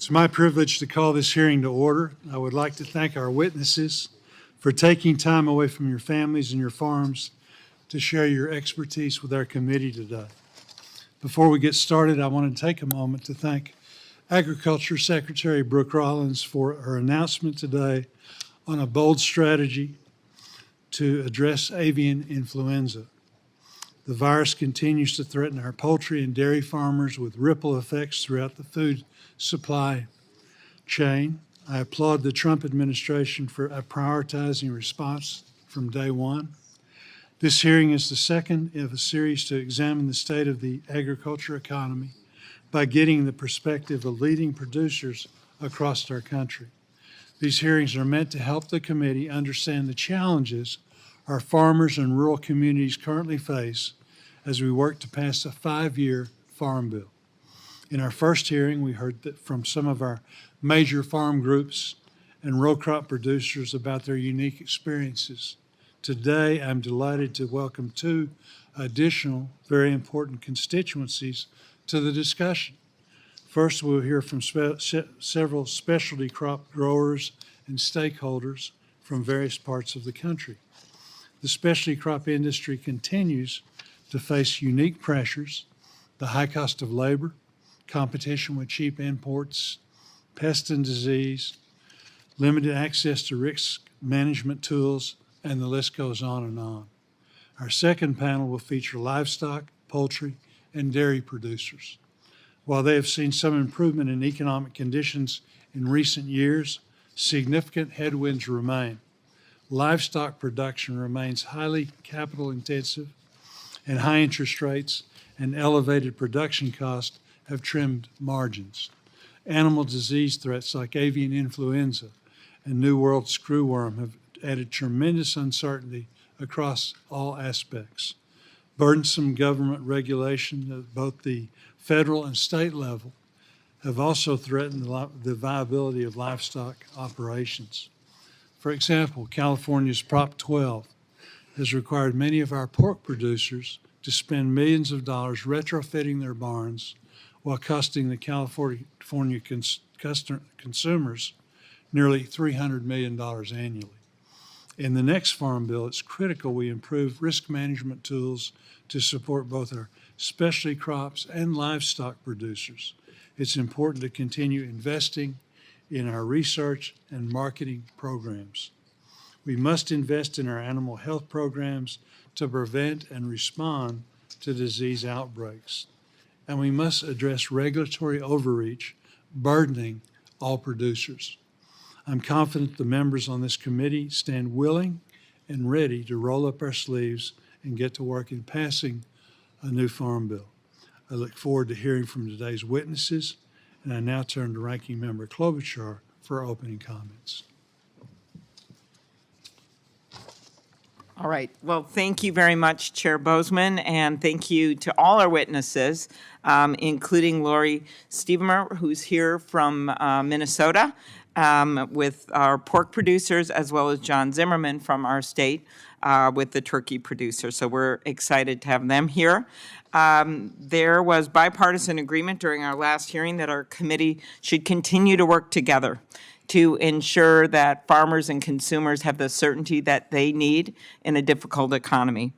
It's my privilege to call this hearing to order. I would like to thank our witnesses for taking time away from your families and your farms to share your expertise with our committee today. Before we get started, I want to take a moment to thank Agriculture Secretary Brooke Rollins for her announcement today on a bold strategy to address avian influenza. The virus continues to threaten our poultry and dairy farmers with ripple effects throughout the food supply chain. I applaud the Trump administration for prioritizing response from day one. This hearing is the second of a series to examine the state of the agriculture economy by getting the perspective of leading producers across our country. These hearings are meant to help the committee understand the challenges our farmers and rural communities currently face as we work to pass a 5-year farm bill. In our first hearing, we heard from some of our major farm groups and row crop producers about their unique experiences. Today, I'm delighted to welcome 2 additional very important constituencies to the discussion. First, we'll hear from several specialty crop growers and stakeholders from various parts of the country. The specialty crop industry continues to face unique pressures: the high cost of labor, competition with cheap imports, pest and disease, limited access to risk management tools, and the list goes on and on. Our second panel will feature livestock, poultry, and dairy producers. While they have seen some improvement in economic conditions in recent years, significant headwinds remain. Livestock production remains highly capital intensive, and high interest rates and elevated production costs have trimmed margins. Animal disease threats like avian influenza and New World screwworm have added tremendous uncertainty across all aspects. Burdensome government regulation at both the federal and state level have also threatened the viability of livestock operations. For example, California's Prop 12 has required many of our pork producers to spend millions of dollars retrofitting their barns while costing the California consumers nearly $300 million annually. In the next Farm Bill, it's critical we improve risk management tools to support both our specialty crops and livestock producers. It's important to continue investing in our research and marketing programs. We must invest in our animal health programs to prevent and respond to disease outbreaks. And we must address regulatory overreach burdening all producers. I'm confident the members on this committee stand willing and ready to roll up our sleeves and get to work in passing a new farm bill. I look forward to hearing from today's witnesses, and I now turn to Ranking Member Klobuchar for opening comments. All right. Well, thank you very much, Chair Boozman, and thank you to all our witnesses, including Lori Stevemer, who's here from Minnesota, with our pork producers, as well as John Zimmerman from our state with the turkey producers. So we're excited to have them here. There was bipartisan agreement during our last hearing that our committee should continue to work together to ensure that farmers and consumers have the certainty that they need in a difficult economy.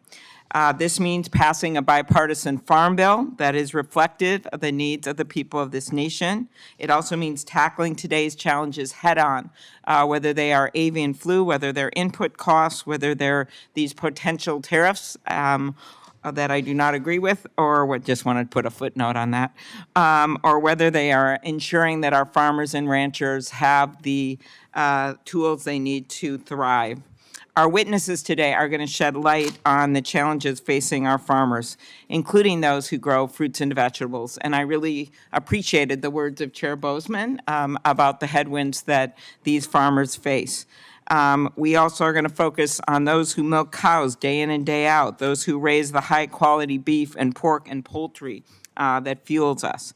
This means passing a bipartisan farm bill that is reflective of the needs of the people of this nation. It also means tackling today's challenges head-on, whether they are avian flu, whether they're input costs, whether they're these potential tariffs that I do not agree with, or just want to put a footnote on that, or whether they are ensuring that our farmers and ranchers have the tools they need to thrive. Our witnesses today are going to shed light on the challenges facing our farmers, including those who grow fruits and vegetables. And I really appreciated the words of Chair Boozman about the headwinds that these farmers face. We also are going to focus on those who milk cows day in and day out, those who raise the high-quality beef and pork and poultry that fuels us.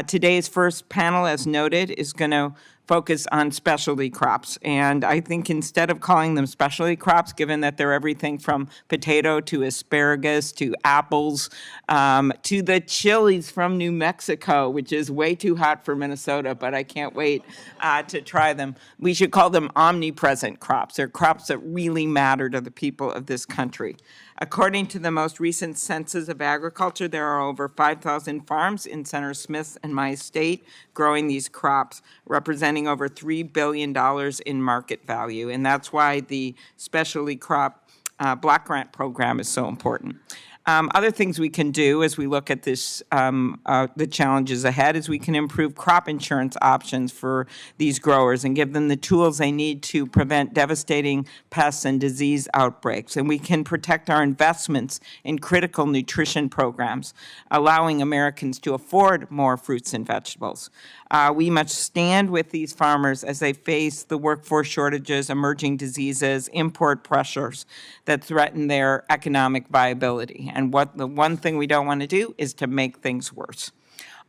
Today's first panel, as noted, is going to focus on specialty crops. And I think instead of calling them specialty crops, given that they're everything from potato to asparagus to apples to the chilies from New Mexico, which is way too hot for Minnesota, but I can't wait to try them. We should call them omnipresent crops. They're crops that really matter to the people of this country. According to the most recent Census of Agriculture, there are over 5,000 farms in Senator Smith's and my state growing these crops, representing over $3 billion in market value. And that's why the specialty crop block grant program is so important. Other things we can do as we look at this, the challenges ahead, is we can improve crop insurance options for these growers and give them the tools they need to prevent devastating pests and disease outbreaks. And we can protect our investments in critical nutrition programs, allowing Americans to afford more fruits and vegetables. We must stand with these farmers as they face the workforce shortages, emerging diseases, import pressures that threaten their economic viability. And the one thing we don't want to do is to make things worse.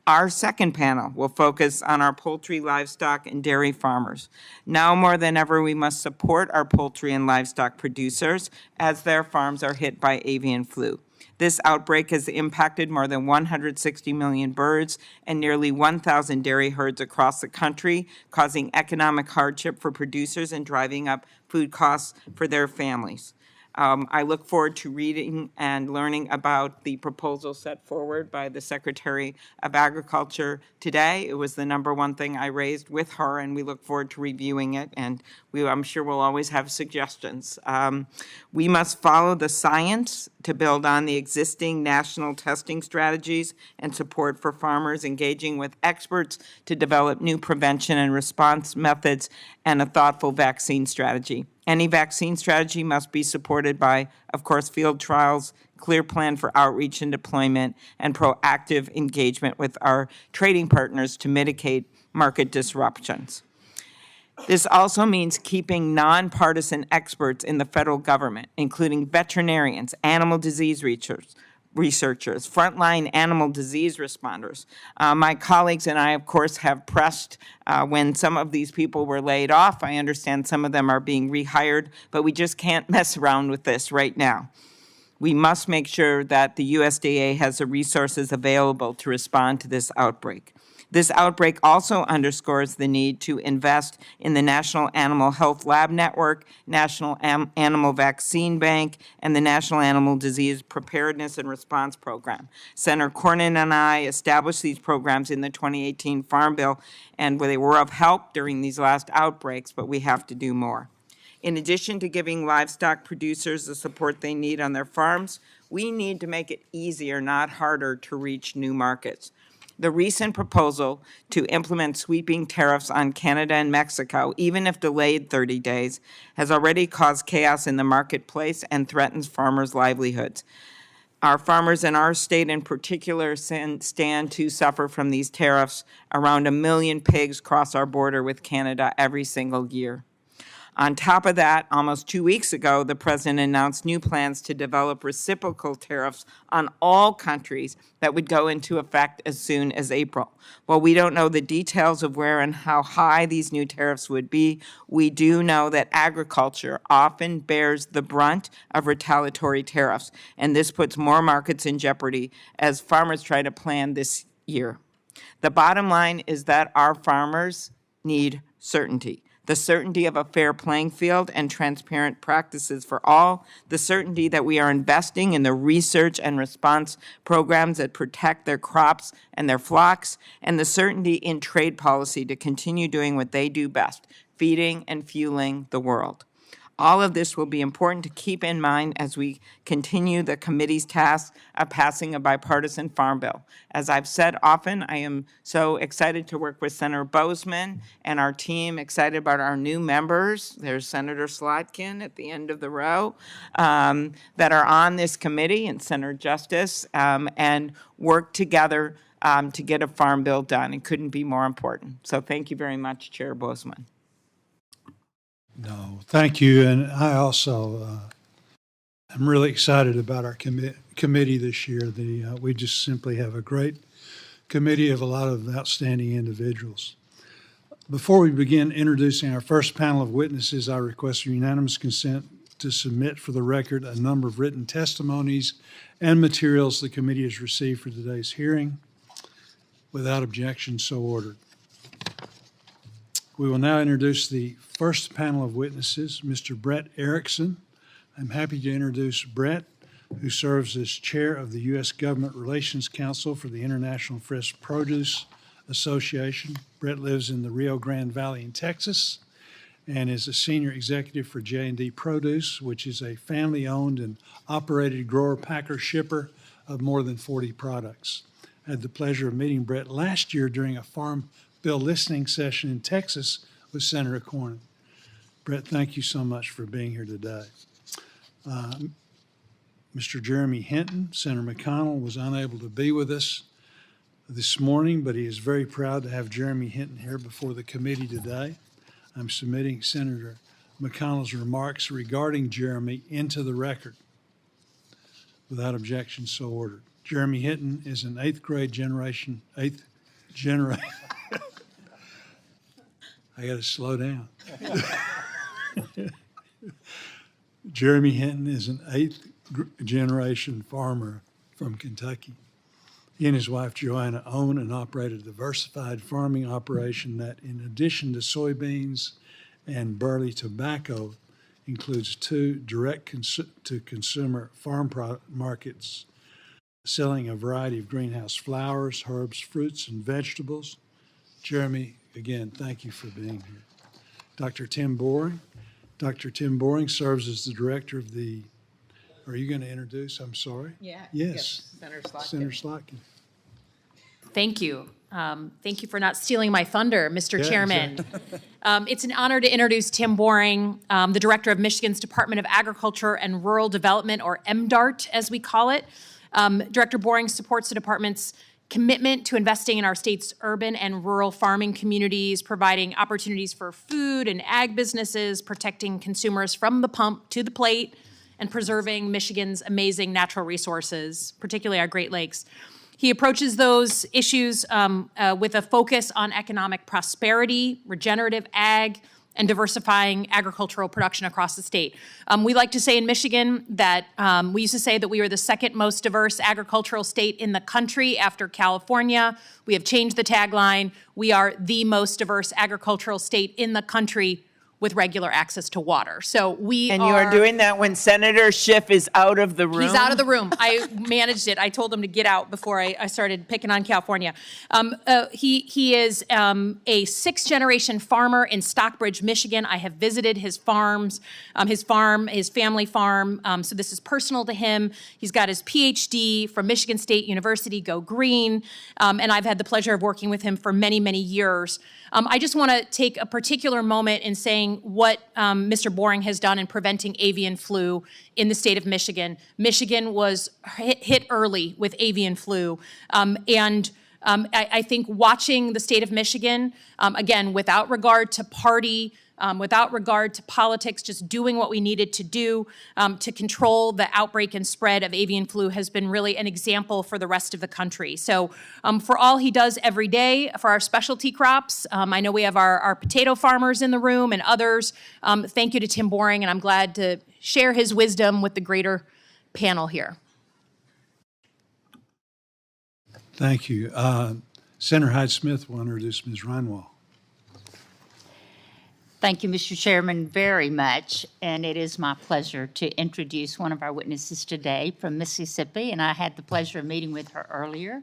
Our second panel will focus on our poultry, livestock, and dairy farmers. Now more than ever, we must support our poultry and livestock producers as their farms are hit by avian flu. This outbreak has impacted more than 160 million birds and nearly 1,000 dairy herds across the country, causing economic hardship for producers and driving up food costs for their families. I look forward to reading and learning about the proposal set forward by the Secretary of Agriculture today. It was the number one thing I raised with her, and we look forward to reviewing it, and I'm sure we'll always have suggestions. We must follow the science to build on the existing national testing strategies and support for farmers, engaging with experts to develop new prevention and response methods and a thoughtful vaccine strategy. Any vaccine strategy must be supported by, of course, field trials, clear plan for outreach and deployment, and proactive engagement with our trading partners to mitigate market disruptions. This also means keeping nonpartisan experts in the federal government, including veterinarians, animal disease researchers, frontline animal disease responders. My colleagues and I, of course, have pressed when some of these people were laid off. I understand some of them are being rehired, but we just can't mess around with this right now. We must make sure that the USDA has the resources available to respond to this outbreak. This outbreak also underscores the need to invest in the National Animal Health Lab Network, National Animal Vaccine Bank, and the National Animal Disease Preparedness and Response Program. Senator Cornyn and I established these programs in the 2018 Farm Bill, and they were of help during these last outbreaks, but we have to do more. In addition to giving livestock producers the support they need on their farms, we need to make it easier, not harder, to reach new markets. The recent proposal to implement sweeping tariffs on Canada and Mexico, even if delayed 30 days, has already caused chaos in the marketplace and threatens farmers' livelihoods. Our farmers in our state in particular stand to suffer from these tariffs. Around 1 million pigs cross our border with Canada every single year. On top of that, almost 2 weeks ago, the president announced new plans to develop reciprocal tariffs on all countries that would go into effect as soon as April. While we don't know the details of where and how high these new tariffs would be, we do know that agriculture often bears the brunt of retaliatory tariffs, and this puts more markets in jeopardy as farmers try to plan this year. The bottom line is that our farmers need certainty. The certainty of a fair playing field and transparent practices for all, the certainty that we are investing in the research and response programs that protect their crops and their flocks, and the certainty in trade policy to continue doing what they do best, feeding and fueling the world. All of this will be important to keep in mind as we continue the committee's task of passing a bipartisan farm bill. As I've said often, I am so excited to work with Senator Boozman and our team, excited about our new members. There's Senator Slotkin at the end of the row that are on this committee, and Senator Justice, and work together to get a farm bill done. It couldn't be more important. So thank you very much, Chair Boozman. No, thank you. And I also am really excited about our committee this year. We just simply have a great committee of a lot of outstanding individuals. Before we begin introducing our first panel of witnesses, I request unanimous consent to submit for the record a number of written testimonies and materials the committee has received for today's hearing. Without objection, so ordered. We will now introduce the first panel of witnesses, Mr. Brett Erickson. I'm happy to introduce Brett, who serves as chair of the U.S. Government Relations Council for the International Fresh Produce Association. Brett lives in the Rio Grande Valley in Texas and is a senior executive for J&D Produce, which is a family-owned and operated grower, packer, shipper of more than 40 products. I had the pleasure of meeting Brett last year during a farm bill listening session in Texas with Senator Cornyn. Brett, thank you so much for being here today. Mr. Jeremy Hinton, Senator McConnell, was unable to be with us this morning, but he is very proud to have Jeremy Hinton here before the committee today. I'm submitting Senator McConnell's remarks regarding Jeremy into the record. Without objection, so ordered. Jeremy Hinton is an eighth generation. I got to slow down. Jeremy Hinton is an eighth generation farmer from Kentucky. He and his wife Joanna own and operate a diversified farming operation that, in addition to soybeans and burley tobacco, includes two direct-to-consumer farm markets selling a variety of greenhouse flowers, herbs, fruits, and vegetables. Jeremy, again, thank you for being here. Dr. Tim Boring. Dr. Tim Boring serves as the director of the, are you going to introduce? I'm sorry. Yeah. Yes. Senator Slotkin. Senator Slotkin. Thank you. Thank you for not stealing my thunder, Mr. Yeah, Chairman. exactly. It's an honor to introduce Tim Boring, the Director of Michigan's Department of Agriculture and Rural Development, or MDART, as we call it. Director Boring supports the department's commitment to investing in our state's urban and rural farming communities, providing opportunities for food and ag businesses, protecting consumers from the pump to the plate, and preserving Michigan's amazing natural resources, particularly our Great Lakes. He approaches those issues with a focus on economic prosperity, regenerative ag, and diversifying agricultural production across the state. We like to say in Michigan that we used to say that we were the second most diverse agricultural state in the country after California. We have changed the tagline. We are the most diverse agricultural state in the country with regular access to water. So we And you are doing that when Senator Schiff is out of the room? He's out of the room. I managed it. I told him to get out before I started picking on California. He is a sixth-generation farmer in Stockbridge, Michigan. I have visited his farms, his family farm. So this is personal to him. He's got his PhD from Michigan State University, Go Green, and I've had the pleasure of working with him for many, many years. I just want to take a particular moment in saying what Mr. Boring has done in preventing avian flu in the state of Michigan. Michigan was hit early with avian flu, and I think watching the state of Michigan, again, without regard to party, without regard to politics, just doing what we needed to do to control the outbreak and spread of avian flu has been really an example for the rest of the country. So for all he does every day for our specialty crops, I know we have our potato farmers in the room and others. Thank you to Tim Boring, and I'm glad to share his wisdom with the greater panel here. Thank you. Senator Hyde-Smith will introduce Ms. Reinwald. Thank you, Mr. Chairman, very much. And it is my pleasure to introduce one of our witnesses today from Mississippi. And I had the pleasure of meeting with her earlier.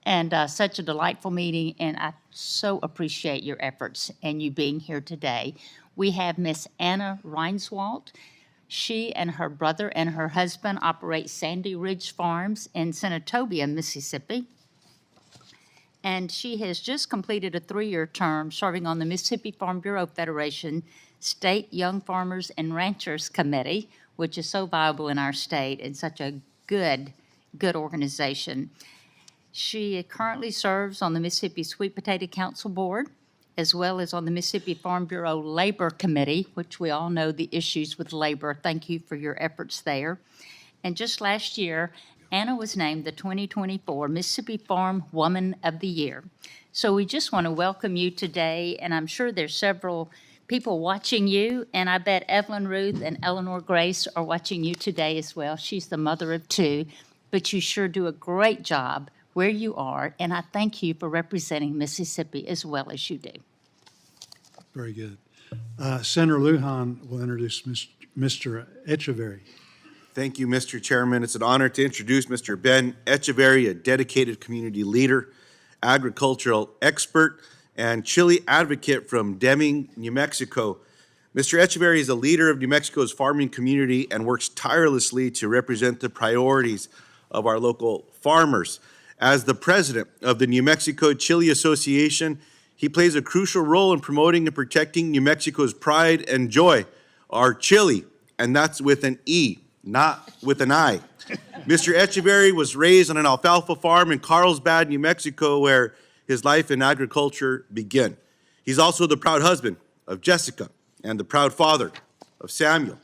And such a delightful meeting. And I so appreciate your efforts and you being here today. We have Miss Anna Reinswald. She and her brother and her husband operate Sandy Ridge Farms in Senatobia, Mississippi. And she has just completed a 3-year term serving on the Mississippi Farm Bureau Federation State Young Farmers and Ranchers Committee, which is so viable in our state and such a good organization. She currently serves on the Mississippi Sweet Potato Council Board, as well as on the Mississippi Farm Bureau Labor Committee, which we all know the issues with labor. Thank you for your efforts there. And just last year, Anna was named the 2024 Mississippi Farm Woman of the Year. So we just want to welcome you today, and I'm sure there's several people watching you, and I bet Evelyn Ruth and Eleanor Grace are watching you today as well. She's the mother of two, but you sure do a great job where you are, and I thank you for representing Mississippi as well as you do. Very good. Senator Lujan will introduce Mr. Echeverry. Thank you, Mr. Chairman. It's an honor to introduce Mr. Ben Echeverry, a dedicated community leader, agricultural expert, and chili advocate from Deming, New Mexico. Mr. Echeverry is a leader of New Mexico's farming community and works tirelessly to represent the priorities of our local farmers. As the president of the New Mexico Chili Association, he plays a crucial role in promoting and protecting New Mexico's pride and joy, our chili, and that's with an E, not with an I. Mr. Echeverry was raised on an alfalfa farm in Carlsbad, New Mexico, where his life in agriculture began. He's also the proud husband of Jessica and the proud father of Samuel.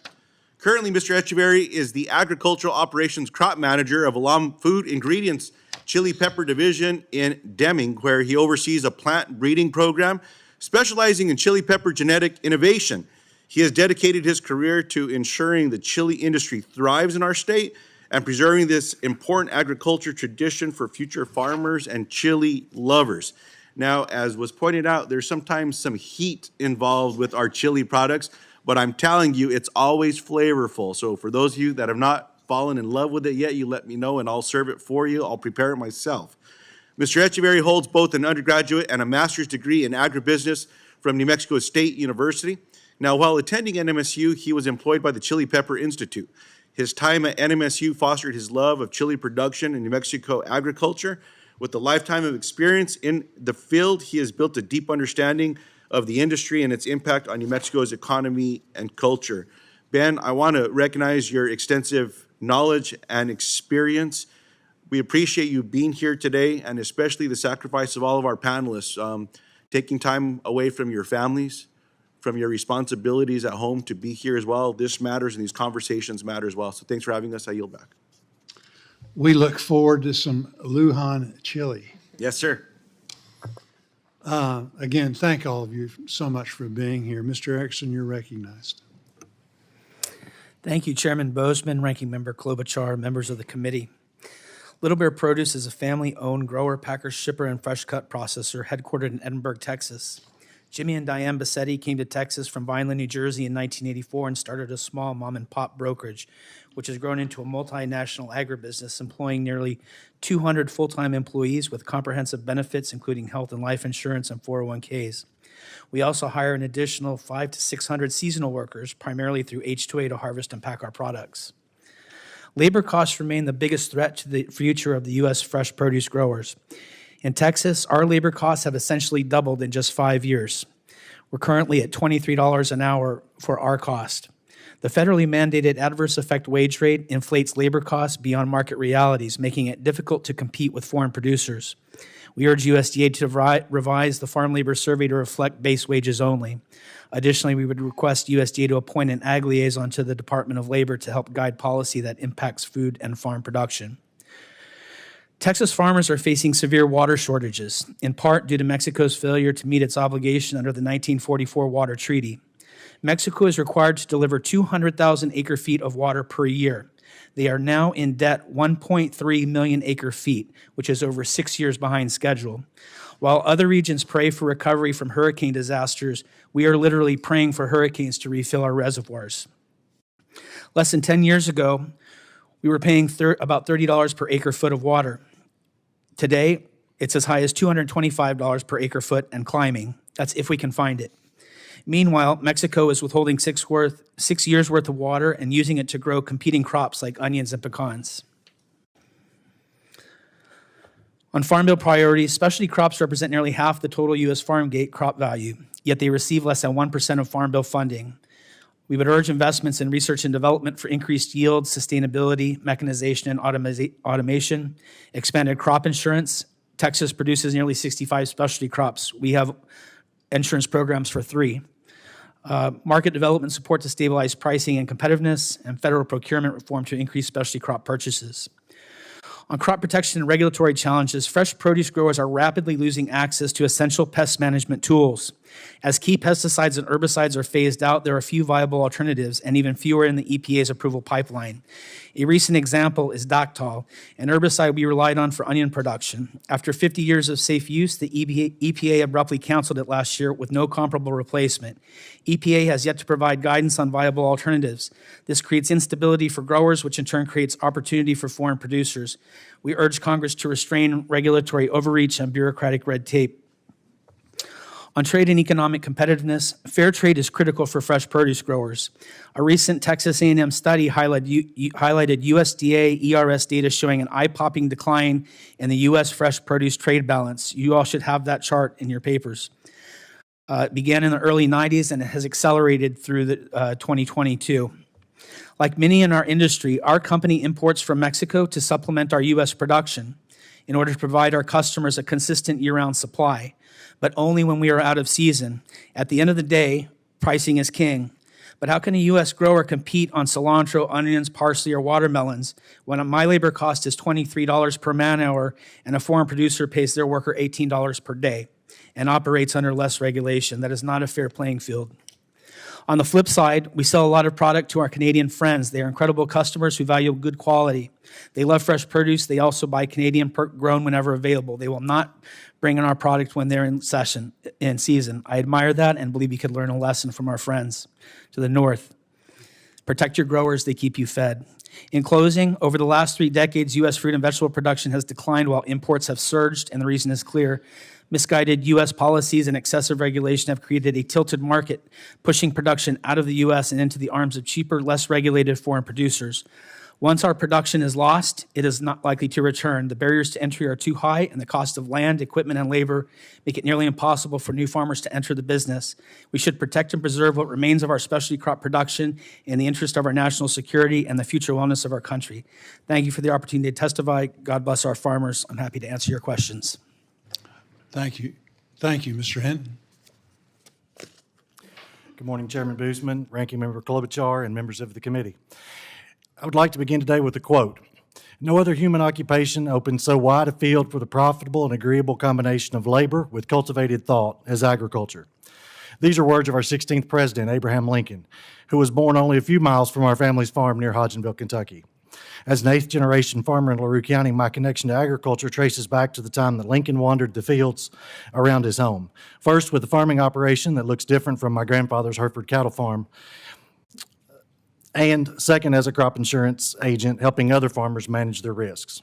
Currently, Mr. Echeverry is the agricultural operations crop manager of Alam Food Ingredients Chili Pepper Division in Deming, where he oversees a plant breeding program specializing in chili pepper genetic innovation. He has dedicated his career to ensuring the chili industry thrives in our state and preserving this important agriculture tradition for future farmers and chili lovers. Now, as was pointed out, there's sometimes some heat involved with our chili products, but I'm telling you, it's always flavorful. So for those of you that have not fallen in love with it yet, you let me know and I'll serve it for you. I'll prepare it myself. Mr. Echeverry holds both an undergraduate and a master's degree in agribusiness from New Mexico State University. Now, while attending NMSU, he was employed by the Chili Pepper Institute. His time at NMSU fostered his love of chili production and New Mexico agriculture. With a lifetime of experience in the field, he has built a deep understanding of the industry and its impact on New Mexico's economy and culture. Ben, I want to recognize your extensive knowledge and experience. We appreciate you being here today, and especially the sacrifice of all of our panelists, taking time away from your families, from your responsibilities at home to be here as well. This matters, and these conversations matter as well. So thanks for having us. I yield back. We look forward to some Lujan chili. Yes, sir. Again, thank all of you so much for being here. Mr. Erickson, you're recognized. Thank you, Chairman Boozman, Ranking Member Klobuchar, members of the committee. Little Bear Produce is a family-owned grower, packer, shipper, and fresh cut processor headquartered in Edinburgh, Texas. Jimmy and Diane Bassetti came to Texas from Vineland, New Jersey in 1984 and started a small mom-and-pop brokerage, which has grown into a multinational agribusiness employing nearly 200 full-time employees with comprehensive benefits, including health and life insurance and 401ks. We also hire an additional 500 to 600 seasonal workers, primarily through H2A, to harvest and pack our products. Labor costs remain the biggest threat to the future of the U.S. fresh produce growers. In Texas, our labor costs have essentially doubled in just 5 years. We're currently at $23 an hour for our cost. The federally mandated adverse effect wage rate inflates labor costs beyond market realities, making it difficult to compete with foreign producers. We urge USDA to revise the Farm Labor Survey to reflect base wages only. Additionally, we would request USDA to appoint an ag liaison to the Department of Labor to help guide policy that impacts food and farm production. Texas farmers are facing severe water shortages, in part due to Mexico's failure to meet its obligation under the 1944 Water Treaty. Mexico is required to deliver 200,000 acre-feet of water per year. They are now in debt 1.3 million acre-feet, which is over 6 years behind schedule. While other regions pray for recovery from hurricane disasters, we are literally praying for hurricanes to refill our reservoirs. Less than 10 years ago, we were paying about $30 per acre-foot of water. Today, it's as high as $225 per acre-foot and climbing. That's if we can find it. Meanwhile, Mexico is withholding 6 years' worth of water and using it to grow competing crops like onions and pecans. On Farm Bill priorities, specialty crops represent nearly half the total U.S. farm gate crop value, yet they receive less than 1% of Farm Bill funding. We would urge investments in research and development for increased yield, sustainability, mechanization, and automation, expanded crop insurance. Texas produces nearly 65 specialty crops. We have insurance programs for 3. Market development support to stabilize pricing and competitiveness, and federal procurement reform to increase specialty crop purchases. On crop protection and regulatory challenges, fresh produce growers are rapidly losing access to essential pest management tools. As key pesticides and herbicides are phased out, there are few viable alternatives and even fewer in the EPA's approval pipeline. A recent example is Dactol, an herbicide we relied on for onion production. After 50 years of safe use, the EPA abruptly canceled it last year with no comparable replacement. EPA has yet to provide guidance on viable alternatives. This creates instability for growers, which in turn creates opportunity for foreign producers. We urge Congress to restrain regulatory overreach and bureaucratic red tape. On trade and economic competitiveness, fair trade is critical for fresh produce growers. A recent Texas A&M study highlighted USDA ERS data showing an eye-popping decline in the U.S. fresh produce trade balance. You all should have that chart in your papers. It began in the early 90s and it has accelerated through 2022. Like many in our industry, our company imports from Mexico to supplement our U.S. production in order to provide our customers a consistent year-round supply, but only when we are out of season. At the end of the day, pricing is king. But how can a U.S. grower compete on cilantro, onions, parsley, or watermelons when my labor cost is $23 per man-hour and a foreign producer pays their worker $18 per day and operates under less regulation? That is not a fair playing field. On the flip side, we sell a lot of product to our Canadian friends. They are incredible customers who value good quality. They love fresh produce. They also buy Canadian grown whenever available. They will not bring in our product when they're in season. I admire that and believe we could learn a lesson from our friends to the north. Protect your growers, they keep you fed. In closing, over the last 3 decades, U.S. fruit and vegetable production has declined while imports have surged, and the reason is clear. Misguided U.S. policies and excessive regulation have created a tilted market, pushing production out of the U.S. and into the arms of cheaper, less regulated foreign producers. Once our production is lost, it is not likely to return. The barriers to entry are too high, and the cost of land, equipment, and labor make it nearly impossible for new farmers to enter the business. We should protect and preserve what remains of our specialty crop production in the interest of our national security and the future wellness of our country. Thank you for the opportunity to testify. God bless our farmers. I'm happy to answer your questions. Thank you. Thank you, Mr. Hinton. Good morning, Chairman Boozman, Ranking Member Klobuchar, and members of the committee. I would like to begin today with a quote. No other human occupation opens so wide a field for the profitable and agreeable combination of labor with cultivated thought as agriculture. These are words of our 16th president, Abraham Lincoln, who was born only a few miles from our family's farm near Hodgenville, Kentucky. As an 8th-generation farmer in LaRue County, my connection to agriculture traces back to the time that Lincoln wandered the fields around his home. First, with a farming operation that looks different from my grandfather's Hereford cattle farm, and second, as a crop insurance agent, helping other farmers manage their risks.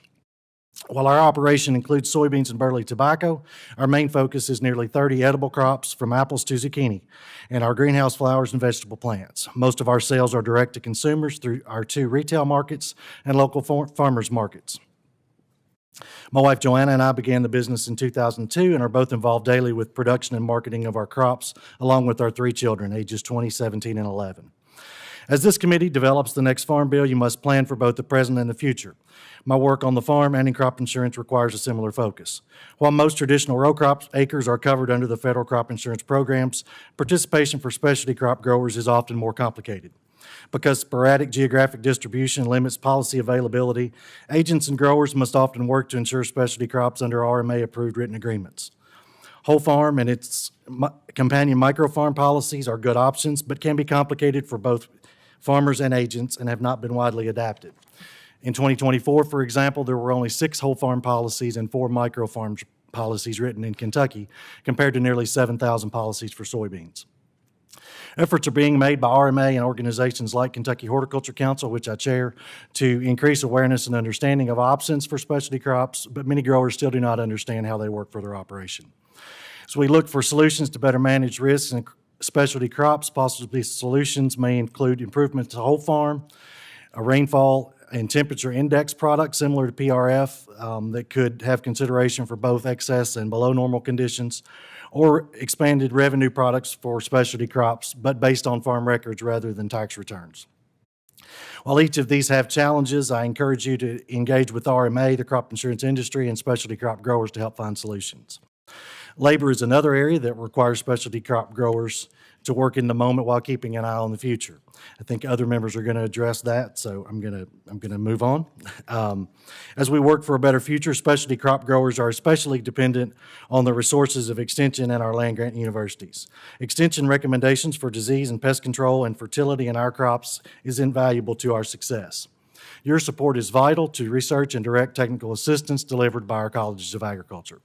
While our operation includes soybeans and burley tobacco, our main focus is nearly 30 edible crops from apples to zucchini and our greenhouse flowers and vegetable plants. Most of our sales are direct to consumers through our 2 retail markets and local farmers markets. My wife Joanna and I began the business in 2002 and are both involved daily with production and marketing of our crops, along with our 3 children, ages 20, 17, and 11. As this committee develops the next farm bill, you must plan for both the present and the future. My work on the farm and in crop insurance requires a similar focus. While most traditional row crop acres are covered under the federal crop insurance programs, participation for specialty crop growers is often more complicated. Because sporadic geographic distribution limits policy availability, agents and growers must often work to insure specialty crops under RMA-approved written agreements. Whole farm and its companion microfarm policies are good options, but can be complicated for both farmers and agents and have not been widely adapted. In 2024, for example, there were only 6 whole farm policies and 4 microfarm policies written in Kentucky, compared to nearly 7,000 policies for soybeans. Efforts are being made by RMA and organizations like Kentucky Horticulture Council, which I chair, to increase awareness and understanding of options for specialty crops, but many growers still do not understand how they work for their operation. So we look for solutions to better manage risks in specialty crops. Possibly solutions may include improvements to whole farm, a rainfall and temperature index product similar to PRF that could have consideration for both excess and below normal conditions, or expanded revenue products for specialty crops, but based on farm records rather than tax returns. While each of these have challenges, I encourage you to engage with RMA, the crop insurance industry, and specialty crop growers to help find solutions. Labor is another area that requires specialty crop growers to work in the moment while keeping an eye on the future. I think other members are going to address that, so I'm going to move on. As we work for a better future, specialty crop growers are especially dependent on the resources of Extension and our land-grant universities. Extension recommendations for disease and pest control and fertility in our crops is invaluable to our success. Your support is vital to research and direct technical assistance delivered by our colleges of agriculture.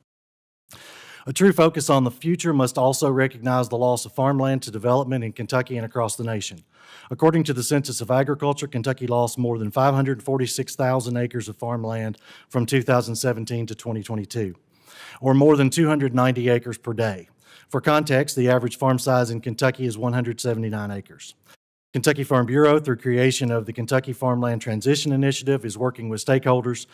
A true focus on the future must also recognize the loss of farmland to development in Kentucky and across the nation. According to the Census of Agriculture, Kentucky lost more than 546,000 acres of farmland from 2017 to 2022, or more than 290 acres per day. For context, the average farm size in Kentucky is 179 acres. Kentucky Farm Bureau, through creation of the Kentucky Farmland Transition Initiative, is working with stakeholders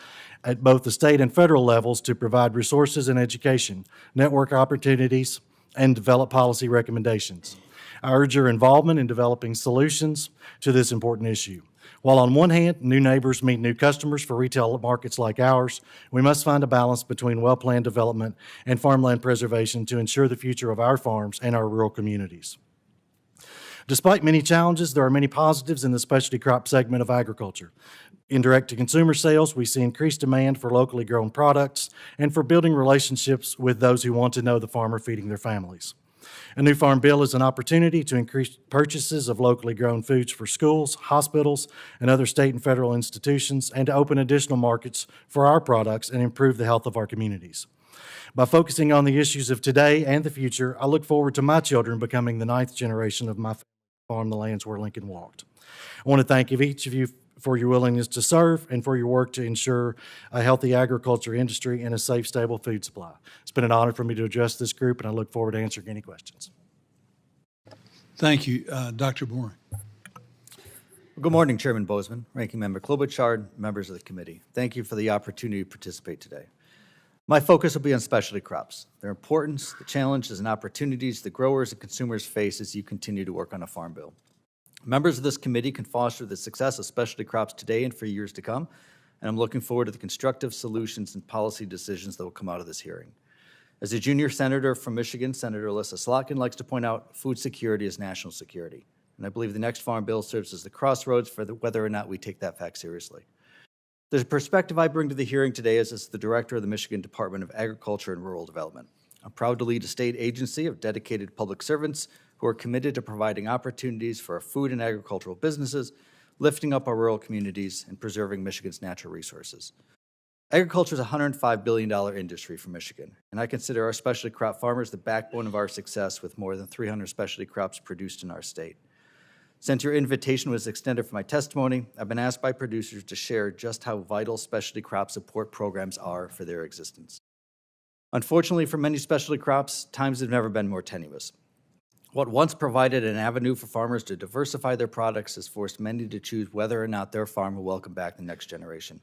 at both the state and federal levels to provide resources and education, network opportunities, and develop policy recommendations. I urge your involvement in developing solutions to this important issue. While on one hand, new neighbors mean new customers for retail markets like ours, we must find a balance between well-planned development and farmland preservation to ensure the future of our farms and our rural communities. Despite many challenges, there are many positives in the specialty crop segment of agriculture. In direct-to-consumer sales, we see increased demand for locally grown products and for building relationships with those who want to know the farmer feeding their families. A new farm bill is an opportunity to increase purchases of locally grown foods for schools, hospitals, and other state and federal institutions, and to open additional markets for our products and improve the health of our communities. By focusing on the issues of today and the future, I look forward to my children becoming the 9th generation of my farm the lands where Lincoln walked. I want to thank each of you for your willingness to serve and for your work to ensure a healthy agriculture industry and a safe, stable food supply. It's been an honor for me to address this group, and I look forward to answering any questions. Thank you, Dr. Bourne. Good morning, Chairman Boozman, Ranking Member Klobuchar, members of the committee. Thank you for the opportunity to participate today. My focus will be on specialty crops, their importance, the challenges and opportunities the growers and consumers face as you continue to work on a farm bill. Members of this committee can foster the success of specialty crops today and for years to come, and I'm looking forward to the constructive solutions and policy decisions that will come out of this hearing. As a junior senator from Michigan, Senator Alyssa Slotkin likes to point out, food security is national security, and I believe the next farm bill serves as the crossroads for whether or not we take that fact seriously. The perspective I bring to the hearing today is as the director of the Michigan Department of Agriculture and Rural Development. I'm proud to lead a state agency of dedicated public servants who are committed to providing opportunities for our food and agricultural businesses, lifting up our rural communities, and preserving Michigan's natural resources. Agriculture is a $105 billion industry for Michigan, and I consider our specialty crop farmers the backbone of our success with more than 300 specialty crops produced in our state. Since your invitation was extended for my testimony, I've been asked by producers to share just how vital specialty crop support programs are for their existence. Unfortunately, for many specialty crops, times have never been more tenuous. What once provided an avenue for farmers to diversify their products has forced many to choose whether or not their farm will welcome back the next generation.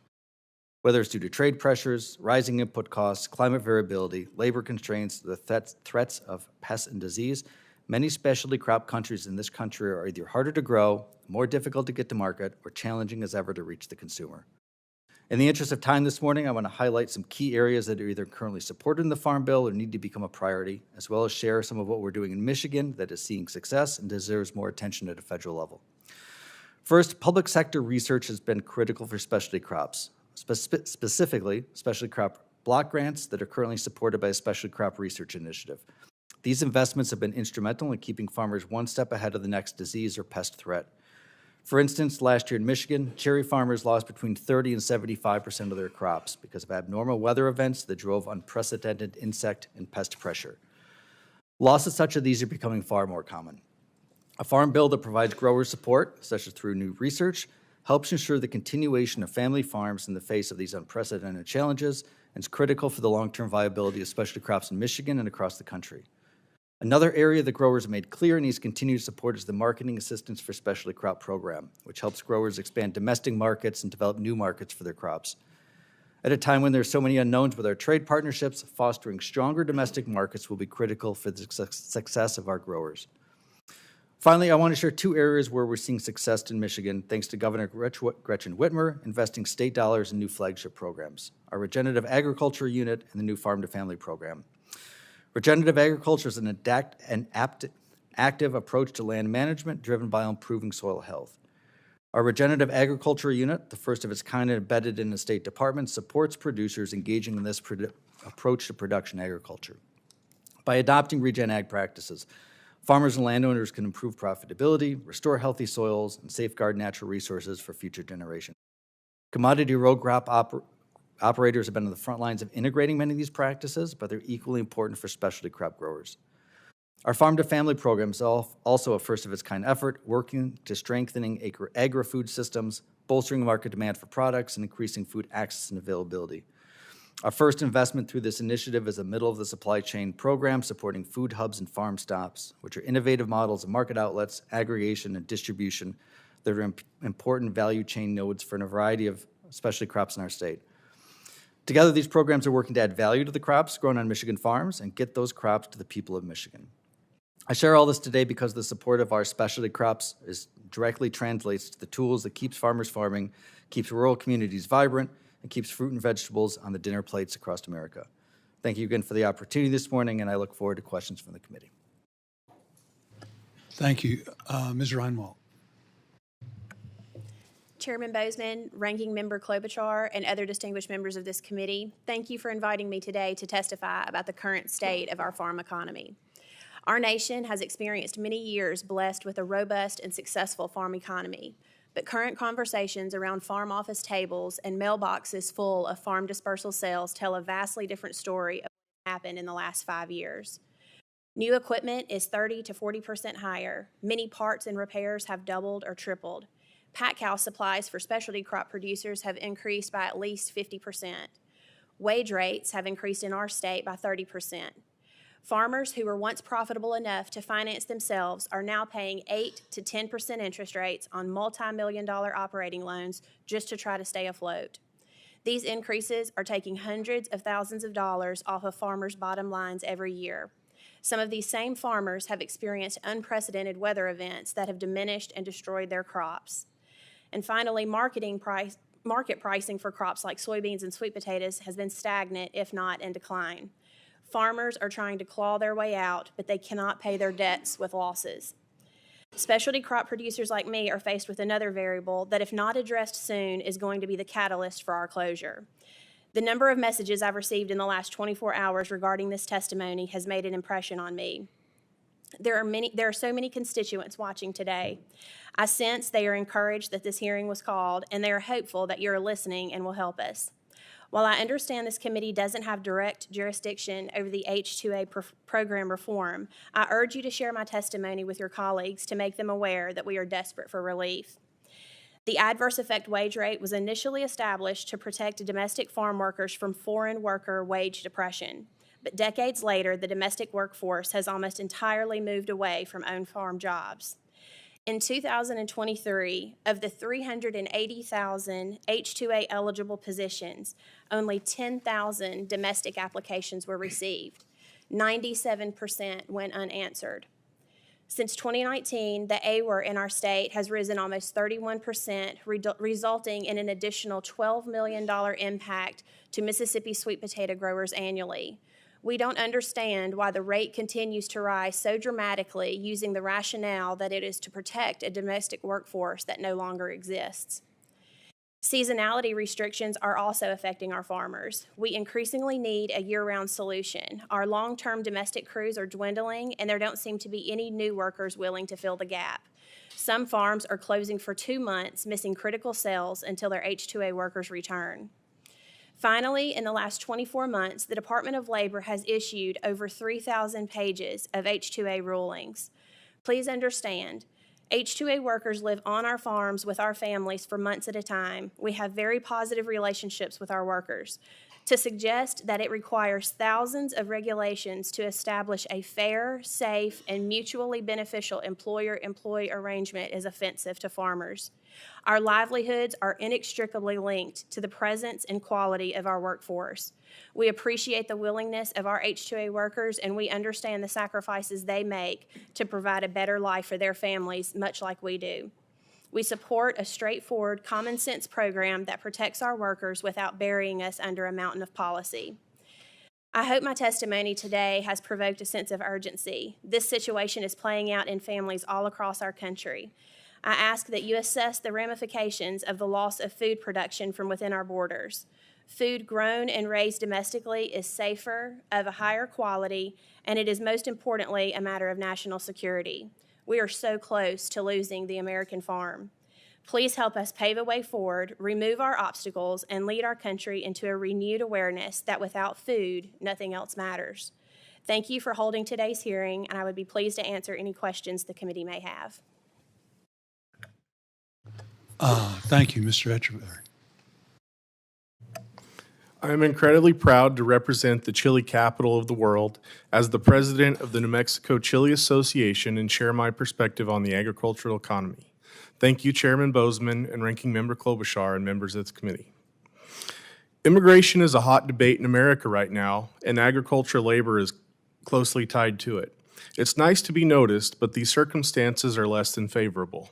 Whether it's due to trade pressures, rising input costs, climate variability, labor constraints, the threats of pests and disease, many specialty crop countries in this country are either harder to grow, more difficult to get to market, or challenging as ever to reach the consumer. In the interest of time this morning, I want to highlight some key areas that are either currently supported in the Farm Bill or need to become a priority, as well as share some of what we're doing in Michigan that is seeing success and deserves more attention at a federal level. First, public sector research has been critical for specialty crops, specifically specialty crop block grants that are currently supported by a specialty crop research initiative. These investments have been instrumental in keeping farmers one step ahead of the next disease or pest threat. For instance, last year in Michigan, cherry farmers lost between 30 and 75% of their crops because of abnormal weather events that drove unprecedented insect and pest pressure. Losses such as these are becoming far more common. A farm bill that provides growers support, such as through new research, helps ensure the continuation of family farms in the face of these unprecedented challenges and is critical for the long-term viability of specialty crops in Michigan and across the country. Another area the growers have made clear and needs continued support is the Marketing Assistance for Specialty Crop Program, which helps growers expand domestic markets and develop new markets for their crops. At a time when there are so many unknowns with our trade partnerships, fostering stronger domestic markets will be critical for the success of our growers. Finally, I want to share two areas where we're seeing success in Michigan thanks to Governor Gretchen Whitmer investing state dollars in new flagship programs, our Regenerative Agriculture Unit and the new Farm to Family program. Regenerative agriculture is an active approach to land management driven by improving soil health. Our regenerative agriculture unit, the first of its kind embedded in the State Department, supports producers engaging in this approach to production agriculture. By adopting regen ag practices, farmers and landowners can improve profitability, restore healthy soils, and safeguard natural resources for future generations. Commodity row crop operators have been on the front lines of integrating many of these practices, but they're equally important for specialty crop growers. Our Farm to Family program is also a first-of-its-kind effort, working to strengthening agri-food systems, bolstering market demand for products, and increasing food access and availability. Our first investment through this initiative is a middle-of-the-supply chain program supporting food hubs and farm stops, which are innovative models of market outlets, aggregation, and distribution that are important value chain nodes for a variety of specialty crops in our state. Together, these programs are working to add value to the crops grown on Michigan farms and get those crops to the people of Michigan. I share all this today because the support of our specialty crops directly translates to the tools that keeps farmers farming, keeps rural communities vibrant, and keeps fruit and vegetables on the dinner plates across America. Thank you again for the opportunity this morning, and I look forward to questions from the committee. Thank you. Ms. Reinwald. Chairman Boozman, Ranking Member Klobuchar, and other distinguished members of this committee, thank you for inviting me today to testify about the current state of our farm economy. Our nation has experienced many years blessed with a robust and successful farm economy, but current conversations around farm office tables and mailboxes full of farm dispersal sales tell a vastly different story of what happened in the last 5 years. New equipment is 30 to 40% higher. Many parts and repairs have doubled or tripled. Pack house supplies for specialty crop producers have increased by at least 50%. Wage rates have increased in our state by 30%. Farmers who were once profitable enough to finance themselves are now paying 8 to 10% interest rates on multi-million-dollar operating loans just to try to stay afloat. These increases are taking hundreds of thousands of dollars off of farmers' bottom lines every year. Some of these same farmers have experienced unprecedented weather events that have diminished and destroyed their crops. And finally, market pricing for crops like soybeans and sweet potatoes has been stagnant, if not in decline. Farmers are trying to claw their way out, but they cannot pay their debts with losses. Specialty crop producers like me are faced with another variable that, if not addressed soon, is going to be the catalyst for our closure. The number of messages I've received in the last 24 hours regarding this testimony has made an impression on me. There are so many constituents watching today. I sense they are encouraged that this hearing was called, and they are hopeful that you're listening and will help us. While I understand this committee doesn't have direct jurisdiction over the H-2A program reform, I urge you to share my testimony with your colleagues to make them aware that we are desperate for relief. The adverse effect wage rate was initially established to protect domestic farm workers from foreign worker wage depression. But decades later, the domestic workforce has almost entirely moved away from own farm jobs. In 2023, of the 380,000 H-2A eligible positions, only 10,000 domestic applications were received. 97% went unanswered. Since 2019, the AWR in our state has risen almost 31%, resulting in an additional $12 million impact to Mississippi sweet potato growers annually. We don't understand why the rate continues to rise so dramatically, using the rationale that it is to protect a domestic workforce that no longer exists. Seasonality restrictions are also affecting our farmers. We increasingly need a year-round solution. Our long-term domestic crews are dwindling, and there don't seem to be any new workers willing to fill the gap. Some farms are closing for 2 months, missing critical sales until their H-2A workers return. Finally, in the last 24 months, the Department of Labor has issued over 3,000 pages of H-2A rulings. Please understand, H-2A workers live on our farms with our families for months at a time. We have very positive relationships with our workers. To suggest that it requires thousands of regulations to establish a fair, safe, and mutually beneficial employer-employee arrangement is offensive to farmers. Our livelihoods are inextricably linked to the presence and quality of our workforce. We appreciate the willingness of our H-2A workers, and we understand the sacrifices they make to provide a better life for their families, much like we do. We support a straightforward, common-sense program that protects our workers without burying us under a mountain of policy. I hope my testimony today has provoked a sense of urgency. This situation is playing out in families all across our country. I ask that you assess the ramifications of the loss of food production from within our borders. Food grown and raised domestically is safer, of a higher quality, and it is most importantly a matter of national security. We are so close to losing the American farm. Please help us pave a way forward, remove our obstacles, and lead our country into a renewed awareness that without food, nothing else matters. Thank you for holding today's hearing, and I would be pleased to answer any questions the committee may have. Thank you, Mr. Etcheverry. I am incredibly proud to represent the chili capital of the world as the president of the New Mexico Chili Association and share my perspective on the agricultural economy. Thank you, Chairman Boozman and Ranking Member Klobuchar and members of the committee. Immigration is a hot debate in America right now, and agricultural labor is closely tied to it. It's nice to be noticed, but these circumstances are less than favorable.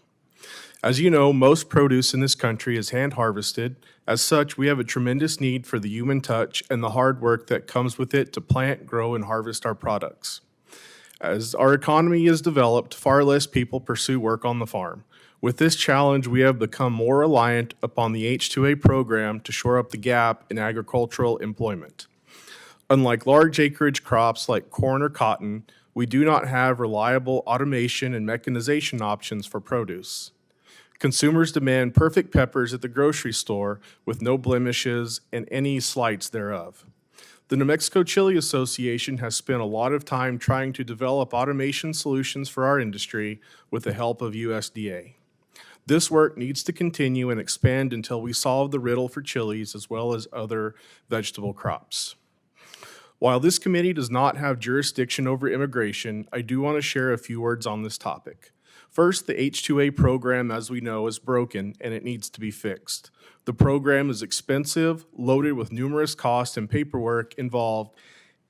As you know, most produce in this country is hand harvested. As such, we have a tremendous need for the human touch and the hard work that comes with it to plant, grow, and harvest our products. As our economy is developed, far less people pursue work on the farm. With this challenge, we have become more reliant upon the H-2A program to shore up the gap in agricultural employment. Unlike large acreage crops like corn or cotton, we do not have reliable automation and mechanization options for produce. Consumers demand perfect peppers at the grocery store with no blemishes and any slights thereof. The New Mexico Chili Association has spent a lot of time trying to develop automation solutions for our industry with the help of USDA. This work needs to continue and expand until we solve the riddle for chilies as well as other vegetable crops. While this committee does not have jurisdiction over immigration, I do want to share a few words on this topic. First, the H-2A program, as we know, is broken and it needs to be fixed. The program is expensive, loaded with numerous costs and paperwork involved,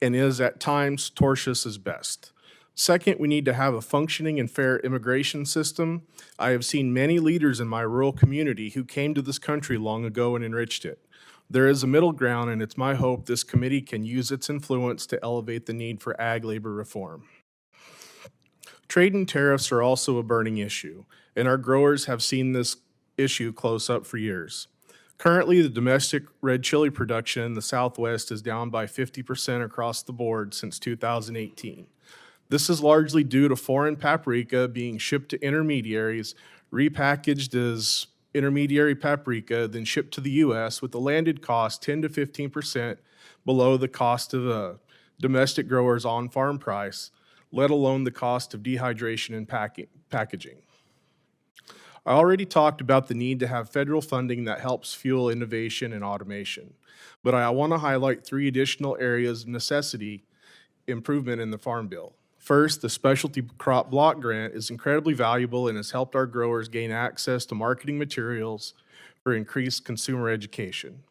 and is at times tortuous as best. Second, we need to have a functioning and fair immigration system. I have seen many leaders in my rural community who came to this country long ago and enriched it. There is a middle ground, and it's my hope this committee can use its influence to elevate the need for ag labor reform. Trade and tariffs are also a burning issue, and our growers have seen this issue close up for years. Currently, the domestic red chili production in the Southwest is down by 50% across the board since 2018. This is largely due to foreign paprika being shipped to intermediaries, repackaged as intermediary paprika, then shipped to the U.S. with the landed cost 10 to 15% below the cost of a domestic grower's on-farm price, let alone the cost of dehydration and packaging. I already talked about the need to have federal funding that helps fuel innovation and automation, but I want to highlight 3 additional areas of necessity improvement in the Farm Bill. First, the Specialty Crop Block Grant is incredibly valuable and has helped our growers gain access to marketing materials for increased consumer education.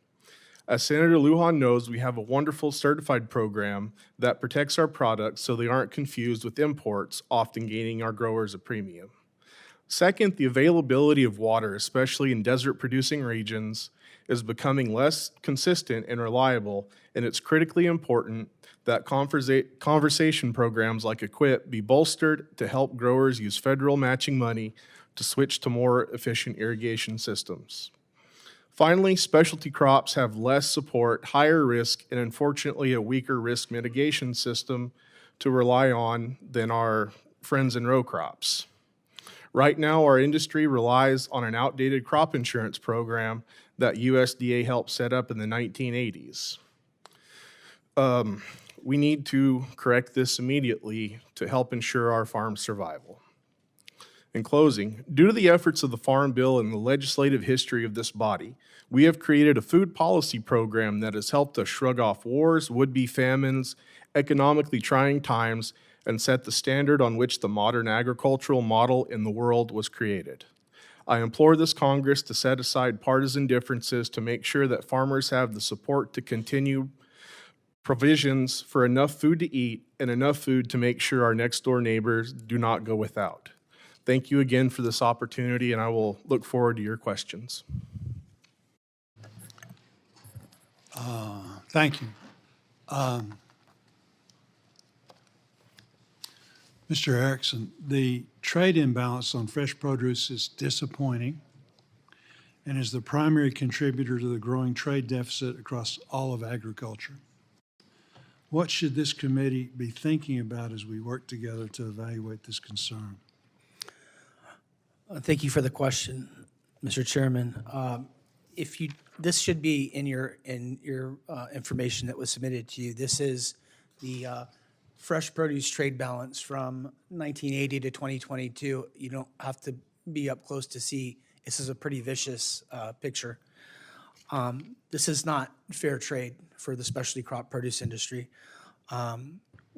As Senator Lujan knows, we have a wonderful certified program that protects our products so they aren't confused with imports, often gaining our growers a premium. Second, the availability of water, especially in desert-producing regions, is becoming less consistent and reliable, and it's critically important that conversation programs like EQUIP be bolstered to help growers use federal matching money to switch to more efficient irrigation systems. Finally, specialty crops have less support, higher risk, and unfortunately a weaker risk mitigation system to rely on than our friends in row crops. Right now, our industry relies on an outdated crop insurance program that USDA helped set up in the 1980s. We need to correct this immediately to help ensure our farm's survival. In closing, due to the efforts of the Farm Bill and the legislative history of this body, we have created a food policy program that has helped us shrug off wars, would-be famines, economically trying times, and set the standard on which the modern agricultural model in the world was created. I implore this Congress to set aside partisan differences to make sure that farmers have the support to continue provisions for enough food to eat and enough food to make sure our next-door neighbors do not go without. Thank you again for this opportunity, and I will look forward to your questions. Thank you. Mr. Erickson, the trade imbalance on fresh produce is disappointing and is the primary contributor to the growing trade deficit across all of agriculture. What should this committee be thinking about as we work together to evaluate this concern? Thank you for the question, Mr. Chairman. This should be in your information that was submitted to you. This is the fresh produce trade balance from 1980 to 2022. You don't have to be up close to see. This is a pretty vicious picture. This is not fair trade for the specialty crop produce industry.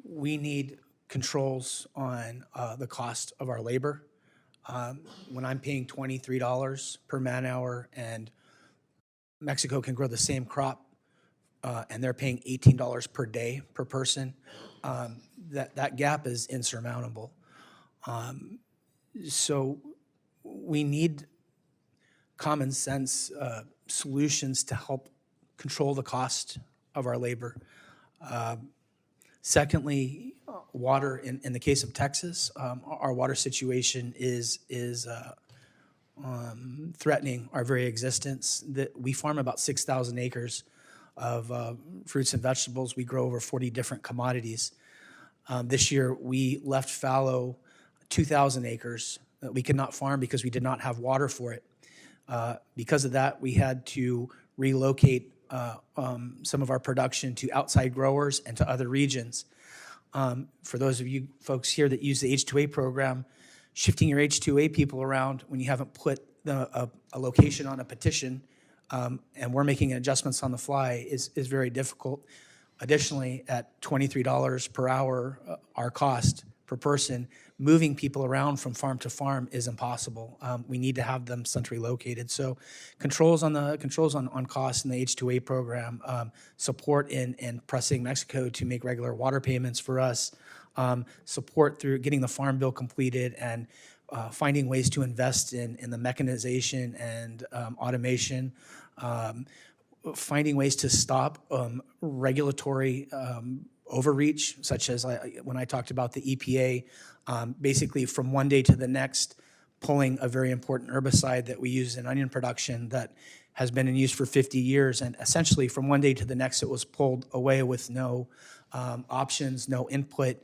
We need controls on the cost of our labor. When I'm paying $23 per man hour and Mexico can grow the same crop and they're paying $18 per day per person, that gap is insurmountable. So we need common sense solutions to help control the cost of our labor. Secondly, water, in the case of Texas, our water situation is threatening our very existence. We farm about 6,000 acres of fruits and vegetables. We grow over 40 different commodities. This year, we left fallow 2,000 acres that we could not farm because we did not have water for it. Because of that, we had to relocate some of our production to outside growers and to other regions. For those of you folks here that use the H-2A program, shifting your H-2A people around when you haven't put a location on a petition, and we're making adjustments on the fly is very difficult. Additionally, at $23 per hour, our cost per person, moving people around from farm to farm is impossible. We need to have them centrally located. So controls on costs in the H-2A program, support in pressing Mexico to make regular water payments for us, support through getting the farm bill completed and finding ways to invest in the mechanization and automation, finding ways to stop regulatory overreach, such as when I talked about the EPA, basically from one day to the next, pulling a very important herbicide that we use in onion production that has been in use for 50 years, and essentially from one day to the next, it was pulled away with no options, no input,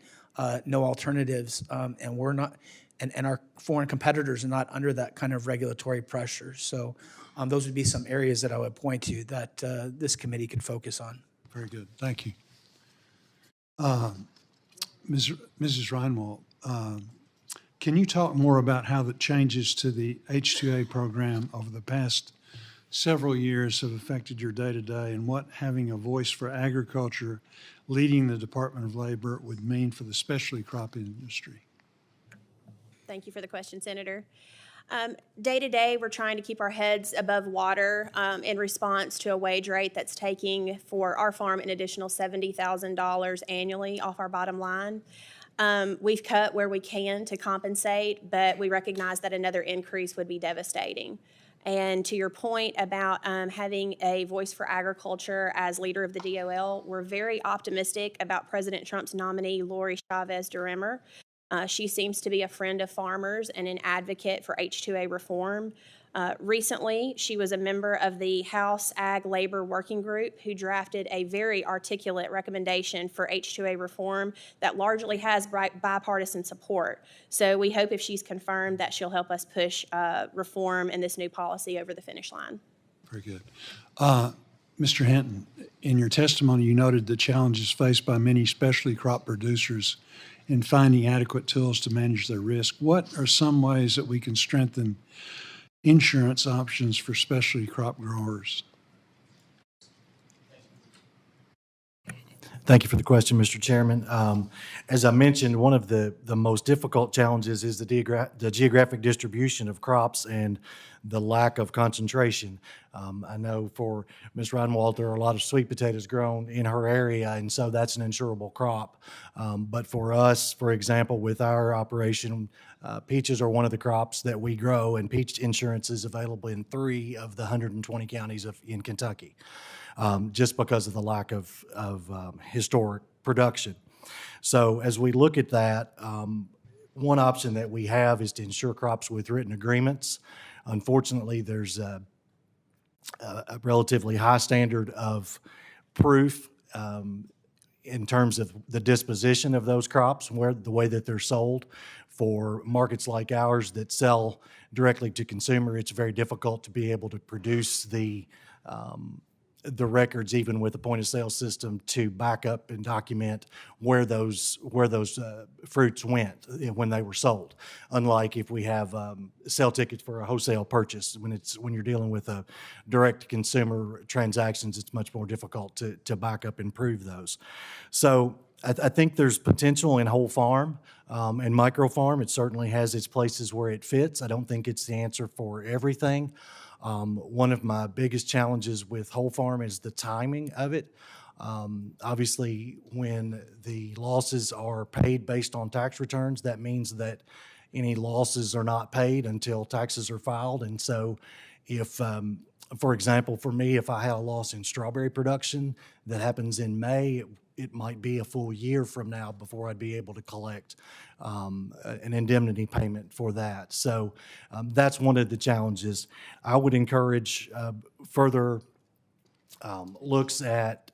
no alternatives, and we're not, and our foreign competitors are not under that kind of regulatory pressure. So those would be some areas that I would point to that this committee could focus on. Very good. Thank you. Mrs. Reinwald, can you talk more about how the changes to the H-2A program over the past several years have affected your day-to-day and what having a voice for agriculture leading the Department of Labor would mean for the specialty crop industry? Thank you for the question, Senator. Day to day, we're trying to keep our heads above water in response to a wage rate that's taking for our farm an additional $70,000 annually off our bottom line. We've cut where we can to compensate, but we recognize that another increase would be devastating. And to your point about having a voice for agriculture as leader of the DOL, we're very optimistic about President Trump's nominee, Lori Chavez DeRimmer. She seems to be a friend of farmers and an advocate for H-2A reform. Recently, she was a member of the House Ag Labor Working Group who drafted a very articulate recommendation for H-2A reform that largely has bipartisan support. So we hope if she's confirmed that she'll help us push reform and this new policy over the finish line. Very good. Mr. Hinton, in your testimony, you noted the challenges faced by many specialty crop producers in finding adequate tools to manage their risk. What are some ways that we can strengthen insurance options for specialty crop growers? Thank you for the question, Mr. Chairman. As I mentioned, one of the most difficult challenges is the geographic distribution of crops and the lack of concentration. I know for Ms. Reinwald, there are a lot of sweet potatoes grown in her area, and so that's an insurable crop. But for us, for example, with our operation, peaches are one of the crops that we grow, and peach insurance is available in 3 of the 120 counties in Kentucky. Just because of the lack of historic production. So as we look at that, one option that we have is to insure crops with written agreements. Unfortunately, there's a relatively high standard of proof in terms of the disposition of those crops, where the way that they're sold. For markets like ours that sell directly to consumer, it's very difficult to be able to produce the records, even with a point of sale system, to back up and document where those fruits went when they were sold. Unlike if we have sale tickets for a wholesale purchase, when you're dealing with a direct consumer transactions, it's much more difficult to back up and prove those. So I think there's potential in whole farm and micro farm. It certainly has its places where it fits. I don't think it's the answer for everything. One of my biggest challenges with whole farm is the timing of it. Obviously, when the losses are paid based on tax returns, that means that any losses are not paid until taxes are filed. And so if, for example, for me, if I had a loss in strawberry production that happens in May, it might be a full year from now before I'd be able to collect an indemnity payment for that. So that's one of the challenges. I would encourage further looks at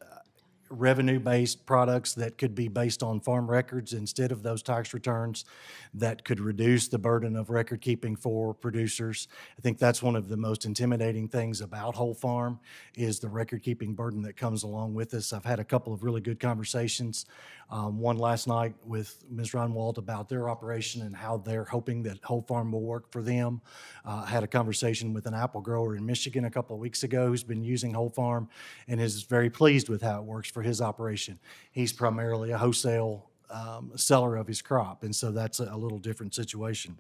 revenue-based products that could be based on farm records instead of those tax returns, that could reduce the burden of record keeping for producers. I think that's one of the most intimidating things about whole farm is the record keeping burden that comes along with this. I've had a couple of really good conversations, one last night with Ms. Reinwald about their operation and how they're hoping that whole farm will work for them. I had a conversation with an apple grower in Michigan a couple of weeks ago who's been using whole farm and is very pleased with how it works for his operation. He's primarily a wholesale seller of his crop, and so that's a little different situation.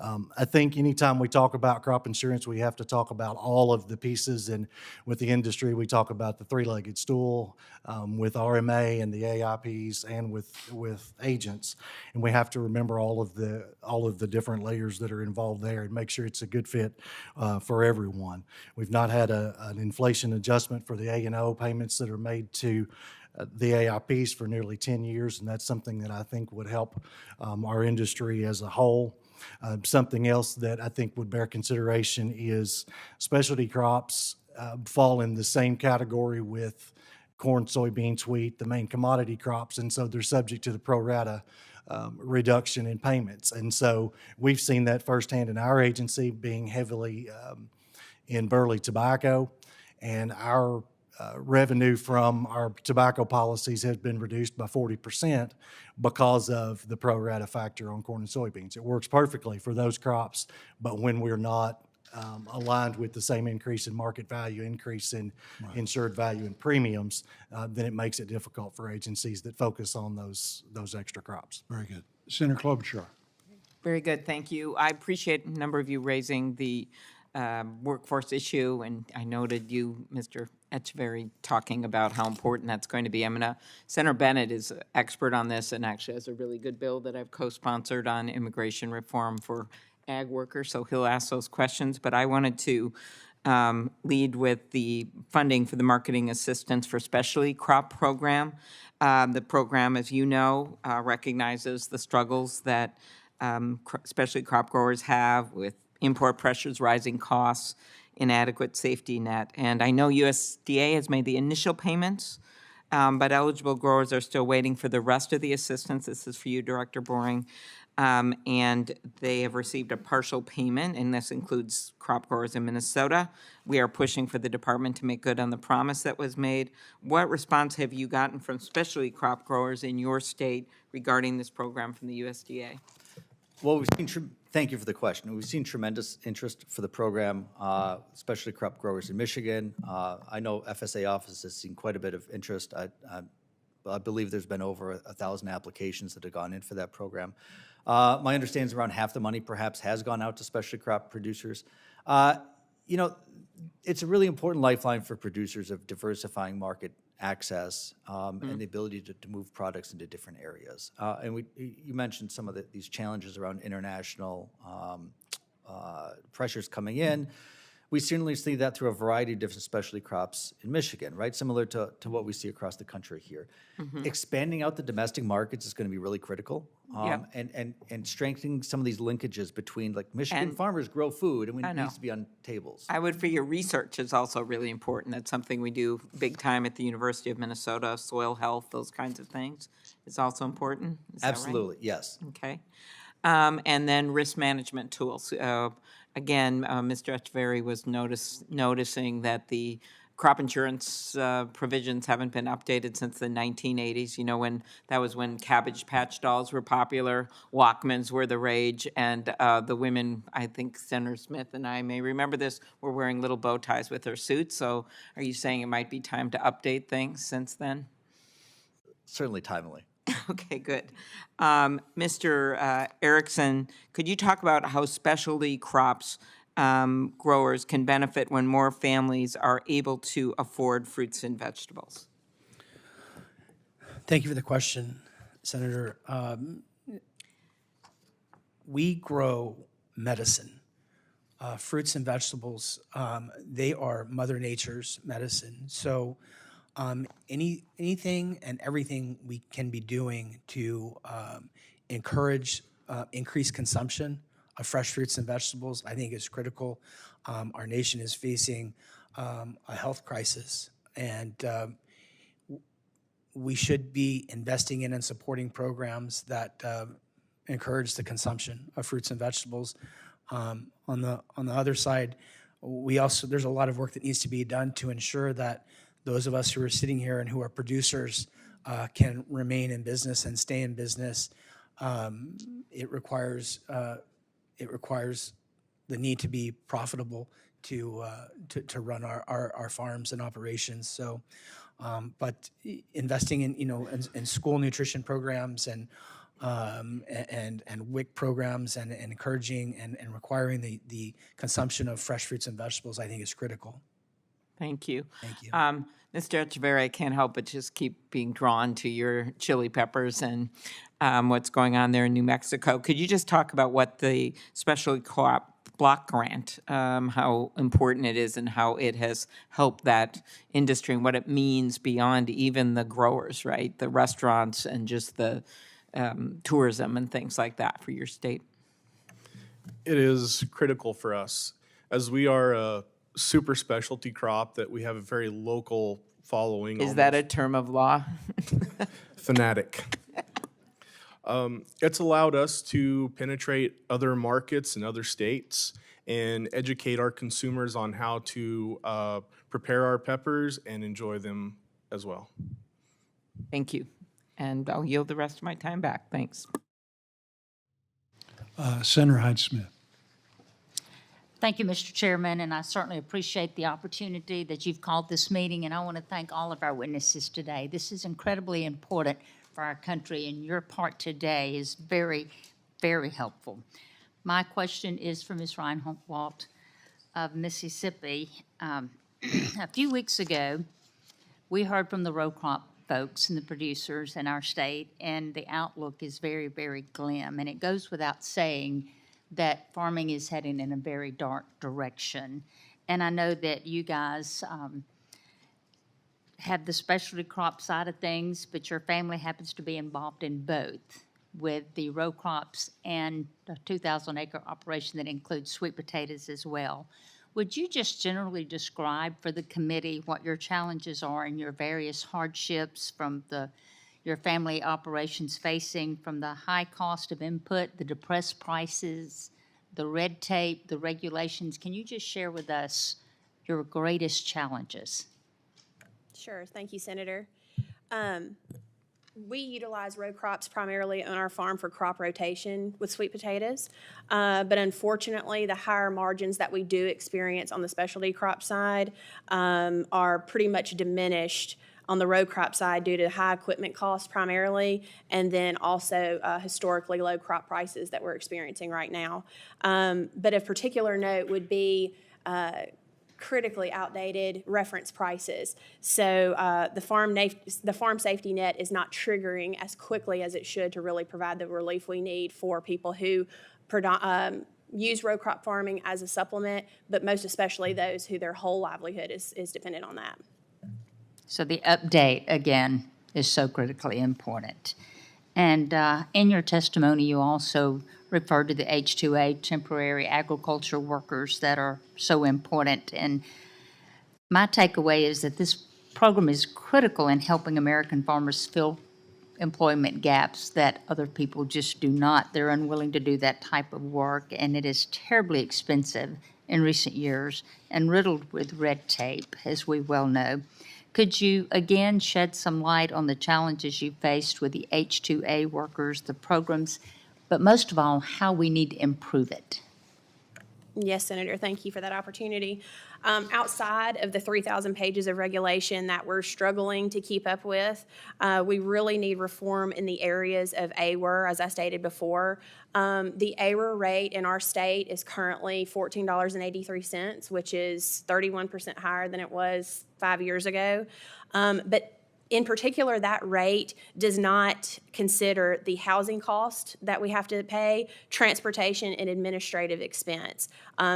I think anytime we talk about crop insurance, we have to talk about all of the pieces, and with the industry, we talk about the three-legged stool with RMA and the AIPs and with agents, and we have to remember all of the different layers that are involved there and make sure it's a good fit for everyone. We've not had an inflation adjustment for the A&O payments that are made to the AIPs for nearly 10 years, and that's something that I think would help our industry as a whole. Something else that I think would bear consideration is specialty crops fall in the same category with corn, soybeans, wheat, the main commodity crops, and so they're subject to the pro rata reduction in payments. And so we've seen that firsthand in our agency, being heavily in burley tobacco, and our revenue from our tobacco policies has been reduced by 40% because of the pro rata factor on corn and soybeans. It works perfectly for those crops, but when we're not aligned with the same increase in market value, increase in insured value and premiums, then it makes it difficult for agencies that focus on those extra crops. Very good. Senator Klobuchar. Very good, thank you. I appreciate a number of you raising the workforce issue, and I noted you, Mr. Echeverry, talking about how important that's going to be. Senator Bennett is an expert on this and actually has a really good bill that I've co-sponsored on immigration reform for ag workers, so he'll ask those questions. But I wanted to lead with the funding for the marketing assistance for specialty crop program. The program, as you know, recognizes the struggles that specialty crop growers have with import pressures, rising costs, inadequate safety net. And I know USDA has made the initial payments, but eligible growers are still waiting for the rest of the assistance. This is for you, Director Boring. And they have received a partial payment, and this includes crop growers in Minnesota. We are pushing for the department to make good on the promise that was made. What response have you gotten from specialty crop growers in your state regarding this program from the USDA? Well, thank you for the question. We've seen tremendous interest for the program, especially crop growers in Michigan. I know FSA office has seen quite a bit of interest. I believe there's been over 1,000 applications that have gone in for that program. My understanding is around half the money perhaps has gone out to specialty crop producers. You know, it's a really important lifeline for producers of diversifying market access and the ability to move products into different areas. And you mentioned some of these challenges around international pressures coming in. We certainly see that through a variety of different specialty crops in Michigan, right? Similar to what we see across the country here. Expanding out the domestic markets is going to be really critical. Yeah. and strengthening some of these linkages between, like, Michigan And- farmers grow food, and I it know. needs to be on tables. I would figure research is also really important. That's something we do big time at the University of Minnesota. Soil health, those kinds of things is also important. Is that right? Absolutely, yes. Okay. And then risk management tools. Again, Mr. Echeverry was noticing that the crop insurance provisions haven't been updated since the 1980s. You know, when Cabbage Patch Dolls were popular, Walkmans were the rage, and the women, I think Senator Smith and I may remember this, were wearing little bow ties with their suits. So are you saying it might be time to update things since then? Certainly timely. Okay, good. Mr. Erickson, could you talk about how specialty crops growers can benefit when more families are able to afford fruits and vegetables? Thank you for the question, Senator. We grow medicine. Fruits and vegetables, they are Mother Nature's medicine. So anything and everything we can be doing to encourage increased consumption of fresh fruits and vegetables, I think is critical. Our nation is facing a health crisis, and we should be investing in and supporting programs that encourage the consumption of fruits and vegetables. On the other side, there's a lot of work that needs to be done to ensure that those of us who are sitting here and who are producers can remain in business and stay in business. It requires the need to be profitable to run our farms and operations. So, but investing in school nutrition programs and WIC programs and encouraging and requiring the consumption of fresh fruits and vegetables, I think, is critical. Thank you. Thank you. Mr. Echeverry, I can't help but just keep being drawn to your chili peppers and what's going on there in New Mexico. Could you just talk about what the specialty co-op block grant, how important it is and how it has helped that industry and what it means beyond even the growers, right? The restaurants and just the tourism and things like that for your state? It is critical for us, as we are a super specialty crop that we have a very local following. Is that a term of law? Fanatic. It's allowed us to penetrate other markets and other states and educate our consumers on how to prepare our peppers and enjoy them as well. Thank you. And I'll yield the rest of my time back. Thanks. Senator Hyde-Smith. Thank you, Mr. Chairman, and I certainly appreciate the opportunity that you've called this meeting, and I want to thank all of our witnesses today. This is incredibly important for our country, and your part today is very, very helpful. My question is for Ms. Reinwald of Mississippi. A few weeks ago, we heard from the row crop folks and the producers in our state, and the outlook is very, very glim, and it goes without saying that farming is heading in a very dark direction. And I know that you guys have the specialty crop side of things, but your family happens to be involved in both, with the row crops and a 2,000-acre operation that includes sweet potatoes as well. Would you just generally describe for the committee what your challenges are and your various hardships from your family operations facing, from the high cost of input, the depressed prices, the red tape, the regulations? Can you just share with us your greatest challenges? Sure. Thank you, Senator. We utilize row crops primarily on our farm for crop rotation with sweet potatoes. But unfortunately, the higher margins that we do experience on the specialty crop side are pretty much diminished on the row crop side due to high equipment costs primarily, and then also historically low crop prices that we're experiencing right now. But of particular note would be critically outdated reference prices. So the farm safety net is not triggering as quickly as it should to really provide the relief we need for people who use row crop farming as a supplement, but most especially those who their whole livelihood is dependent on that. So the update, again, is so critically important. And in your testimony, you also referred to the H-2A, temporary agriculture workers that are so important. And my takeaway is that this program is critical in helping American farmers fill employment gaps that other people just do not. They're unwilling to do that type of work, and it is terribly expensive in recent years and riddled with red tape, as we well know. Could you again shed some light on the challenges you faced with the H-2A workers, the programs, but most of all, how we need to improve it? Yes, Senator, thank you for that opportunity. Outside of the 3,000 pages of regulation that we're struggling to keep up with, we really need reform in the areas of AWR, as I stated before. The AWR rate in our state is currently $14.83, which is 31% higher than it was 5 years ago. But in particular, that rate does not consider the housing cost that we have to pay, transportation, and administrative expense.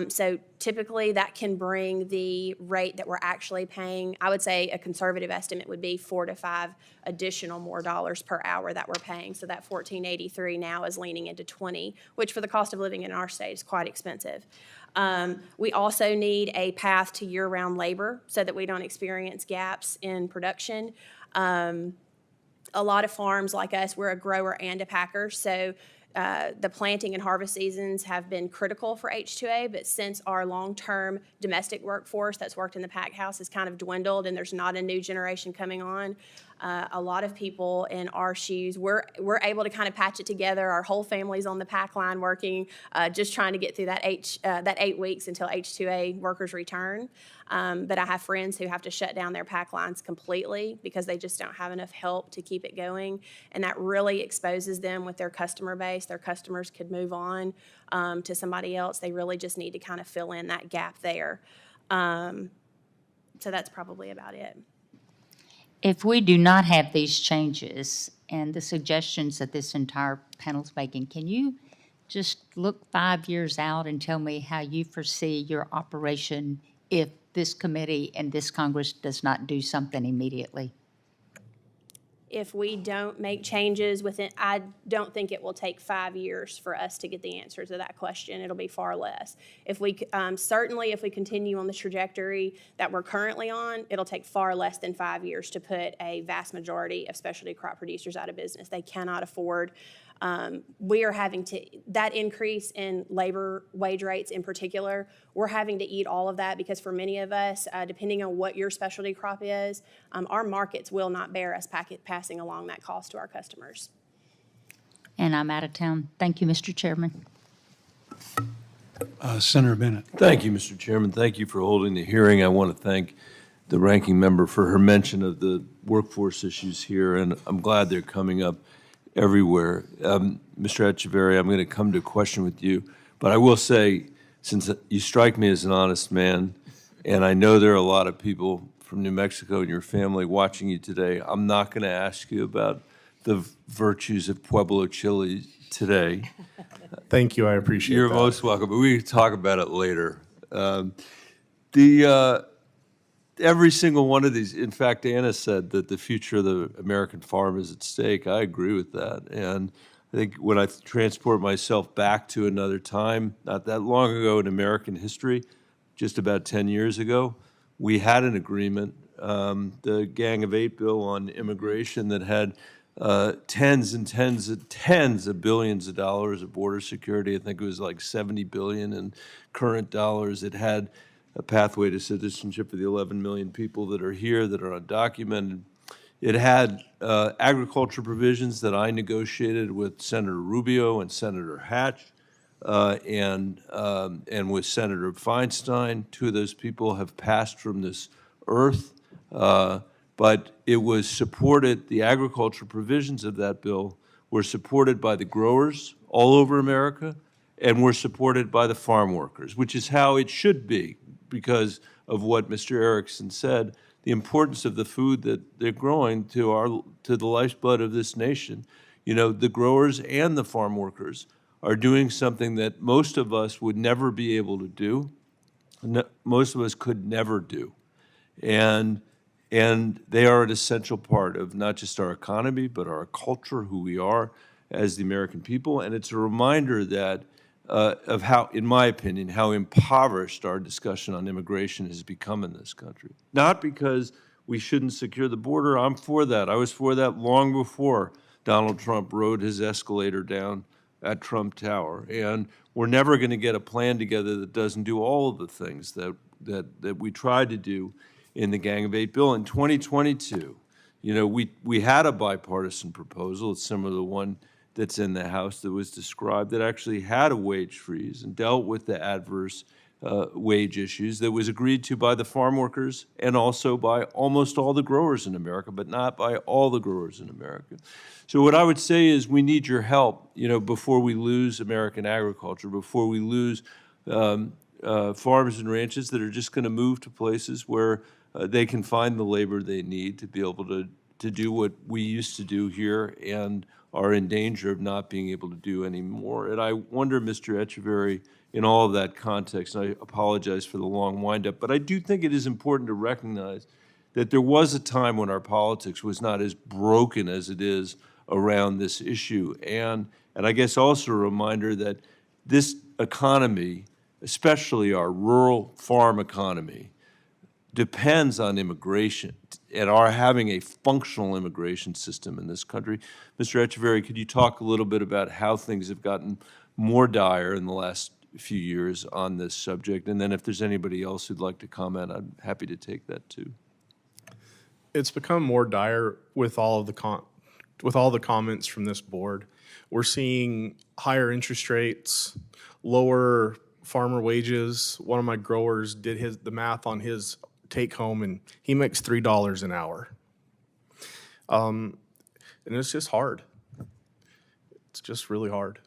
So typically that can bring the rate that we're actually paying, I would say a conservative estimate would be 4 to 5 additional more dollars per hour that we're paying. So that $14.83 now is leaning into $20, which for the cost of living in our state is quite expensive. We also need a path to year-round labor so that we don't experience gaps in production. A lot of farms like us, we're a grower and a packer, so the planting and harvest seasons have been critical for H-2A, but since our long-term domestic workforce that's worked in the pack house has kind of dwindled and there's not a new generation coming on, a lot of people in our shoes, we're able to kind of patch it together. Our whole family's on the pack line working, just trying to get through that 8 weeks until H-2A workers return. But I have friends who have to shut down their pack lines completely because they just don't have enough help to keep it going. And that really exposes them with their customer base. Their customers could move on to somebody else. They really just need to kind of fill in that gap there. So that's probably about it. If we do not have these changes and the suggestions that this entire panel's making, can you just look 5 years out and tell me how you foresee your operation if this committee and this Congress does not do something immediately? If we don't make changes within, I don't think it will take 5 years for us to get the answer to that question. It'll be far less. If we certainly, if we continue on the trajectory that we're currently on, it'll take far less than 5 years to put a vast majority of specialty crop producers out of business. They cannot afford. We are having to, that increase in labor wage rates in particular, we're having to eat all of that because for many of us, depending on what your specialty crop is, our markets will not bear us passing along that cost to our customers. And I'm out of town. Thank you, Mr. Chairman. Senator Bennett. Thank you, Mr. Chairman. Thank you for holding the hearing. I want to thank the ranking member for her mention of the workforce issues here, and I'm glad they're coming up everywhere. Mr. Echeverria, I'm going to come to a question with you, but I will say, since you strike me as an honest man, and I know there are a lot of people from New Mexico and your family watching you today, I'm not going to ask you about the virtues of Pueblo chili today. Thank you, I appreciate You're that. most welcome, but we can talk about it later. Every single one of these, in fact, Anna said that the future of the American farm is at stake. I agree with that. And I think when I transport myself back to another time, not that long ago in American history, just about 10 years ago, we had an agreement, the Gang of Eight bill on immigration that had tens of billions of dollars of border security. I think it was like 70 billion in current dollars. It had a pathway to citizenship for the 11 million people that are here that are undocumented. It had agriculture provisions that I negotiated with Senator Rubio and Senator Hatch and with Senator Feinstein. Two of those people have passed from this earth, but it was supported, the agriculture provisions of that bill were supported by the growers all over America and were supported by the farm workers, which is how it should be because of what Mr. Erickson said, the importance of the food that they're growing to the lifeblood of this nation. You know, the growers and the farm workers are doing something that most of us would never be able to do, most of us could never do. And And they are an essential part of not just our economy, but our culture, who we are as the American people. And it's a reminder that of how, in my opinion, how impoverished our discussion on immigration has become in this country. Not because we shouldn't secure the border. I'm for that. I was for that long before Donald Trump rode his escalator down at Trump Tower. And we're never going to get a plan together that doesn't do all of the things that we tried to do in the Gang of Eight bill. In 2022, you know, we had a bipartisan proposal. It's similar to the one that's in the House that was described, that actually had a wage freeze and dealt with the adverse wage issues, that was agreed to by the farm workers and also by almost all the growers in America, but not by all the growers in America. So what I would say is we need your help, you know, before we lose American agriculture, before we lose farms and ranches that are just going to move to places where they can find the labor they need to be able to do what we used to do here and are in danger of not being able to do anymore. And I wonder, Mr. Echeverry, in all of that context, and I apologize for the long windup, but I do think it is important to recognize that there was a time when our politics was not as broken as it is around this issue. And I guess also a reminder that this economy, especially our rural farm economy, depends on immigration and our having a functional immigration system in this country. Mr. Echeverry, could you talk a little bit about how things have gotten more dire in the last few years on this subject? And then if there's anybody else who'd like to comment, I'm happy to take that too. It's become more dire with all of the comments from this board. We're seeing higher interest rates, lower farmer wages. One of my growers did the math on his take home, and he makes $3 an hour. And it's just hard. It's just really hard.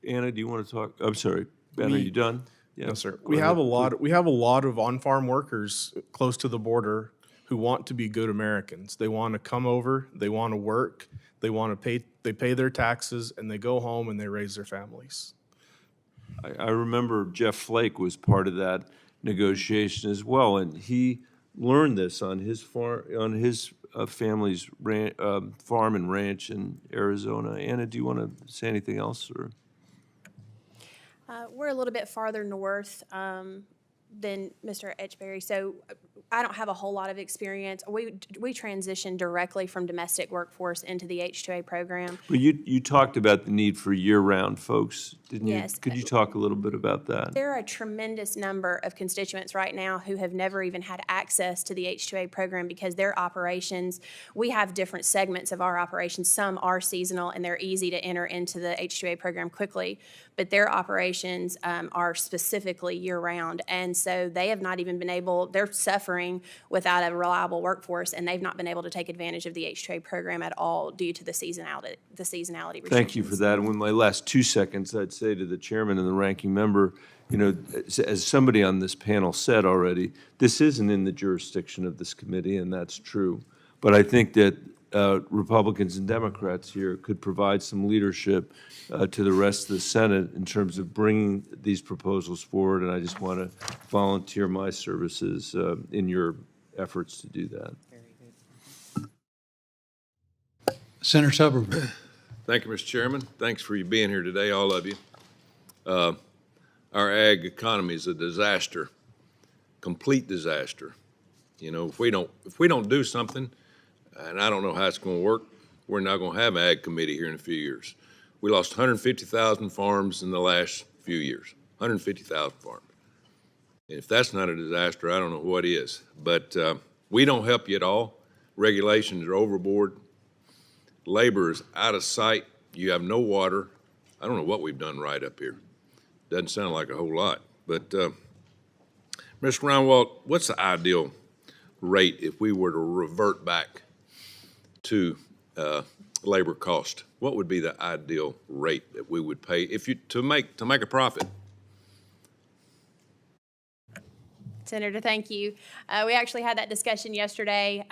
Anna, do you want to talk? I'm sorry, Ben, are you done? Yeah. No, sir. We have a lot of on-farm workers close to the border who want to be good Americans. They want to come over, they want to work, they pay their taxes, and they go home and they raise their families. I remember Jeff Flake was part of that negotiation as well, and he learned this on his family's farm and ranch in Arizona. Anna, do you want to say anything else? Or? We're a little bit farther north than Mr. Etchberry, so I don't have a whole lot of experience. We transitioned directly from domestic workforce into the H-2A program. Well, you talked about the need for year-round folks, didn't you? Yes. Could you talk a little bit about that? There are a tremendous number of constituents right now who have never even had access to the H-2A program because their operations, we have different segments of our operations. Some are seasonal and they're easy to enter into the H-2A program quickly, but their operations are specifically year-round. And so they have not even been able, they're suffering without a reliable workforce, and they've not been able to take advantage of the H-2A program at all due to the seasonality restrictions. Thank you for that. And with my last 2 seconds, I'd say to the chairman and the ranking member, you know, as somebody on this panel said already, this isn't in the jurisdiction of this committee, and that's true. But I think that Republicans and Democrats here could provide some leadership to the rest of the Senate in terms of bringing these proposals forward, and I just want to volunteer my services in your efforts to do that. Senator Tuberville. Thank you, Mr. Chairman. Thanks for you being here today, all of you. Our ag economy is a disaster, complete disaster. You know, if we don't do something, and I don't know how it's going to work, we're not going to have an ag committee here in a few years. We lost 150,000 farms in the last few years, 150,000 farms. And if that's not a disaster, I don't know what is. But we don't help you at all. Regulations are overboard. Labor is out of sight. You have no water. I don't know what we've done right up here. Doesn't sound like a whole lot. But Mr. Reinwald, what's the ideal rate if we were to revert back to labor cost? What would be the ideal rate that we would pay to make a profit? Senator, thank you. We actually had that discussion yesterday.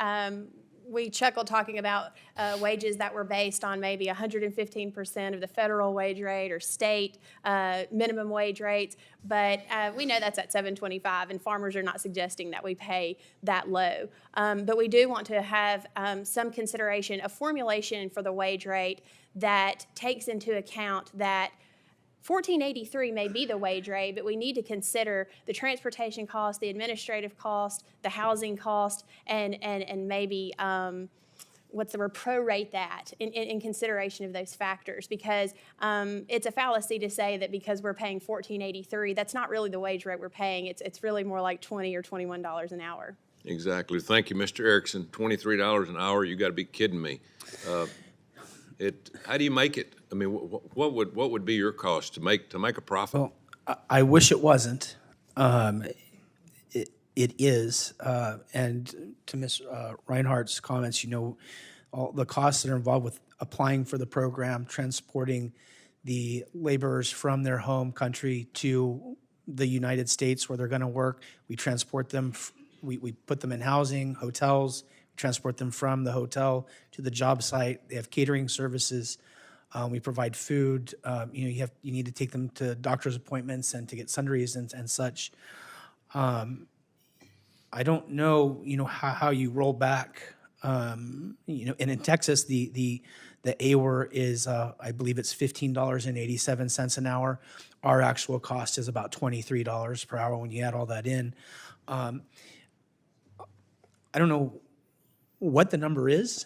we chuckled talking about wages that were based on maybe 115% of the federal wage rate or state minimum wage rates, but we know that's at $7.25, and farmers are not suggesting that we pay that low. But we do want to have some consideration, a formulation for the wage rate that takes into account that $14.83 may be the wage rate, but we need to consider the transportation cost, the administrative cost, the housing cost, and maybe prorate that in consideration of those factors, because it's a fallacy to say that because we're paying $14.83, that's not really the wage rate we're paying. It's really more like $20 or $21 an hour. Exactly. Thank you, Mr. Erickson. $23 an hour, you got to be kidding me. How do you make it? I mean, what would be your cost to make a profit? Well, I wish it wasn't. It is. And to Ms. Reinhardt's comments, all the costs that are involved with applying for the program, transporting the laborers from their home country to the United States where they're going to work. We transport them. We put them in housing, hotels. Transport them from the hotel to the job site. They have catering services. We provide food. You need to take them to doctor's appointments and to get sundries and such. I don't know, how you roll back. And in Texas, the AWR is, I believe it's $15.87 an hour. Our actual cost is about $23 per hour when you add all that in. I don't know what the number is.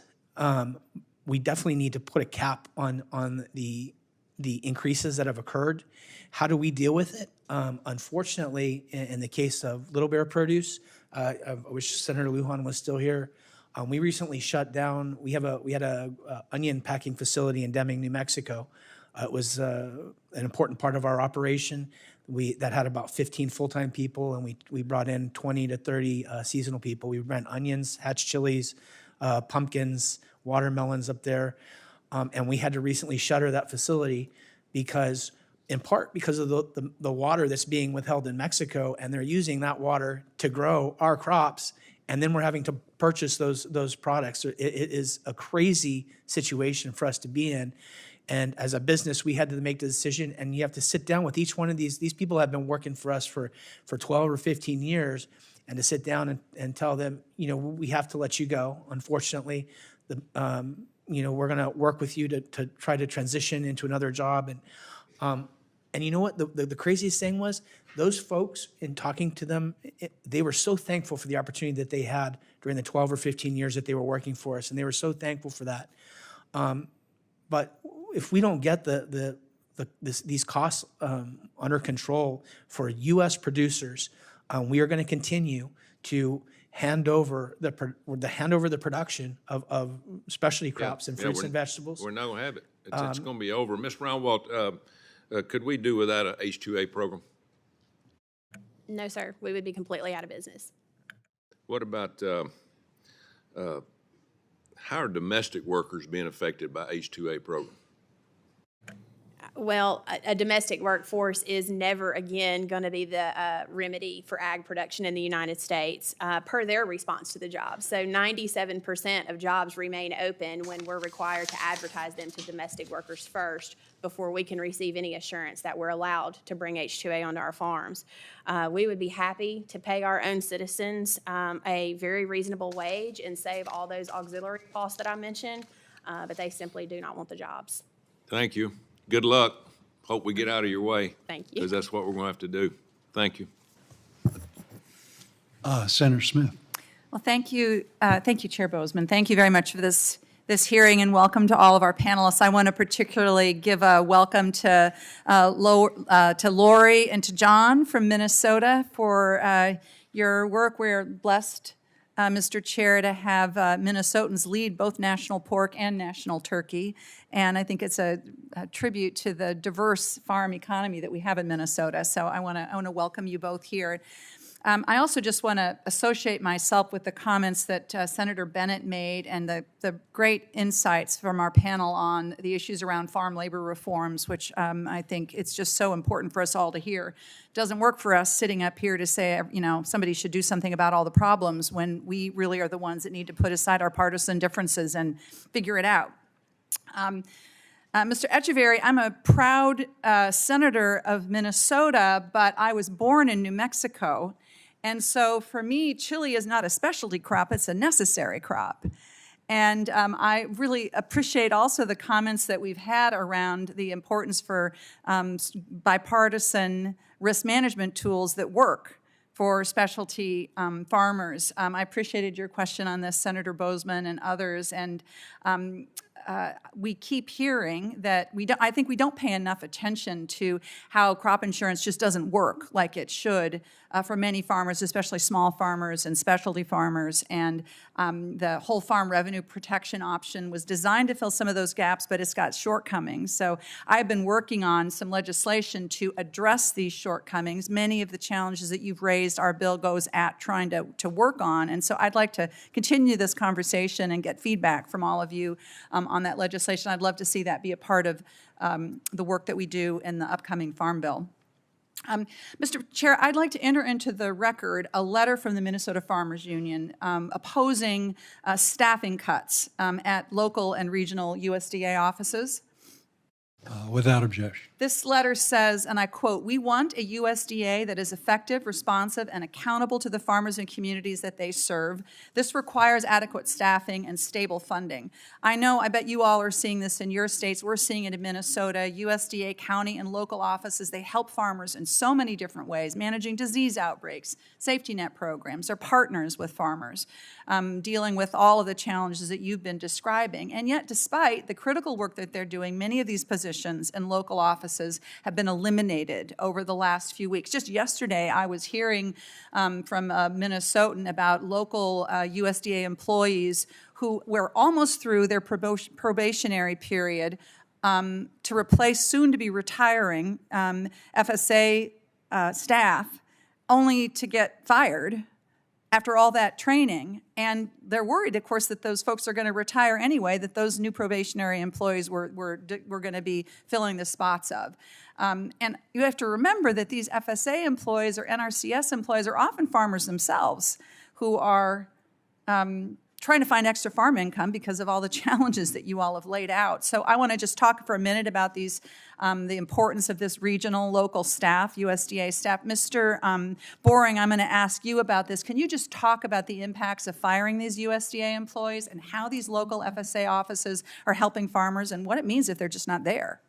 We definitely need to put a cap on the increases that have occurred. How do we deal with it? Unfortunately, in the case of Little Bear Produce, I wish Senator Lujan was still here. We recently shut down. We had a onion packing facility in Deming, New Mexico. It was an important part of our operation. That had about 15 full-time people, and we brought in 20 to 30 seasonal people. We ran onions, hatch chilies, pumpkins, watermelons up there, and we had to recently shutter that facility in part because of the water that's being withheld in Mexico, and they're using that water to grow our crops, and then we're having to purchase those products. It is a crazy situation for us to be in. And as a business, we had to make the decision, and you have to sit down with each one of these. These people have been working for us for 12 or 15 years, and to sit down and tell them, we have to let you go. Unfortunately, we're going to work with you to try to transition into another job. And you know what? The craziest thing was, those folks, in talking to them, they were so thankful for the opportunity that they had during the 12 or 15 years that they were working for us, and they were so thankful for that. But if we don't get these costs under control for U.S. producers, we are going to continue to hand over the production of specialty crops and fruits and vegetables. We're not going to have it. It's going to be over. Ms. Brownwald, could we do without an H-2A program? No, sir. We would be completely out of business. What about how are domestic workers being affected by H-2A program? Well, a domestic workforce is never again going to be the remedy for ag production in the United States per their response to the job. So 97% of jobs remain open when we're required to advertise them to domestic workers first before we can receive any assurance that we're allowed to bring H-2A onto our farms. We would be happy to pay our own citizens a very reasonable wage and save all those auxiliary costs that I mentioned, but they simply do not want the jobs. Thank you. Good luck. Hope we get out of your way. Thank you. Because that's what we're going to have to do. Thank you. Senator Smith. Well, thank you, Chair Boozman. Thank you very much for this hearing, and welcome to all of our panelists. I want to particularly give a welcome to Lori and to John from Minnesota for your work. We're blessed, Mr. Chair, to have Minnesotans lead both national pork and national turkey, and I think it's a tribute to the diverse farm economy that we have in Minnesota. So I want to welcome you both here. I also just want to associate myself with the comments that Senator Bennett made and the great insights from our panel on the issues around farm labor reforms, which I think it's just so important for us all to hear. It doesn't work for us sitting up here to say, somebody should do something about all the problems when we really are the ones that need to put aside our partisan differences and figure it out. Mr. Echeverry, I'm a proud senator of Minnesota, but I was born in New Mexico. And so for me, chili is not a specialty crop, it's a necessary crop. And I really appreciate also the comments that we've had around the importance for bipartisan risk management tools that work for specialty farmers. I appreciated your question on this, Senator Boozman and others. And we keep hearing that I think we don't pay enough attention to how crop insurance just doesn't work like it should for many farmers, especially small farmers and specialty farmers. And the whole farm revenue protection option was designed to fill some of those gaps, but it's got shortcomings. So I've been working on some legislation to address these shortcomings. Many of the challenges that you've raised, our bill goes at trying to work on. And so I'd like to continue this conversation and get feedback from all of you on that legislation. I'd love to see that be a part of the work that we do in the upcoming Farm Bill. Mr. Chair, I'd like to enter into the record a letter from the Minnesota Farmers Union opposing staffing cuts at local and regional USDA offices. Without objection. This letter says, and I quote, "We want a USDA that is effective, responsive, and accountable to the farmers and communities that they serve. This requires adequate staffing and stable funding." I bet you all are seeing this in your states. We're seeing it in Minnesota. USDA county and local offices, they help farmers in so many different ways, managing disease outbreaks, safety net programs. They're partners with farmers, dealing with all of the challenges that you've been describing. And yet, despite the critical work that they're doing, many of these positions in local offices have been eliminated over the last few weeks. Just yesterday, I was hearing from a Minnesotan about local USDA employees who were almost through their probationary period to replace soon-to-be retiring FSA staff, only to get fired after all that training. And they're worried, of course, that those folks are going to retire anyway, that those new probationary employees were going to be filling the spots of. And you have to remember that these FSA employees or NRCS employees are often farmers themselves who are trying to find extra farm income because of all the challenges that you all have laid out. So I want to just talk for a minute about these, the importance of this regional local staff, USDA staff. Mr. Boring, I'm going to ask you about this. Can you just talk about the impacts of firing these USDA employees and how these local FSA offices are helping farmers and what it means if they're just not there?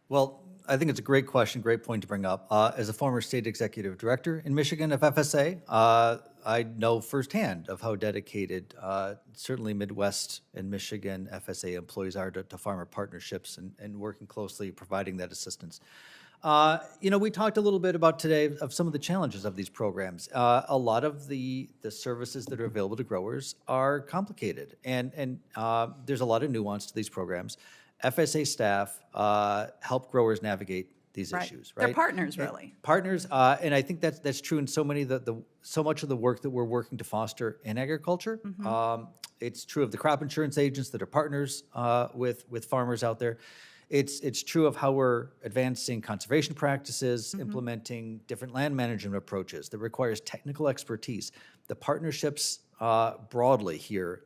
Well, I think it's a great question, great point to bring up. As a former state executive director in Michigan of FSA, I know firsthand of how dedicated certainly Midwest and Michigan FSA employees are to farmer partnerships and working closely, providing that assistance. We talked a little bit about today of some of the challenges of these programs. A lot of the services that are available to growers are complicated, and there's a lot of nuance to these programs. FSA staff help growers navigate these issues, right? They're partners, really. Partners, and I think that's true in so much of the work that we're working to foster in agriculture. Mm-hmm. It's true of the crop insurance agents that are partners with farmers out there. It's true of how we're advancing conservation practices, Mm-hmm. implementing different land management approaches that requires technical expertise. The partnerships broadly here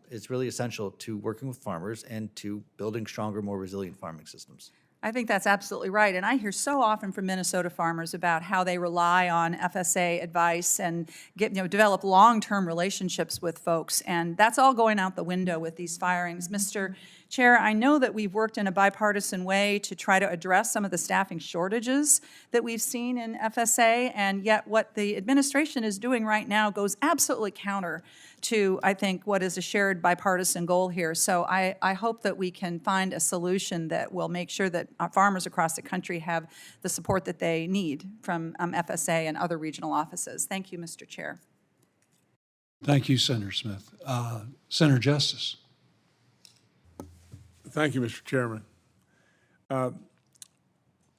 is really essential to working with farmers and to building stronger, more resilient farming systems. I think that's absolutely right. And I hear so often from Minnesota farmers about how they rely on FSA advice and develop long-term relationships with folks. And that's all going out the window with these firings. Mr. Chair, I know that we've worked in a bipartisan way to try to address some of the staffing shortages that we've seen in FSA, and yet what the administration is doing right now goes absolutely counter to, I think, what is a shared bipartisan goal here. So I hope that we can find a solution that will make sure that farmers across the country have the support that they need from FSA and other regional offices. Thank you, Mr. Chair. Thank you, Senator Smith. Senator Justice. Thank you, Mr. Chairman.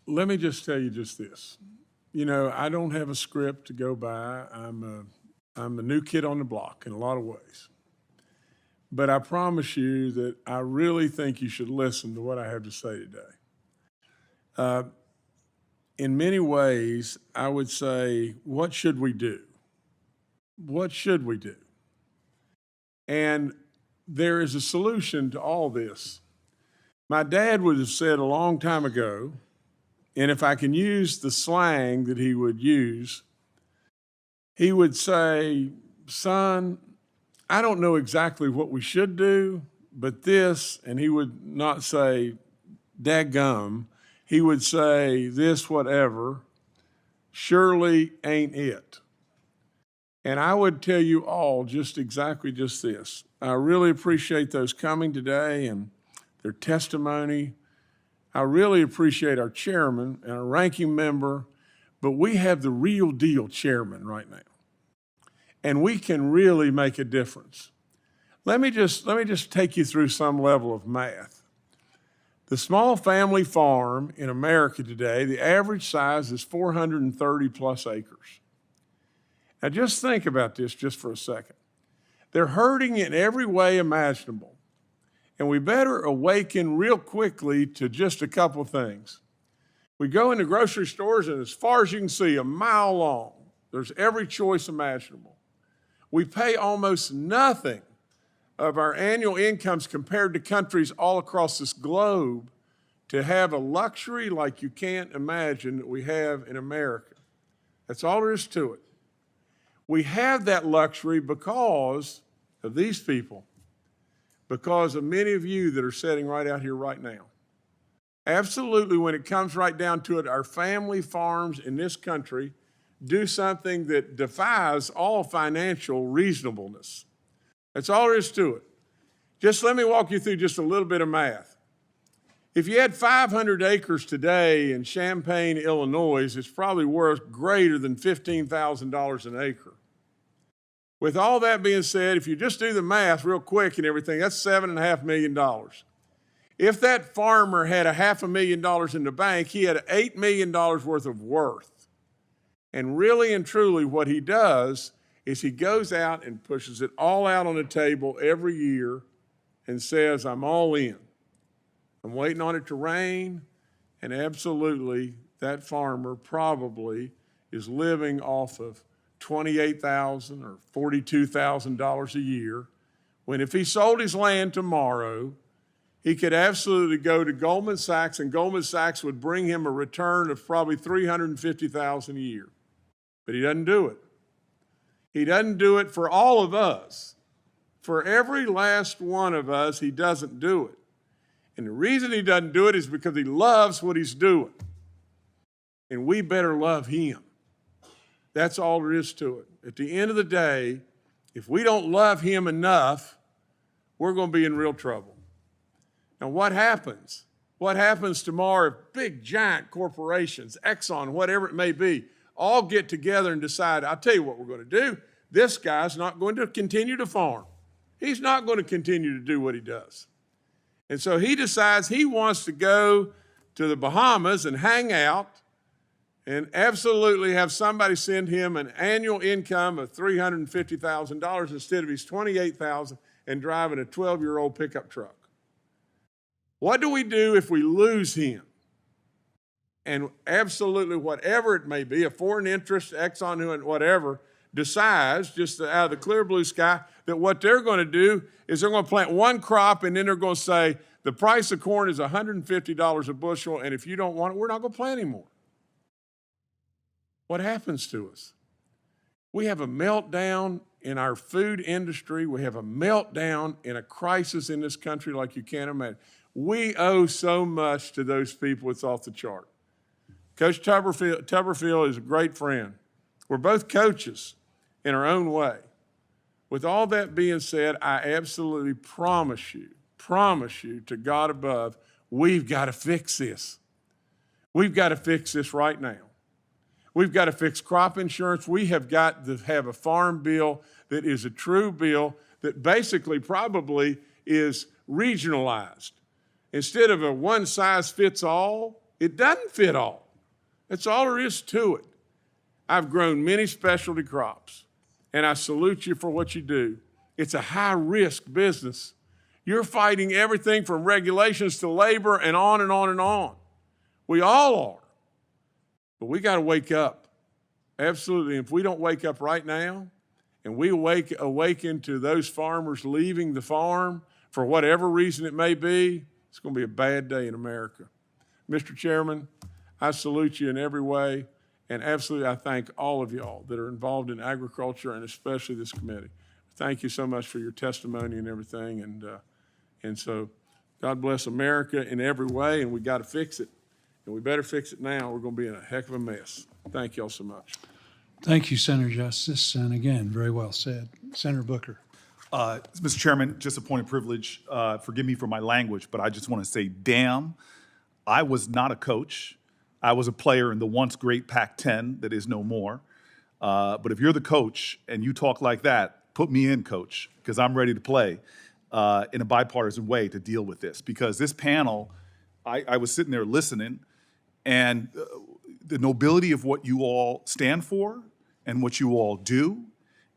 Let me just tell you just this. I don't have a script to go by. I'm a new kid on the block in a lot of ways. But I promise you that I really think you should listen to what I have to say today. In many ways, I would say, what should we do? What should we do? And there is a solution to all this. My dad would have said a long time ago, and if I can use the slang that he would use, he would say, son, I don't know exactly what we should do, but this, and he would not say, dadgum, he would say, this, whatever, surely ain't it. And I would tell you all just exactly just this. I really appreciate those coming today and their testimony. I really appreciate our chairman and our ranking member, but we have the real deal chairman right now. And we can really make a difference. Let me just take you through some level of math. The small family farm in America today, the average size is 430 plus acres. Now just think about this just for a second. They're hurting in every way imaginable. And we better awaken real quickly to just a couple of things. We go into grocery stores, and as far as you can see, a mile long, there's every choice imaginable. We pay almost nothing of our annual incomes compared to countries all across this globe to have a luxury like you can't imagine that we have in America. That's all there is to it. We have that luxury because of these people, because of many of you that are sitting right out here right now. Absolutely, when it comes right down to it, our family farms in this country do something that defies all financial reasonableness. That's all there is to it. Just let me walk you through just a little bit of math. If you had 500 acres today in Champaign, Illinois, it's probably worth greater than $15,000 an acre. With all that being said, if you just do the math real quick and everything, that's $7.5 million. If that farmer had $500,000 in the bank, he had $8 million worth of worth. And really and truly what he does is he goes out and pushes it all out on the table every year and says, I'm all in. I'm waiting on it to rain, and absolutely that farmer probably is living off of $28,000 or $42,000 a year, when if he sold his land tomorrow, he could absolutely go to Goldman Sachs, and Goldman Sachs would bring him a return of probably $350,000 a year. But he doesn't do it. He doesn't do it for all of us. For every last one of us, he doesn't do it. And the reason he doesn't do it is because he loves what he's doing. And we better love him. That's all there is to it. At the end of the day, if we don't love him enough, we're going to be in real trouble. Now, what happens? What happens tomorrow if big, giant corporations, Exxon, whatever it may be, all get together and decide, I'll tell you what we're going to do. This guy's not going to continue to farm. He's not going to continue to do what he does. And so he decides he wants to go to the Bahamas and hang out and absolutely have somebody send him an annual income of $350,000 instead of his $28,000 and driving a 12-year-old pickup truck. What do we do if we lose him? And absolutely whatever it may be, a foreign interest, Exxon, whatever, decides just out of the clear blue sky that what they're going to do is they're going to plant one crop, and then they're going to say the price of corn is $150 a bushel, and if you don't want it, we're not going to plant anymore. What happens to us? We have a meltdown in our food industry. We have a meltdown in a crisis in this country like you can't imagine. We owe so much to those people, it's off the chart. Coach Tuberfield is a great friend. We're both coaches in our own way. With all that being said, I absolutely promise you to God above, we've got to fix this. We've got to fix this right now. We've got to fix crop insurance. We have got to have a farm bill that is a true bill that basically probably is regionalized. Instead of a one-size-fits-all, it doesn't fit all. That's all there is to it. I've grown many specialty crops, and I salute you for what you do. It's a high-risk business. You're fighting everything from regulations to labor and on and on and on. We all are. But we got to wake up. Absolutely. If we don't wake up right now, and we awaken to those farmers leaving the farm for whatever reason it may be, it's going to be a bad day in America. Mr. Chairman, I salute you in every way, and absolutely I thank all of y'all that are involved in agriculture and especially this committee. Thank you so much for your testimony and everything, and so God bless America in every way, and we got to fix it, and we better fix it now. We're going to be in a heck of a mess. Thank y'all so much. Thank you, Senator Justice, and again, very well said. Senator Booker. Mr. Chairman, just a point of privilege. Forgive me for my language, but I just want to say, damn, I was not a coach. I was a player in the once great Pac-10 that is no more. But if you're the coach and you talk like that, put me in, coach, because I'm ready to play in a bipartisan way to deal with this. Because this panel, I was sitting there listening, and the nobility of what you all stand for and what you all do,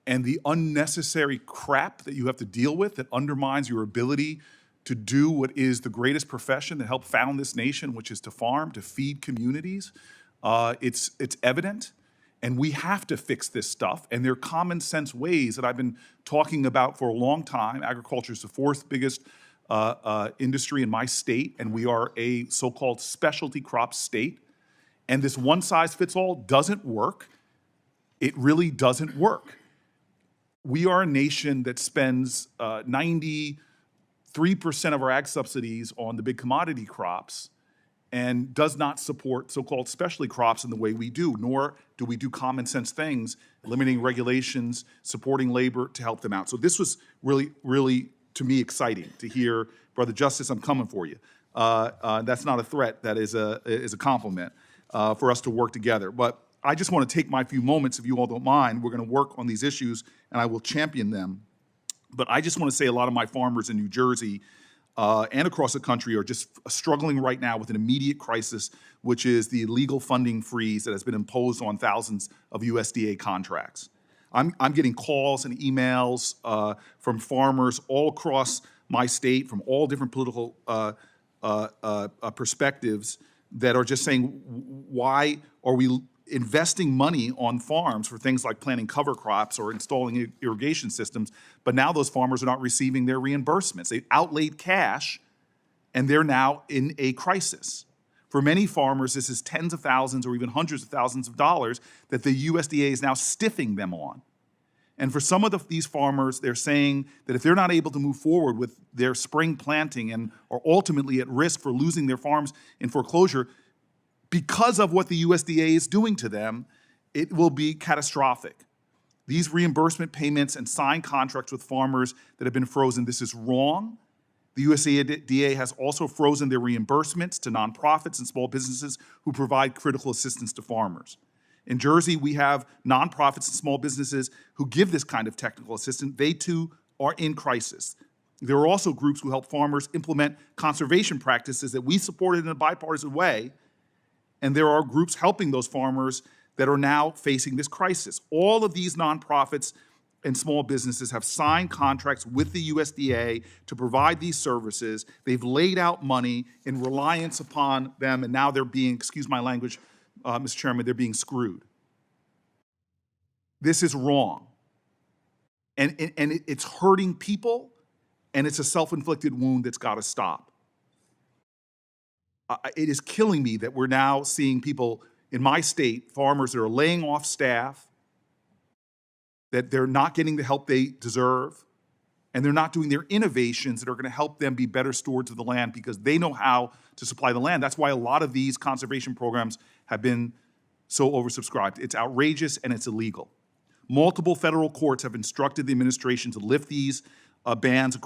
and the unnecessary crap that you have to deal with that undermines your ability to do what is the greatest profession that helped found this nation, which is to farm, to feed communities. It's evident, and we have to fix this stuff. And there are common sense ways that I've been talking about for a long time. Agriculture is the fourth biggest industry in my state, and we are a so-called specialty crop state. And this one-size-fits-all doesn't work. It really doesn't work. We are a nation that spends 93% of our ag subsidies on the big commodity crops and does not support so-called specialty crops in the way we do, nor do we do common sense things, limiting regulations, supporting labor to help them out. So this was really, really, to me, exciting to hear, Brother Justice, I'm coming for you. That's not a threat, that is a compliment for us to work together. But I just want to take my few moments, if you all don't mind. We're going to work on these issues, and I will champion them. But I just want to say a lot of my farmers in New Jersey and across the country are just struggling right now with an immediate crisis, which is the illegal funding freeze that has been imposed on thousands of USDA contracts. I'm getting calls and emails from farmers all across my state, from all different political perspectives, that are just saying, why are we investing money on farms for things like planting cover crops or installing irrigation systems, but now those farmers are not receiving their reimbursements. They outlaid cash, and they're now in a crisis. For many farmers, this is tens of thousands or even hundreds of thousands of dollars that the USDA is now stiffing them on. And for some of these farmers, they're saying that if they're not able to move forward with their spring planting and are ultimately at risk for losing their farms in foreclosure, because of what the USDA is doing to them, it will be catastrophic. These reimbursement payments and signed contracts with farmers that have been frozen, this is wrong. The USDA has also frozen their reimbursements to nonprofits and small businesses who provide critical assistance to farmers. In Jersey, we have nonprofits and small businesses who give this kind of technical assistance. They too are in crisis. There are also groups who help farmers implement conservation practices that we supported in a bipartisan way. And there are groups helping those farmers that are now facing this crisis. All of these nonprofits and small businesses have signed contracts with the USDA to provide these services. They've laid out money in reliance upon them, and now they're being, excuse my language, Mr. Chairman, they're being screwed. This is wrong. And it's hurting people, and it's a self-inflicted wound that's got to stop. It is killing me that we're now seeing people in my state, farmers that are laying off staff, that they're not getting the help they deserve, and they're not doing their innovations that are going to help them be better stewards of the land because they know how to supply the land. That's why a lot of these conservation programs have been so oversubscribed. It's outrageous and it's illegal. Multiple federal courts have instructed the administration to lift these bans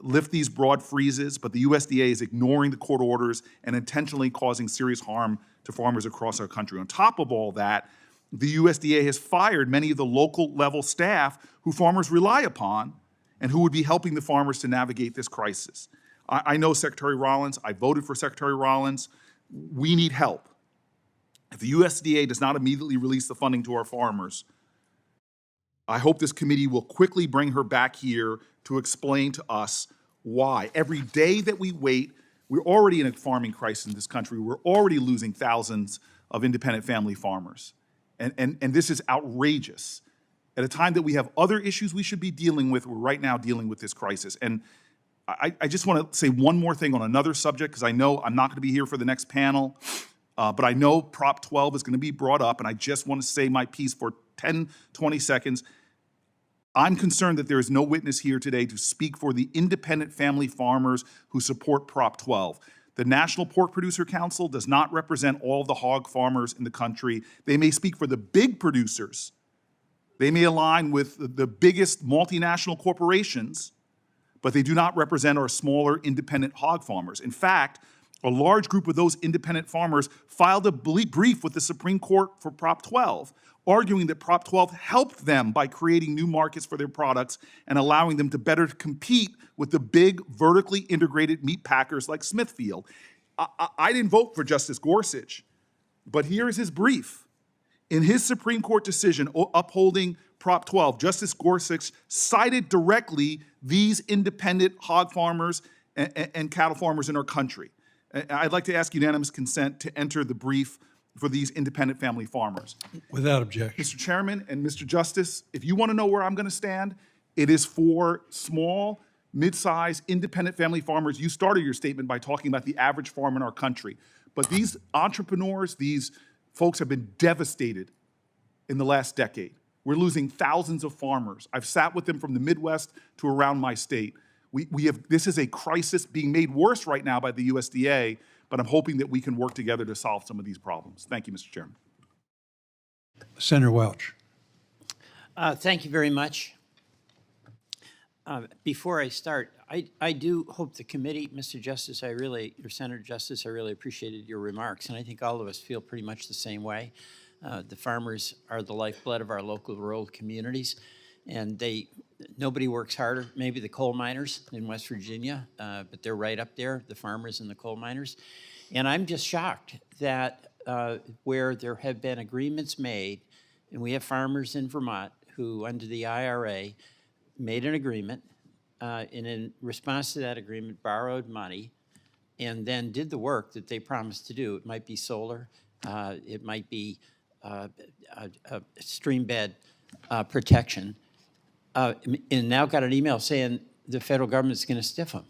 lift these broad freezes, but the USDA is ignoring the court orders and intentionally causing serious harm to farmers across our country. On top of all that, the USDA has fired many of the local level staff who farmers rely upon and who would be helping the farmers to navigate this crisis. I know Secretary Rollins. I voted for Secretary Rollins. We need help. if the USDA does not immediately release the funding to our farmers, I hope this committee will quickly bring her back here to explain to us why. Every day that we wait, we're already in a farming crisis in this country. We're already losing thousands of independent family farmers. And this is outrageous. At a time that we have other issues we should be dealing with, we're right now dealing with this crisis. And I just want to say one more thing on another subject, because I know I'm not going to be here for the next panel, but I know Prop 12 is going to be brought up, and I just want to say my piece for 10, 20 seconds. I'm concerned that there is no witness here today to speak for the independent family farmers who support Prop 12. The National Pork Producer Council does not represent all of the hog farmers in the country. They may speak for the big producers. They may align with the biggest multinational corporations, but they do not represent our smaller independent hog farmers. In fact, a large group of those independent farmers filed a brief with the Supreme Court for Prop 12, arguing that Prop 12 helped them by creating new markets for their products and allowing them to better compete with the big vertically integrated meat packers like Smithfield. I didn't vote for Justice Gorsuch, but here is his brief. In his Supreme Court decision upholding Prop 12, Justice Gorsuch cited directly these independent hog farmers and cattle farmers in our country. I'd like to ask unanimous consent to enter the brief for these independent family farmers. Without objection. Mr. Chairman and Mr. Justice, if you want to know where I'm going to stand, it is for small, mid-sized, independent family farmers. You started your statement by talking about the average farm in our country. But these entrepreneurs, these folks have been devastated in the last decade. We're losing thousands of farmers. I've sat with them from the Midwest to around my state. This is a crisis being made worse right now by the USDA, but I'm hoping that we can work together to solve some of these problems. Thank you, Mr. Chairman. Senator Welch. Thank you very much. Before I start, I do hope the committee, Mr. Justice, or Senator Justice, I really appreciated your remarks, and I think all of us feel pretty much the same way. The farmers are the lifeblood of our local rural communities, and nobody works harder, maybe the coal miners in West Virginia, but they're right up there, the farmers and the coal miners. And I'm just shocked that where there have been agreements made, and we have farmers in Vermont who, under the IRA, made an agreement, and in response to that agreement, borrowed money, and then did the work that they promised to do. It might be solar, it might be stream bed protection, and now got an email saying the federal government's going to stiff them.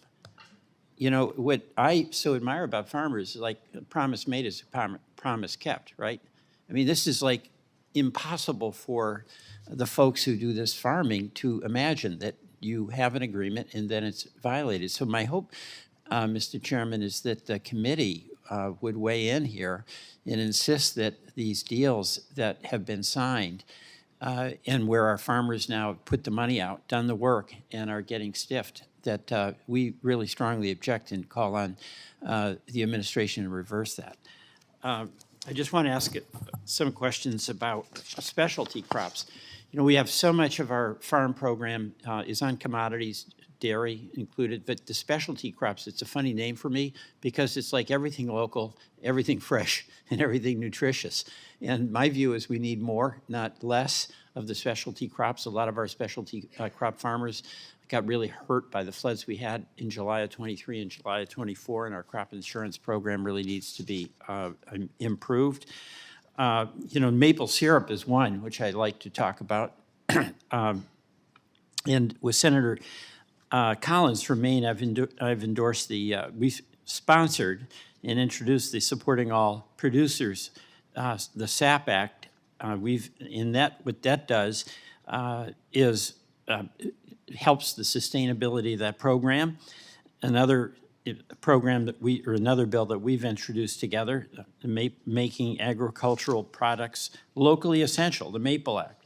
You know, what I so admire about farmers, like a promise made is a promise kept, right? I mean, this is like impossible for the folks who do this farming to imagine that you have an agreement and then it's violated. So my hope, Mr. Chairman, is that the committee would weigh in here and insist that these deals that have been signed and where our farmers now have put the money out, done the work, and are getting stiffed, that we really strongly object and call on the administration to reverse that. I just want to ask some questions about specialty crops. You know, we have so much of our farm program is on commodities, dairy included, but the specialty crops, it's a funny name for me because it's like everything local, everything fresh, and everything nutritious. And my view is we need more, not less, of the specialty crops. A lot of our specialty crop farmers got really hurt by the floods we had in July of 23 and July of 24, and our crop insurance program really needs to be improved. You know, maple syrup is one, which I'd like to talk about. And with Senator Collins from Maine, I've endorsed we've sponsored and introduced the Supporting All Producers, the SAP Act. What that does is helps the sustainability of that program. Another program another bill that we've introduced together, making agricultural products locally essential, the Maple Act.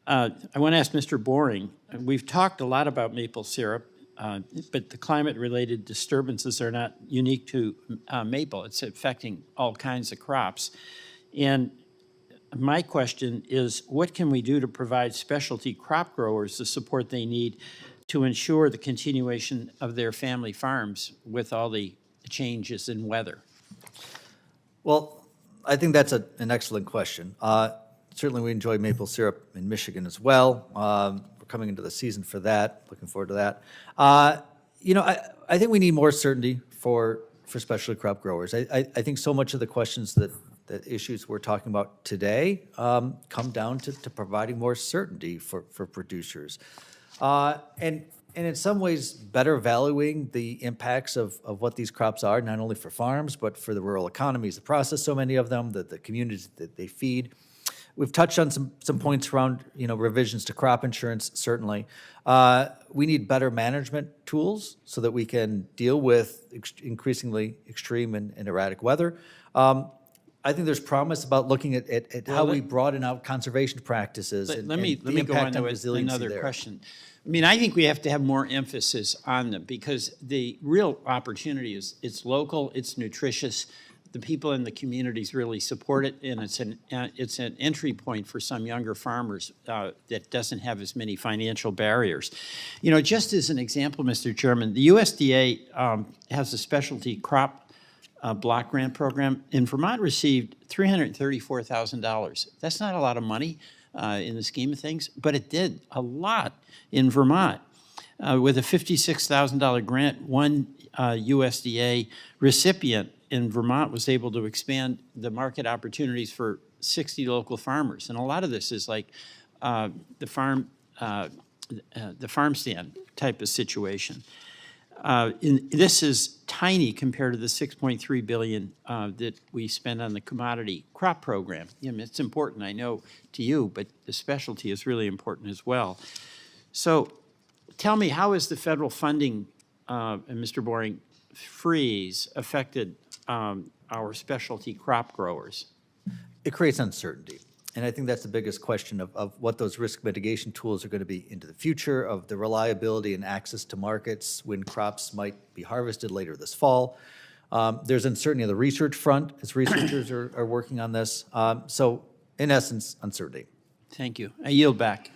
I want to ask Mr. Boring, we've talked a lot about maple syrup, but the climate-related disturbances are not unique to maple. It's affecting all kinds of crops. And my question is, what can we do to provide specialty crop growers the support they need to ensure the continuation of their family farms with all the changes in weather? Well, I think that's an excellent question. Certainly, we enjoy maple syrup in Michigan as well. We're coming into the season for that. Looking forward to that. I think we need more certainty for specialty crop growers. I think so much of the questions that issues we're talking about today come down to providing more certainty for producers. And in some ways, better valuing the impacts of what these crops are, not only for farms, but for the rural economies that process so many of them, the communities that they feed. We've touched on some points around, revisions to crop insurance, certainly. We need better management tools so that we can deal with increasingly extreme and erratic weather. I think there's promise about looking at how we broaden out conservation practices and Let me the go on impact on to resiliency another there. question. I mean, I think we have to have more emphasis on them because the real opportunity is it's local, it's nutritious. The people in the communities really support it, and it's an entry point for some younger farmers that doesn't have as many financial barriers. Just as an example, Mr. Chairman, the USDA has a specialty crop block grant program. In Vermont, received $334,000. That's not a lot of money in the scheme of things, but it did a lot in Vermont. With a $56,000 grant, one USDA recipient in Vermont was able to expand the market opportunities for 60 local farmers. And a lot of this is like the farm stand type of situation. This is tiny compared to the $6.3 billion that we spend on the commodity crop program. It's important, I know, to you, but the specialty is really important as well. So tell me, how is the federal funding, and Mr. Boring, freeze affected our specialty crop growers? It creates uncertainty. And I think that's the biggest question of what those risk mitigation tools are going to be into the future, of the reliability and access to markets when crops might be harvested later this fall. There's uncertainty on the research front as researchers are working on this. So in essence, uncertainty. Thank you. I yield back.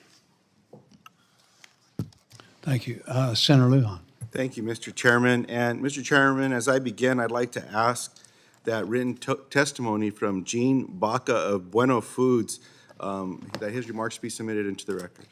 Thank you. Senator Lujan. Thank you, Mr. Chairman. And Mr. Chairman, as I begin, I'd like to ask that written testimony from Gene Baca of Bueno Foods, that his remarks be submitted into the record.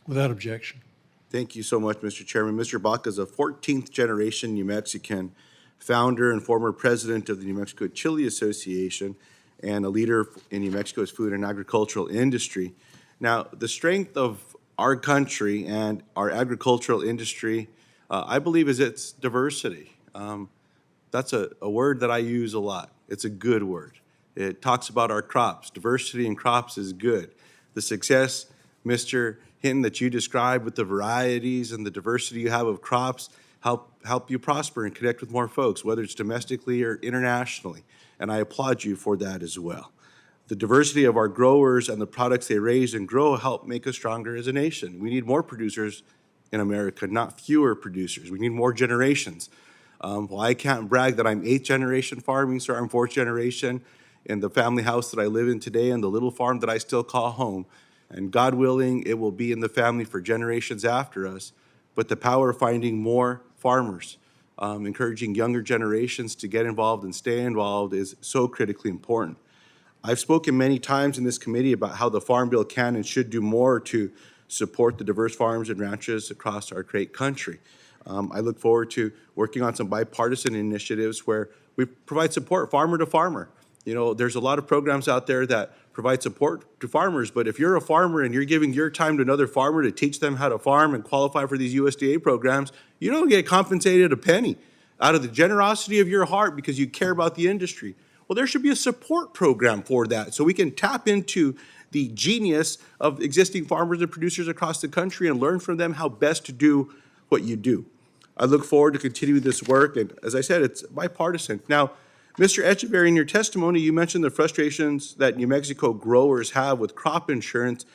Without objection. Thank you so much, Mr. Chairman. Mr. Baca is a 14th generation New Mexican, founder and former president of the New Mexico Chili Association, and a leader in New Mexico's food and agricultural industry. Now, the strength of our country and our agricultural industry, I believe, is its diversity. That's a word that I use a lot. It's a good word. It talks about our crops. Diversity in crops is good. The success, Mr. Hinton, that you described with the varieties and the diversity you have of crops help you prosper and connect with more folks, whether it's domestically or internationally. And I applaud you for that as well. The diversity of our growers and the products they raise and grow help make us stronger as a nation. We need more producers in America, not fewer producers. We need more generations. Well, I can't brag that I'm 8th generation farming, sir. I'm 4th generation in the family house that I live in today and the little farm that I still call home. And God willing, it will be in the family for generations after us. But the power of finding more farmers, encouraging younger generations to get involved and stay involved is so critically important. I've spoken many times in this committee about how the Farm Bill can and should do more to support the diverse farms and ranches across our great country. I look forward to working on some bipartisan initiatives where we provide support farmer to farmer. There's a lot of programs out there that provide support to farmers, but if you're a farmer and you're giving your time to another farmer to teach them how to farm and qualify for these USDA programs, you don't get compensated a penny out of the generosity of your heart because you care about the industry. Well, there should be a support program for that so we can tap into the genius of existing farmers and producers across the country and learn from them how best to do what you do. I look forward to continuing this work, and as I said, it's bipartisan. Now, Mr. Echeverry, in your testimony, you mentioned the frustrations that New Mexico growers have with crop insurance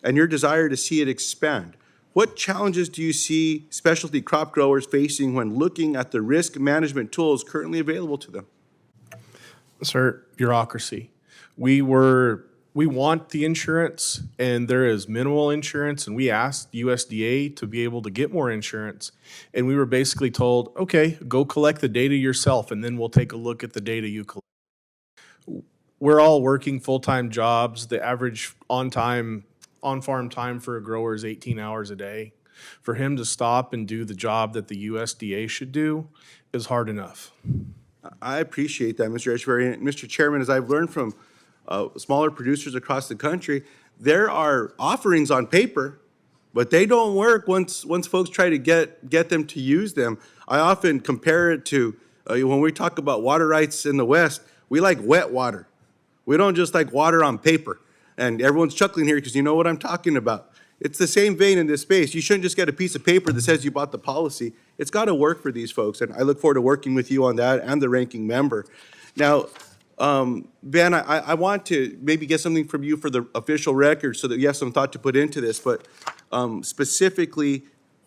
and your desire to see it expand. What challenges do you see specialty crop growers facing when looking at the risk management tools currently available to them? Sir, bureaucracy. We want the insurance, and there is minimal insurance, and we asked USDA to be able to get more insurance, and we were basically told, okay, go collect the data yourself, and then we'll take a look at the data you collect. we're all working full-time jobs. The average on-farm time for a grower is 18 hours a day. For him to stop and do the job that the USDA should do is hard enough. I appreciate that, Mr. Echeverry. And Mr. Chairman, as I've learned from smaller producers across the country, there are offerings on paper, but they don't work once folks try to get them to use them. I often compare it to when we talk about water rights in the West, we like wet water. We don't just like water on paper. And everyone's chuckling here because you know what I'm talking about. It's the same vein in this space. You shouldn't just get a piece of paper that says you bought the policy. It's got to work for these folks, and I look forward to working with you on that and the ranking member. Now, Ben, I want to maybe get something from you for the official record so that you have some thought to put into this, but specifically,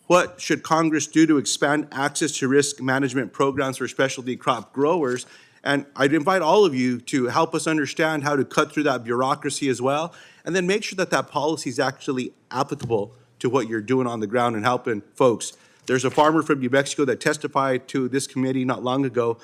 what should Congress do to expand access to risk management programs for specialty crop growers? And I'd invite all of you to help us understand how to cut through that bureaucracy as well, and then make sure that that policy is actually applicable to what you're doing on the ground and helping folks. There's a farmer from New Mexico that testified to this committee not long ago,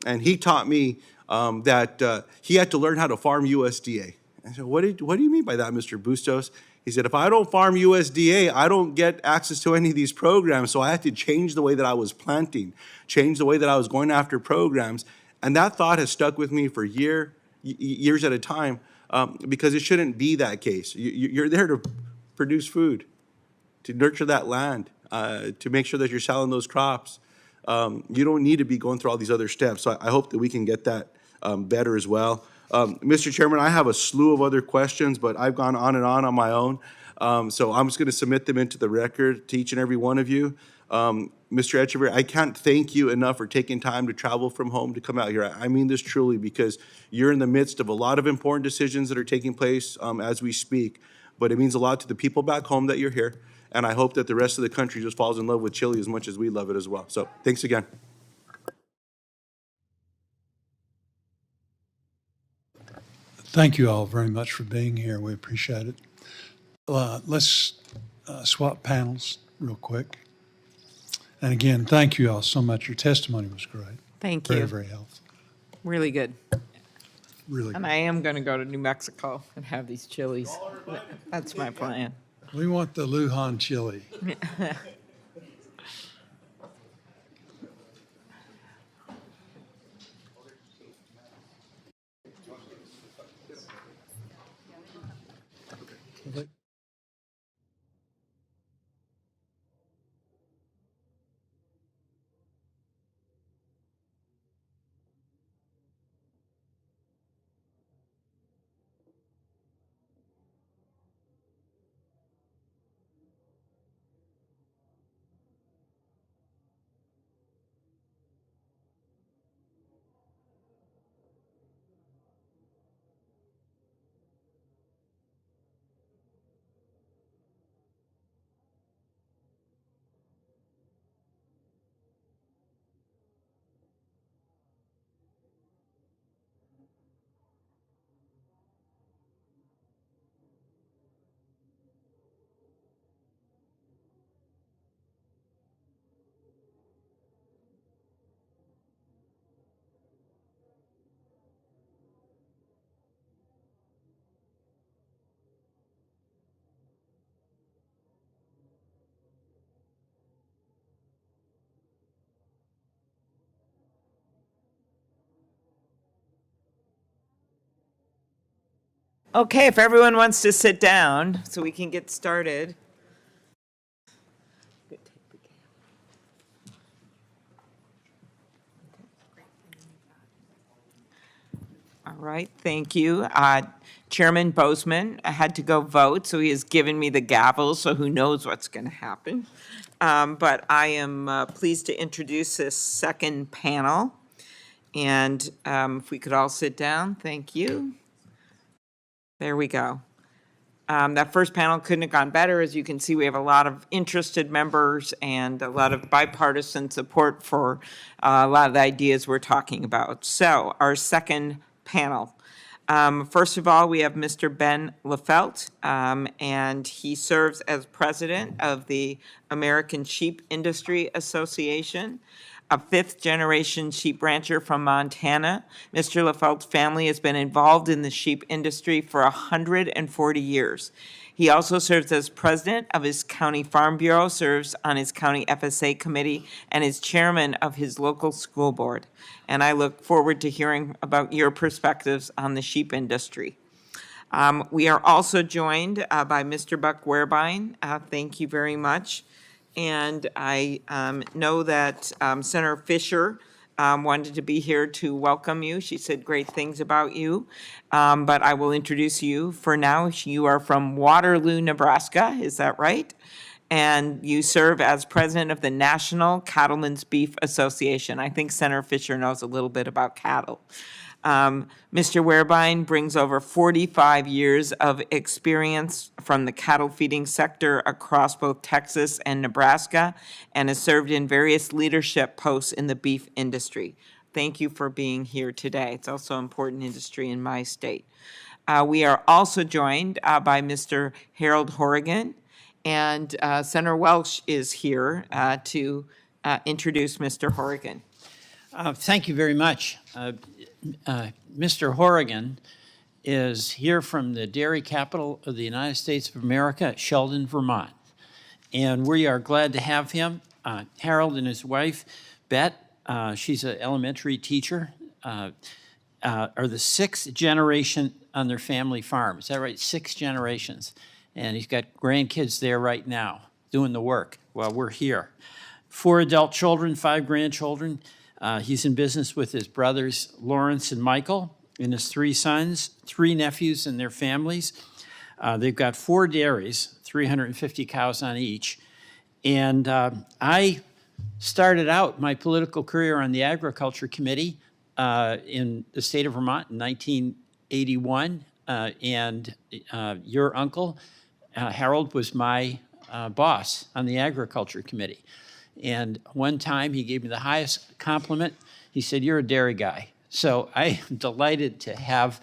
and he taught me that he had to learn how to farm USDA. I said, what do you mean by that, Mr. Bustos? He said, if I don't farm USDA, I don't get access to any of these programs, so I had to change the way that I was planting, change the way that I was going after programs. And that thought has stuck with me for years at a time because it shouldn't be that case. You're there to produce food, to nurture that land, to make sure that you're selling those crops. You don't need to be going through all these other steps. So I hope that we can get that better as well. Mr. Chairman, I have a slew of other questions, but I've gone on and on my own. So I'm just going to submit them into the record to each and every one of you. Mr. Echeverry, I can't thank you enough for taking time to travel from home to come out here. I mean this truly because you're in the midst of a lot of important decisions that are taking place as we speak. But it means a lot to the people back home that you're here. And I hope that the rest of the country just falls in love with Chile as much as we love it as well. So thanks again. Thank you all very much for being here. We appreciate it. Let's swap panels real quick. And again, thank you all so much. Your testimony was great. Thank you. Very, very helpful. Really good. Really And good. I am going to go to New Mexico and have these chilies. That's my plan. We want the Lujan chili. Okay, if everyone wants to sit down so we can get started. All right, thank you. Chairman Boozman had to go vote, so he has given me the gavel, so who knows what's going to happen. But I am pleased to introduce this second panel. And if we could all sit down, thank you. There we go. That first panel couldn't have gone better. As you can see, we have a lot of interested members and a lot of bipartisan support for a lot of the ideas we're talking about. So our second panel. First of all, we have Mr. Ben Lefelt, and he serves as president of the American Sheep Industry Association. a fifth-generation sheep rancher from Montana. Mr. LaFelt's family has been involved in the sheep industry for 140 years. He also serves as president of his county farm bureau, serves on his county FSA committee, and is chairman of his local school board. And I look forward to hearing about your perspectives on the sheep industry. We are also joined by Mr. Buck Werbine. Thank you very much. And I know that Senator Fisher wanted to be here to welcome you. She said great things about you. But I will introduce you for now. You are from Waterloo, Nebraska. Is that right? And you serve as president of the National Cattlemen's Beef Association. I think Senator Fisher knows a little bit about cattle. Mr. Werbine brings over 45 years of experience from the cattle feeding sector across both Texas and Nebraska, and has served in various leadership posts in the beef industry. Thank you for being here today. It's also an important industry in my state. We are also joined by Mr. Harold Horrigan, and Senator Welch is here to introduce Mr. Horrigan. Thank you very much. Mr. Horrigan is here from the dairy capital of the United States of America, Sheldon, Vermont. And we are glad to have him. Harold and his wife, Bet, she's an elementary teacher, are the sixth generation on their family farm. Is that right? 6 generations. And he's got grandkids there right now doing the work while we're here. 4 adult children, 5 grandchildren. He's in business with his brothers, Lawrence and Michael, and his 3 sons, 3 nephews and their families. They've got 4 dairies, 350 cows on each. And I started out my political career on the Agriculture Committee in the state of Vermont in 1981. And your uncle, Harold, was my boss on the Agriculture Committee. And one time he gave me the highest compliment. He said, "You're a dairy guy." So I am delighted to have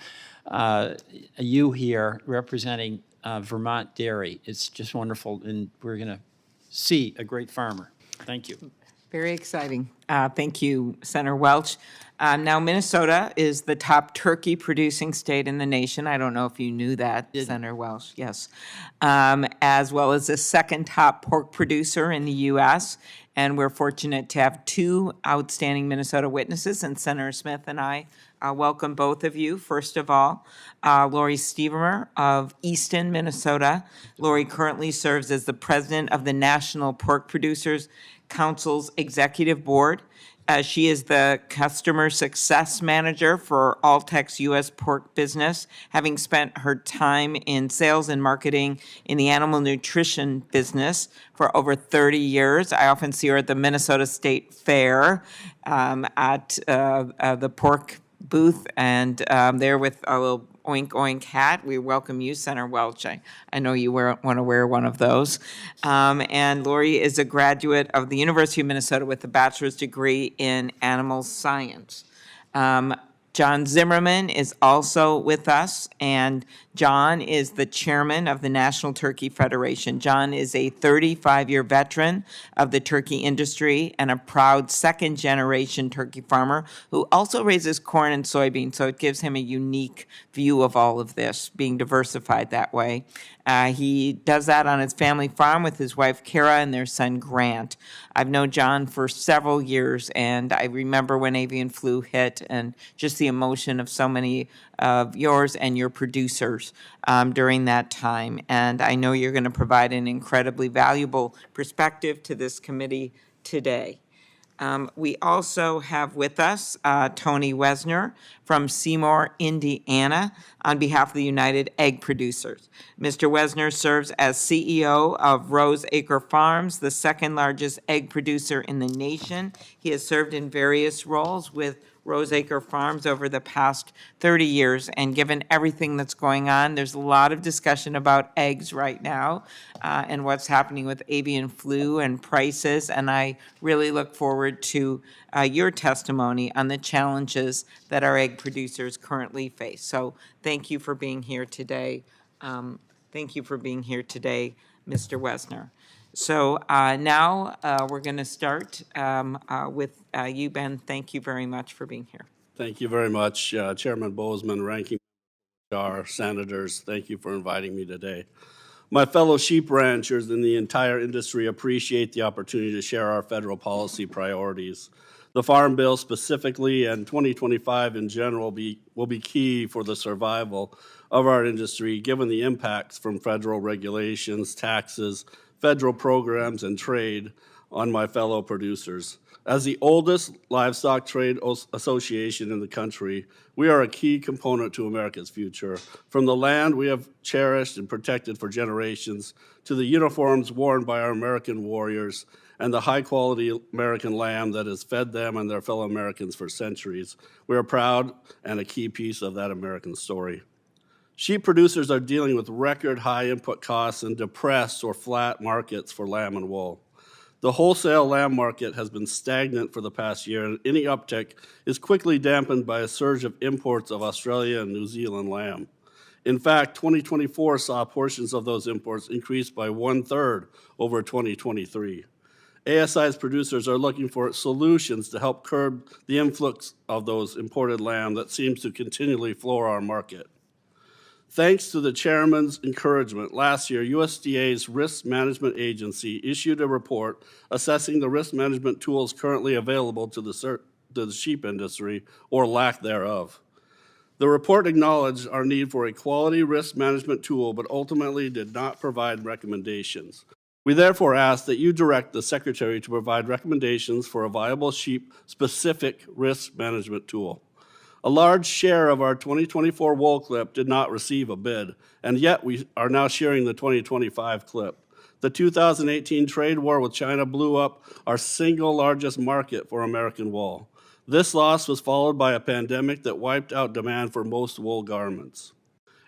you here representing Vermont dairy. It's just wonderful, and we're going to see a great farmer. Thank you. Very exciting. Thank you, Senator Welch. Now, Minnesota is the top turkey producing state in the nation. I don't know if you knew that, Senator Welch. Yes. As well as the second top pork producer in the U.S. And we're fortunate to have 2 outstanding Minnesota witnesses, and Senator Smith and I welcome both of you. First of all, Lori Stevermer of Easton, Minnesota. Lori currently serves as the president of the National Pork Producers Council's Executive Board. She is the Customer Success Manager for Alltech's U.S. pork business, having spent her time in sales and marketing in the animal nutrition business for over 30 years. I often see her at the Minnesota State Fair at the pork booth, and there with a little oink oink hat. We welcome you, Senator Welch. I know you want to wear one of those. And Lori is a graduate of the University of Minnesota with a bachelor's degree in animal science. John Zimmerman is also with us, and John is the chairman of the National Turkey Federation. John is a 35-year veteran of the turkey industry and a proud second-generation turkey farmer who also raises corn and soybeans, so it gives him a unique view of all of this, being diversified that way. He does that on his family farm with his wife, Kara, and their son, Grant. I've known John for several years, and I remember when avian flu hit and just the emotion of so many of yours and your producers during that time. And I know you're going to provide an incredibly valuable perspective to this committee today. We also have with us Tony Wesner from Seymour, Indiana, on behalf of the United Egg Producers. Mr. Wesner serves as CEO of Rose Acre Farms, the second largest egg producer in the nation. He has served in various roles with Rose Acre Farms over the past 30 years, and given everything that's going on, there's a lot of discussion about eggs right now and what's happening with avian flu and prices, and I really look forward to your testimony on the challenges that our egg producers currently face. So thank you for being here today. Thank you for being here today, Mr. Wesner. So now we're going to start with you, Ben. Thank you very much for being here. Thank you very much, Chairman Boozman, Ranking Member, Senators. Thank you for inviting me today. My fellow sheep ranchers and the entire industry appreciate the opportunity to share our federal policy priorities. The Farm Bill specifically and 2025 in general will be key for the survival of our industry, given the impacts from federal regulations, taxes, federal programs, and trade on my fellow producers. As the oldest livestock trade association in the country, we are a key component to America's future. From the land we have cherished and protected for generations, to the uniforms worn by our American warriors, and the high-quality American lamb that has fed them and their fellow Americans for centuries, we are proud and a key piece of that American story. Sheep producers are dealing with record high input costs and depressed or flat markets for lamb and wool. The wholesale lamb market has been stagnant for the past year, and any uptick is quickly dampened by a surge of imports of Australia and New Zealand lamb. In fact, 2024 saw portions of those imports increase by 1/3 over 2023. ASI's producers are looking for solutions to help curb the influx of those imported lamb that seems to continually floor our market. Thanks to the chairman's encouragement, last year, USDA's Risk Management Agency issued a report assessing the risk management tools currently available to the sheep industry, or lack thereof. The report acknowledged our need for a quality risk management tool, but ultimately did not provide recommendations. We therefore ask that you direct the Secretary to provide recommendations for a viable sheep-specific risk management tool. A large share of our 2024 wool clip did not receive a bid, and yet we are now sharing the 2025 clip. The 2018 trade war with China blew up our single largest market for American wool. This loss was followed by a pandemic that wiped out demand for most wool garments.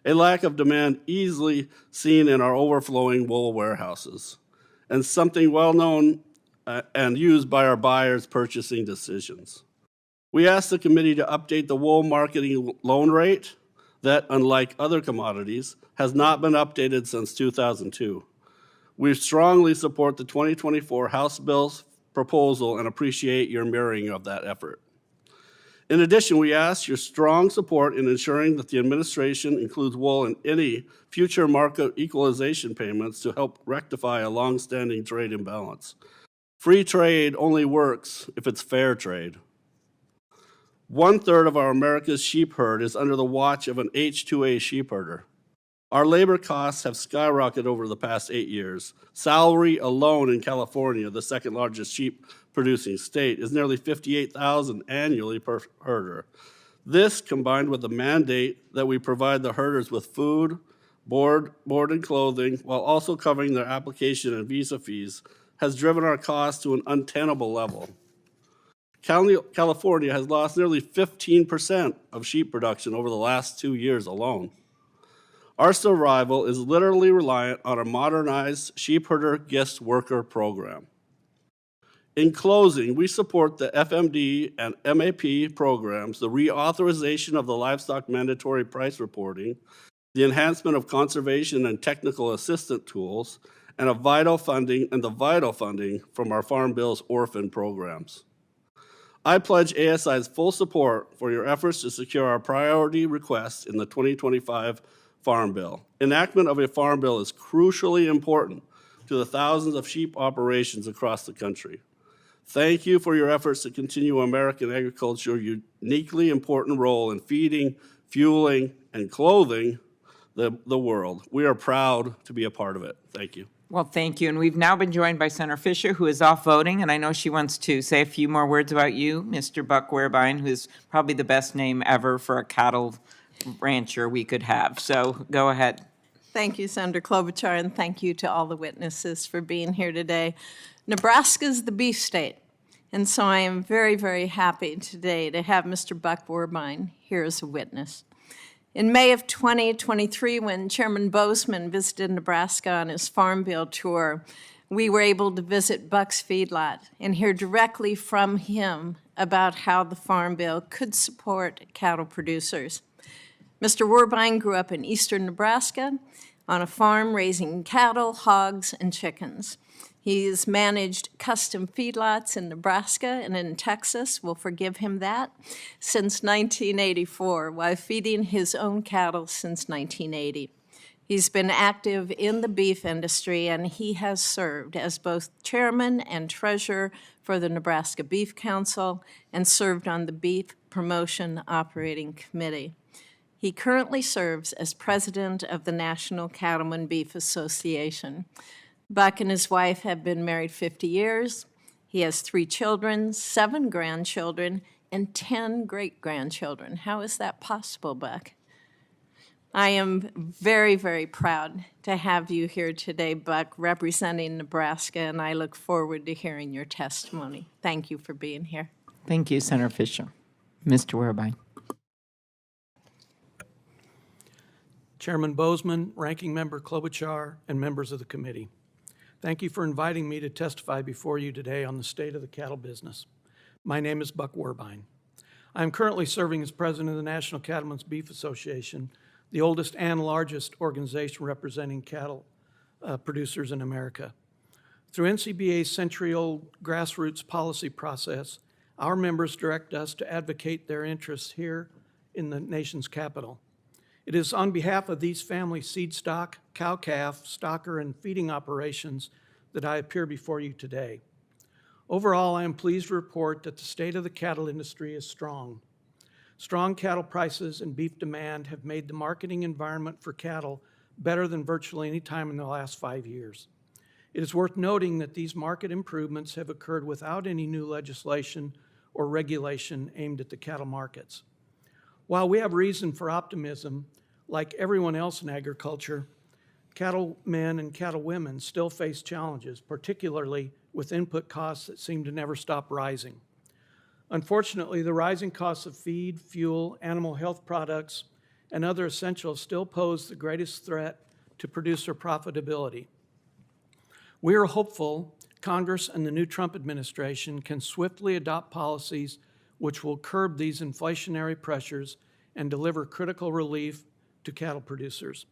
A lack of demand easily seen in our overflowing wool warehouses, and something well known and used by our buyers' purchasing decisions. We asked the committee to update the wool marketing loan rate that, unlike other commodities, has not been updated since 2002. We strongly support the 2024 House Bill's proposal and appreciate your mirroring of that effort. In addition, we ask your strong support in ensuring that the administration includes wool in any future market equalization payments to help rectify a long-standing trade imbalance. Free trade only works if it's fair trade. 1/3 of our America's sheep herd is under the watch of an H-2A sheep herder. Our labor costs have skyrocketed over the past 8 years. Salary alone in California, the second largest sheep producing state, is nearly $58,000 annually per herder. This, combined with the mandate that we provide the herders with food, board and clothing, while also covering their application and visa fees, has driven our costs to an untenable level. California has lost nearly 15% of sheep production over the last 2 years alone. Our survival is literally reliant on a modernized sheep herder guest worker program. In closing, we support the FMD and MAP programs, the reauthorization of the livestock mandatory price reporting, the enhancement of conservation and technical assistance tools, and the vital funding from our Farm Bill's orphan programs. I pledge ASI's full support for your efforts to secure our priority requests in the 2025 Farm Bill. Enactment of a Farm Bill is crucially important to the thousands of sheep operations across the country. Thank you for your efforts to continue American agriculture's uniquely important role in feeding, fueling, and clothing the world. We are proud to be a part of it. Thank you. Well, thank you. And we've now been joined by Senator Fisher, who is off voting, and I know she wants to say a few more words about you, Mr. Buck Wehrbein, who's probably the best name ever for a cattle rancher we could have. So go ahead. Thank you, Senator Klobuchar, and thank you to all the witnesses for being here today. Nebraska's the beef state, and so I am very, very happy today to have Mr. Buck Wehrbein here as a witness. In May of 2023, when Chairman Boozman visited Nebraska on his Farm Bill tour, we were able to visit Buck's feedlot and hear directly from him about how the Farm Bill could support cattle producers. Mr. Wehrbein grew up in eastern Nebraska on a farm raising cattle, hogs, and chickens. He's managed custom feedlots in Nebraska and in Texas, we'll forgive him that, since 1984, while feeding his own cattle since 1980. He's been active in the beef industry, and he has served as both chairman and treasurer for the Nebraska Beef Council and served on the Beef Promotion Operating Committee. He currently serves as president of the National Cattlemen Beef Association. Buck and his wife have been married 50 years. He has 3 children, 7 grandchildren, and 10 great-grandchildren. How is that possible, Buck? I am very, very proud to have you here today, Buck, representing Nebraska, and I look forward to hearing your testimony. Thank you for being here. Thank you, Senator Fisher. Mr. Werbine. Chairman Boozman, Ranking Member Klobuchar, and members of the committee. Thank you for inviting me to testify before you today on the state of the cattle business. My name is Buck Werbine. I am currently serving as president of the National Cattlemen's Beef Association, the oldest and largest organization representing cattle producers in America. Through NCBA's century-old grassroots policy process, our members direct us to advocate their interests here in the nation's capital. It is on behalf of these family seed stock, cow-calf, stocker, and feeding operations that I appear before you today. Overall, I am pleased to report that the state of the cattle industry is strong. Strong cattle prices and beef demand have made the marketing environment for cattle better than virtually any time in the last 5 years. It is worth noting that these market improvements have occurred without any new legislation or regulation aimed at the cattle markets. While we have reason for optimism, like everyone else in agriculture, cattlemen and cattlewomen still face challenges, particularly with input costs that seem to never stop rising. Unfortunately, the rising costs of feed, fuel, animal health products, and other essentials still pose the greatest threat to producer profitability. We are hopeful Congress and the new Trump administration can swiftly adopt policies which will curb these inflationary pressures and deliver critical relief to cattle producers.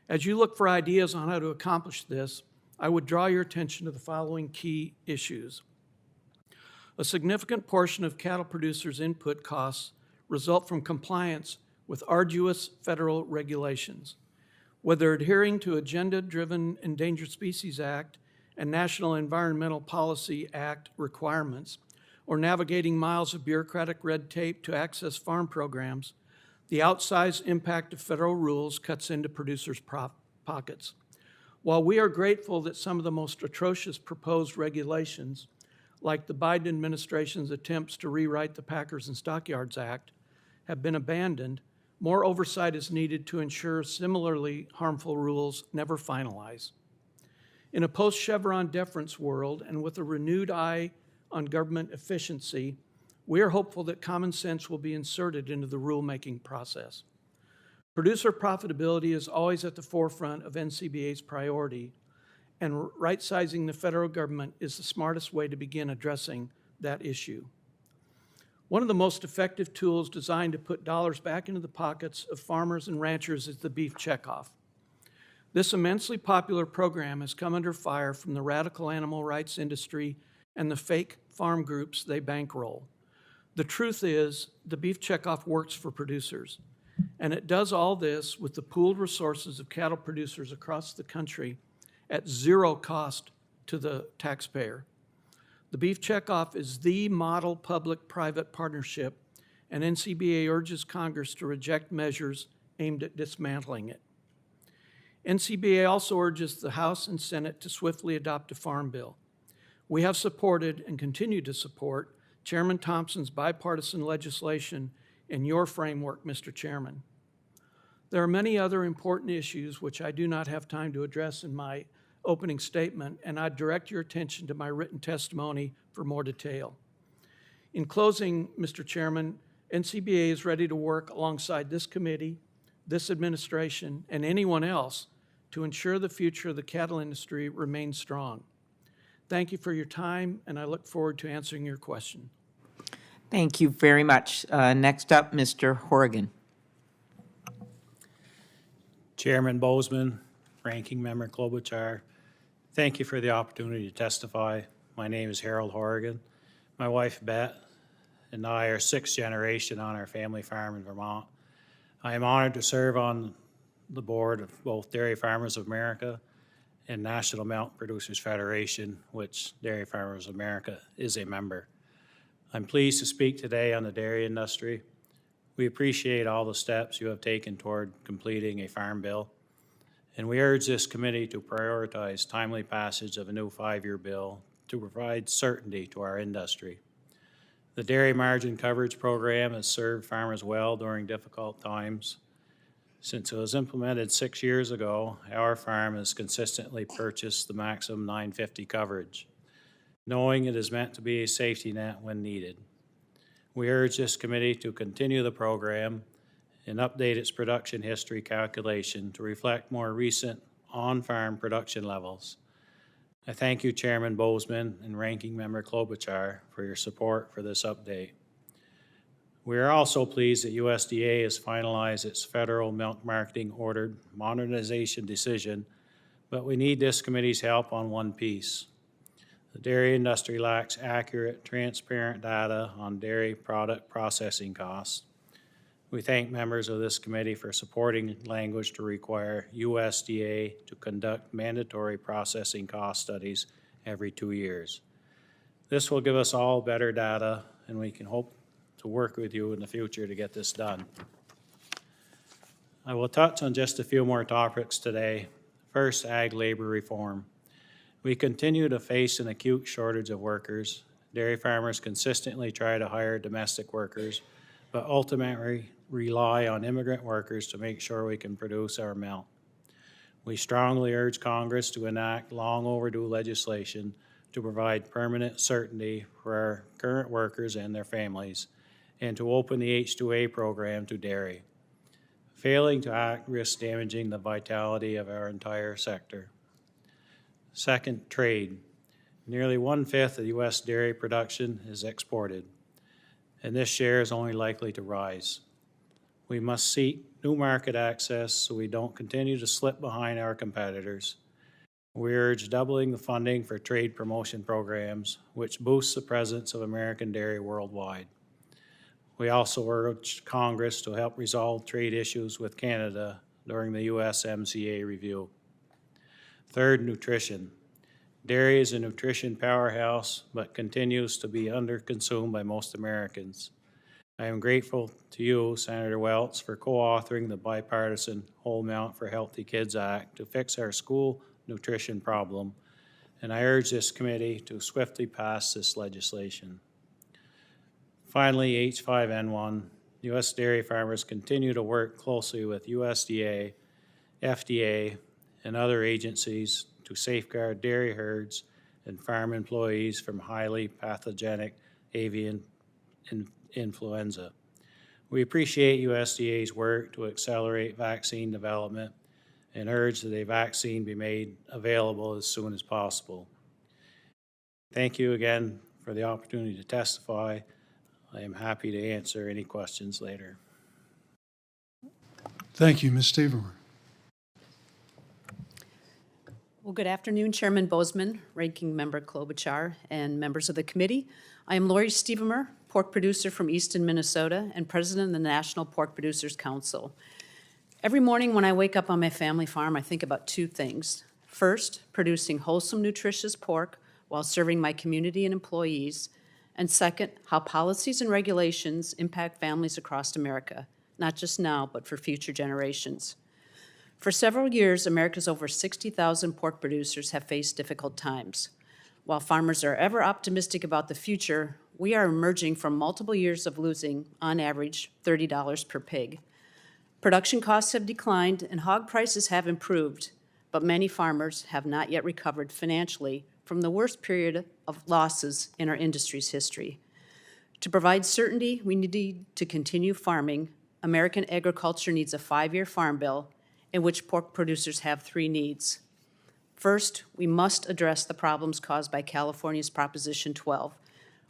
As you look for ideas on how to accomplish this, I would draw your attention to the following key issues. A significant portion of cattle producers' input costs result from compliance with arduous federal regulations. Whether adhering to Agenda-Driven Endangered Species Act and National Environmental Policy Act requirements, or navigating miles of bureaucratic red tape to access farm programs, the outsized impact of federal rules cuts into producers' pockets. While we are grateful that some of the most atrocious proposed regulations, like the Biden administration's attempts to rewrite the Packers and Stockyards Act, have been abandoned, more oversight is needed to ensure similarly harmful rules never finalize. In a post-Chevron deference world and with a renewed eye on government efficiency, we are hopeful that common sense will be inserted into the rulemaking process. Producer profitability is always at the forefront of NCBA's priority, and right-sizing the federal government is the smartest way to begin addressing that issue. One of the most effective tools designed to put dollars back into the pockets of farmers and ranchers is the beef checkoff. This immensely popular program has come under fire from the radical animal rights industry and the fake farm groups they bankroll. The truth is, the beef checkoff works for producers, and it does all this with the pooled resources of cattle producers across the country at zero cost to the taxpayer. The beef checkoff is the model public-private partnership, and NCBA urges Congress to reject measures aimed at dismantling it. NCBA also urges the House and Senate to swiftly adopt a farm bill. We have supported and continue to support Chairman Thompson's bipartisan legislation in your framework, Mr. Chairman. There are many other important issues which I do not have time to address in my opening statement, and I direct your attention to my written testimony for more detail. In closing, Mr. Chairman, NCBA is ready to work alongside this committee, this administration, and anyone else to ensure the future of the cattle industry remains strong. Thank you for your time, and I look forward to answering your question. Thank you very much. Next up, Mr. Horrigan. Chairman Boozman, Ranking Member Klobuchar, Thank you for the opportunity to testify. My name is Harold Horrigan. My wife, Beth, and I are sixth generation on our family farm in Vermont. I am honored to serve on the board of both Dairy Farmers of America and National Milk Producers Federation, which Dairy Farmers of America is a member. I'm pleased to speak today on the dairy industry. We appreciate all the steps you have taken toward completing a farm bill, and we urge this committee to prioritize timely passage of a new 5-year bill to provide certainty to our industry. The Dairy Margin Coverage Program has served farmers well during difficult times. Since it was implemented 6 years ago, our farm has consistently purchased the maximum $9.50 coverage, knowing it is meant to be a safety net when needed. We urge this committee to continue the program and update its production history calculation to reflect more recent on-farm production levels. I thank you, Chairman Boozman and Ranking Member Klobuchar, for your support for this update. We are also pleased that USDA has finalized its federal milk marketing order modernization decision, but we need this committee's help on one piece. The dairy industry lacks accurate, transparent data on dairy product processing costs. We thank members of this committee for supporting language to require USDA to conduct mandatory processing cost studies every 2 years. This will give us all better data, and we can hope to work with you in the future to get this done. I will touch on just a few more topics today. First, ag labor reform. We continue to face an acute shortage of workers. Dairy farmers consistently try to hire domestic workers, but ultimately rely on immigrant workers to make sure we can produce our milk. We strongly urge Congress to enact long overdue legislation to provide permanent certainty for our current workers and their families, and to open the H-2A program to dairy. Failing to act risks damaging the vitality of our entire sector. Second, trade. Nearly 1/5 of U.S. dairy production is exported, and this share is only likely to rise. We must seek new market access so we don't continue to slip behind our competitors. We urge doubling the funding for trade promotion programs, which boosts the presence of American dairy worldwide. We also urge Congress to help resolve trade issues with Canada during the USMCA review. Third, nutrition. Dairy is a nutrition powerhouse, but continues to be underconsumed by most Americans. I am grateful to you, Senator Welch, for co-authoring the bipartisan Whole Milk for Healthy Kids Act to fix our school nutrition problem, and I urge this committee to swiftly pass this legislation. Finally, H5N1. U.S. dairy farmers continue to work closely with USDA, FDA, and other agencies to safeguard dairy herds and farm employees from highly pathogenic avian influenza. We appreciate USDA's work to accelerate vaccine development and urge that a vaccine be made available as soon as possible. Thank you again for the opportunity to testify. I am happy to answer any questions later. Thank you, Ms. Stevermer. Well, good afternoon, Chairman Boozman, Ranking Member Klobuchar, and members of the committee. I am Lori Stevermer, pork producer from Easton, Minnesota, and president of the National Pork Producers Council. Every morning when I wake up on my family farm, I think about two things. First, producing wholesome, nutritious pork while serving my community and employees. And second, how policies and regulations impact families across America, not just now, but for future generations. For several years, America's over 60,000 pork producers have faced difficult times. While farmers are ever optimistic about the future, we are emerging from multiple years of losing, on average, $30 per pig. Production costs have declined and hog prices have improved, but many farmers have not yet recovered financially from the worst period of losses in our industry's history. To provide certainty, we need to continue farming. American agriculture needs a 5-year farm bill in which pork producers have 3 needs. First, we must address the problems caused by California's Proposition 12,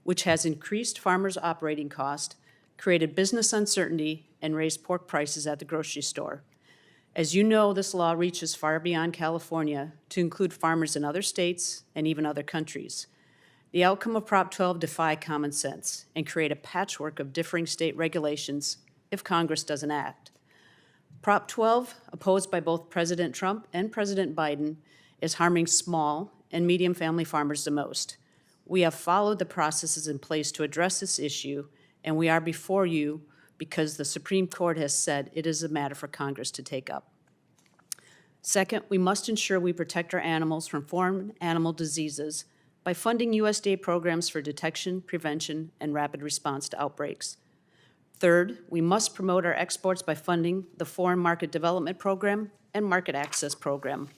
which has increased farmers' operating cost, created business uncertainty, and raised pork prices at the grocery store. As you know, this law reaches far beyond California to include farmers in other states and even other countries. The outcome of Prop 12 defy common sense and create a patchwork of differing state regulations if Congress doesn't act. Prop 12, opposed by both President Trump and President Biden, is harming small and medium family farmers the most. We have followed the processes in place to address this issue, and we are before you because the Supreme Court has said it is a matter for Congress to take up. Second, we must ensure we protect our animals from foreign animal diseases by funding USDA programs for detection, prevention, and rapid response to outbreaks. Third, we must promote our exports by funding the Foreign Market Development Program and Market Access Program.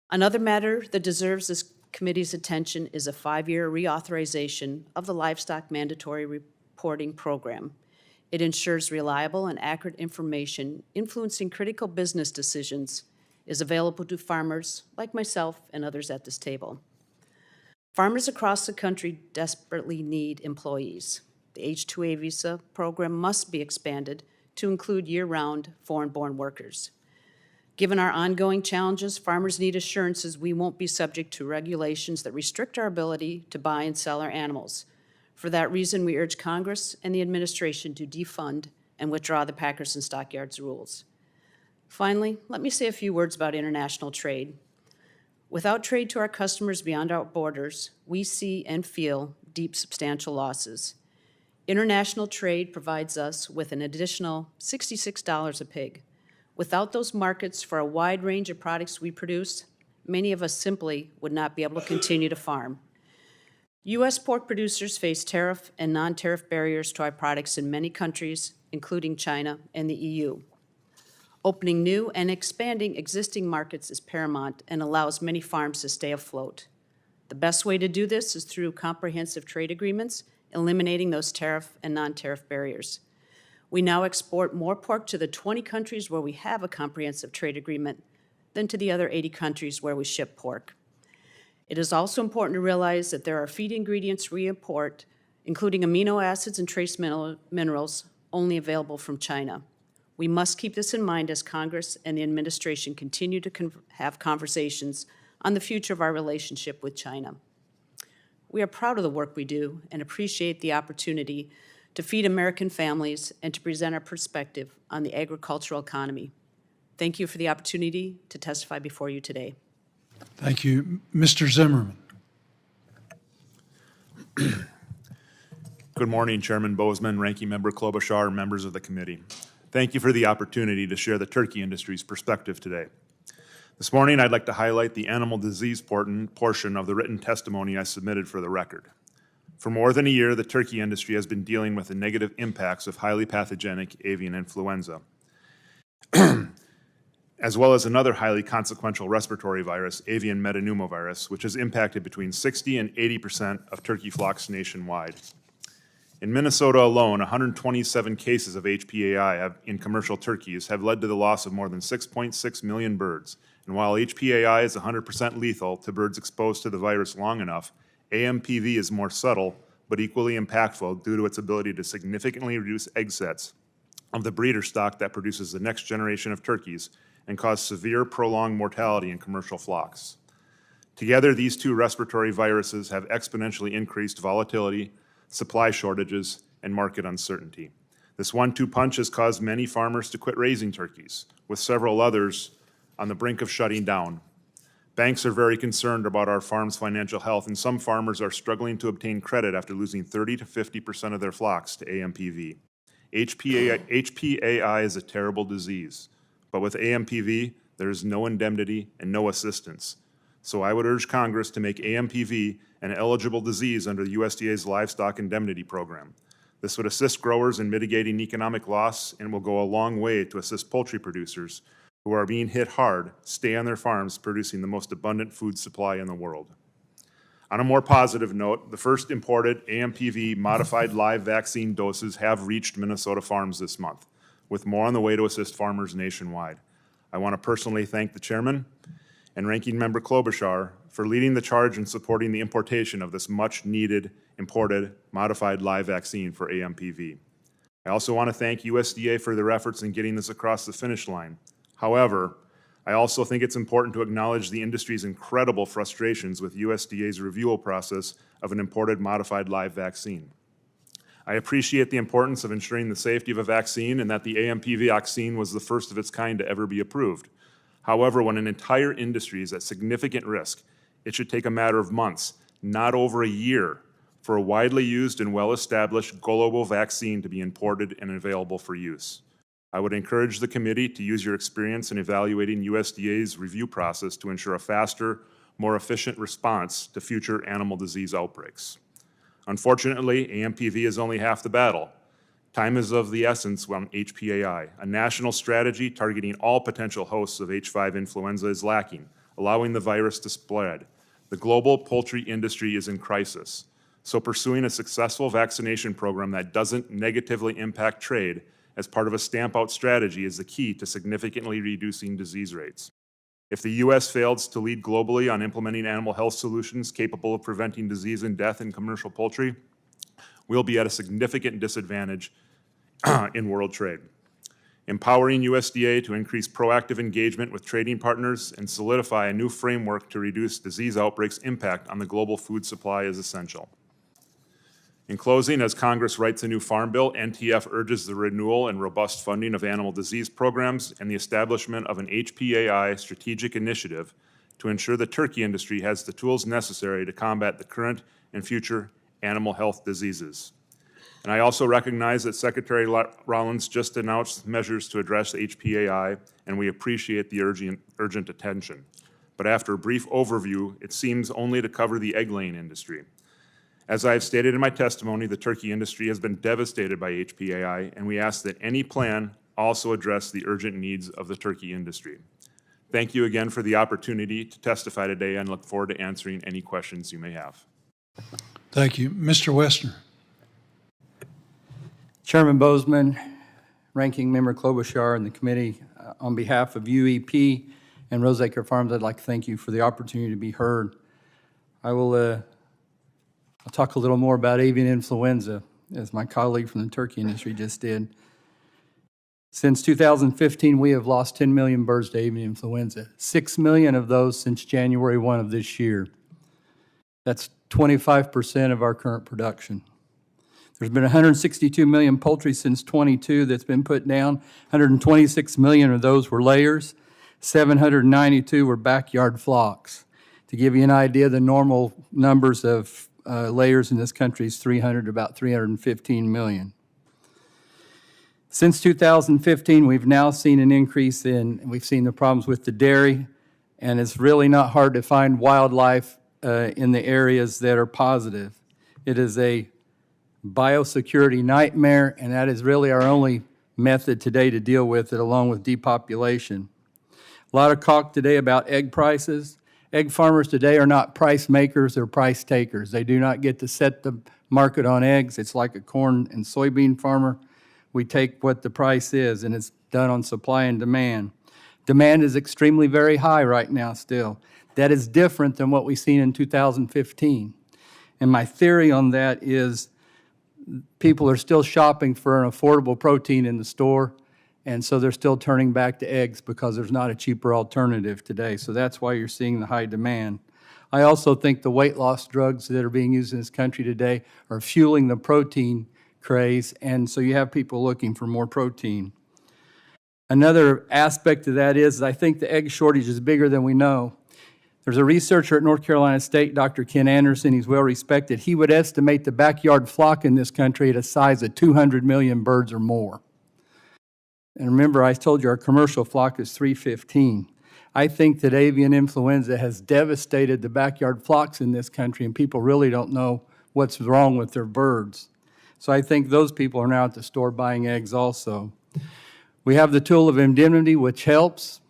Another matter that deserves this committee's attention is a 5-year reauthorization of the Livestock Mandatory Reporting Program. It ensures reliable and accurate information influencing critical business decisions is available to farmers like myself and others at this table. Farmers across the country desperately need employees. The H-2A visa program must be expanded to include year-round foreign-born workers. Given our ongoing challenges, farmers need assurances we won't be subject to regulations that restrict our ability to buy and sell our animals. For that reason, we urge Congress and the administration to defund and withdraw the Packers and Stockyards rules. Finally, let me say a few words about international trade. Without trade to our customers beyond our borders, we see and feel deep, substantial losses. International trade provides us with an additional $66 a pig. Without those markets for a wide range of products we produce, many of us simply would not be able to continue to farm. U.S. pork producers face tariff and non-tariff barriers to our products in many countries, including China and the EU. Opening new and expanding existing markets is paramount and allows many farms to stay afloat. The best way to do this is through comprehensive trade agreements, eliminating those tariff and non-tariff barriers. We now export more pork to the 20 countries where we have a comprehensive trade agreement than to the other 80 countries where we ship pork. It is also important to realize that there are feed ingredients we import, including amino acids and trace minerals, only available from China. We must keep this in mind as Congress and the administration continue to have conversations on the future of our relationship with China. We are proud of the work we do and appreciate the opportunity to feed American families and to present our perspective on the agricultural economy. Thank you for the opportunity to testify before you today. Thank you. Mr. Zimmerman. Good morning, Chairman Boozman, Ranking Member Klobuchar, and members of the committee. Thank you for the opportunity to share the turkey industry's perspective today. This morning, I'd like to highlight the animal disease portion of the written testimony I submitted for the record. For more than a year, the turkey industry has been dealing with the negative impacts of highly pathogenic avian influenza, as well as another highly consequential respiratory virus, avian metapneumovirus, which has impacted between 60 and 80% of turkey flocks nationwide. In Minnesota alone, 127 cases of HPAI in commercial turkeys have led to the loss of more than 6.6 million birds. And while HPAI is 100% lethal to birds exposed to the virus long enough, AMPV is more subtle but equally impactful due to its ability to significantly reduce egg sets of the breeder stock that produces the next generation of turkeys and cause severe prolonged mortality in commercial flocks. Together, these two respiratory viruses have exponentially increased volatility, supply shortages, and market uncertainty. This 1-2 punch has caused many farmers to quit raising turkeys, with several others on the brink of shutting down. Banks are very concerned about our farms' financial health, and some farmers are struggling to obtain credit after losing 30 to 50% of their flocks to AMPV. HPAI is a terrible disease, but with AMPV, there is no indemnity and no assistance. So I would urge Congress to make AMPV an eligible disease under the USDA's Livestock Indemnity Program. This would assist growers in mitigating economic loss and will go a long way to assist poultry producers who are being hit hard stay on their farms producing the most abundant food supply in the world. On a more positive note, the first imported AMPV modified live vaccine doses have reached Minnesota farms this month, with more on the way to assist farmers nationwide. I want to personally thank the chairman and Ranking Member Klobuchar for leading the charge in supporting the importation of this much-needed imported modified live vaccine for AMPV. I also want to thank USDA for their efforts in getting this across the finish line. However, I also think it's important to acknowledge the industry's incredible frustrations with USDA's review process of an imported modified live vaccine. I appreciate the importance of ensuring the safety of a vaccine and that the AMP vaccine was the first of its kind to ever be approved. However, when an entire industry is at significant risk, it should take a matter of months, not over a year, for a widely used and well-established global vaccine to be imported and available for use. I would encourage the committee to use your experience in evaluating USDA's review process to ensure a faster, more efficient response to future animal disease outbreaks. Unfortunately, AMPV is only half the battle. Time is of the essence on HPAI. A national strategy targeting all potential hosts of H5 influenza is lacking, allowing the virus to spread. The global poultry industry is in crisis, so pursuing a successful vaccination program that doesn't negatively impact trade as part of a stamp-out strategy is the key to significantly reducing disease rates. If the U.S. fails to lead globally on implementing animal health solutions capable of preventing disease and death in commercial poultry, we'll be at a significant disadvantage in world trade. Empowering USDA to increase proactive engagement with trading partners and solidify a new framework to reduce disease outbreaks' impact on the global food supply is essential. In closing, as Congress writes a new farm bill, NTF urges the renewal and robust funding of animal disease programs and the establishment of an HPAI strategic initiative to ensure the turkey industry has the tools necessary to combat the current and future animal health diseases. And I also recognize that Secretary Rollins just announced measures to address HPAI, and we appreciate the urgent attention. But after a brief overview, it seems only to cover the egg-laying industry. As I have stated in my testimony, the turkey industry has been devastated by HPAI, and we ask that any plan also address the urgent needs of the turkey industry. Thank you again for the opportunity to testify today and look forward to answering any questions you may have. Thank you. Mr. Westner. Chairman Boozman, Ranking Member Klobuchar, and the committee, on behalf of UEP and Roseacre Farms, I'd like to thank you for the opportunity to be heard. I'll talk a little more about avian influenza, as my colleague from the turkey industry just did. Since 2015, we have lost 10 million birds to avian influenza, 6 million of those since January 1 of this year. That's 25% of our current production. There's been 162 million poultry since 22 that's been put down. 126 million of those were layers. 792 were backyard flocks. To give you an idea, the normal numbers of layers in this country is 300 to about 315 million. Since 2015, we've now seen an increase we've seen the problems with the dairy, and it's really not hard to find wildlife in the areas that are positive. It is a biosecurity nightmare, and that is really our only method today to deal with it, along with depopulation. A lot of talk today about egg prices. Egg farmers today are not price makers, they're price takers. They do not get to set the market on eggs. It's like a corn and soybean farmer. We take what the price is, and it's done on supply and demand. Demand is extremely very high right now still. That is different than what we've seen in 2015. And my theory on that is people are still shopping for an affordable protein in the store, and so they're still turning back to eggs because there's not a cheaper alternative today. So that's why you're seeing the high demand. I also think the weight loss drugs that are being used in this country today are fueling the protein craze, and so you have people looking for more protein. Another aspect of that is I think the egg shortage is bigger than we know. There's a researcher at North Carolina State, Dr. Ken Anderson, he's well respected. He would estimate the backyard flock in this country at a size of 200 million birds or more. And remember, I told you our commercial flock is 315. I think that avian influenza has devastated the backyard flocks in this country, and people really don't know what's wrong with their birds. So I think those people are now at the store buying eggs also. We have the tool of indemnity, which helps.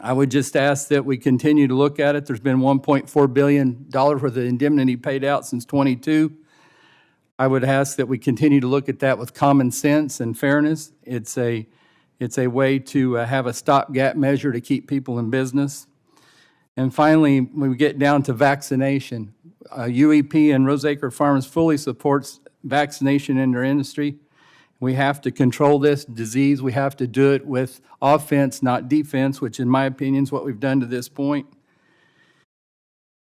I would just ask that we continue to look at it. There's been $1.4 billion worth of indemnity paid out since 22. I would ask that we continue to look at that with common sense and fairness. It's a way to have a stopgap measure to keep people in business. And finally, when we get down to vaccination, UEP and Roseacre Farms fully supports vaccination in their industry. We have to control this disease. We have to do it with offense, not defense, which in my opinion is what we've done to this point.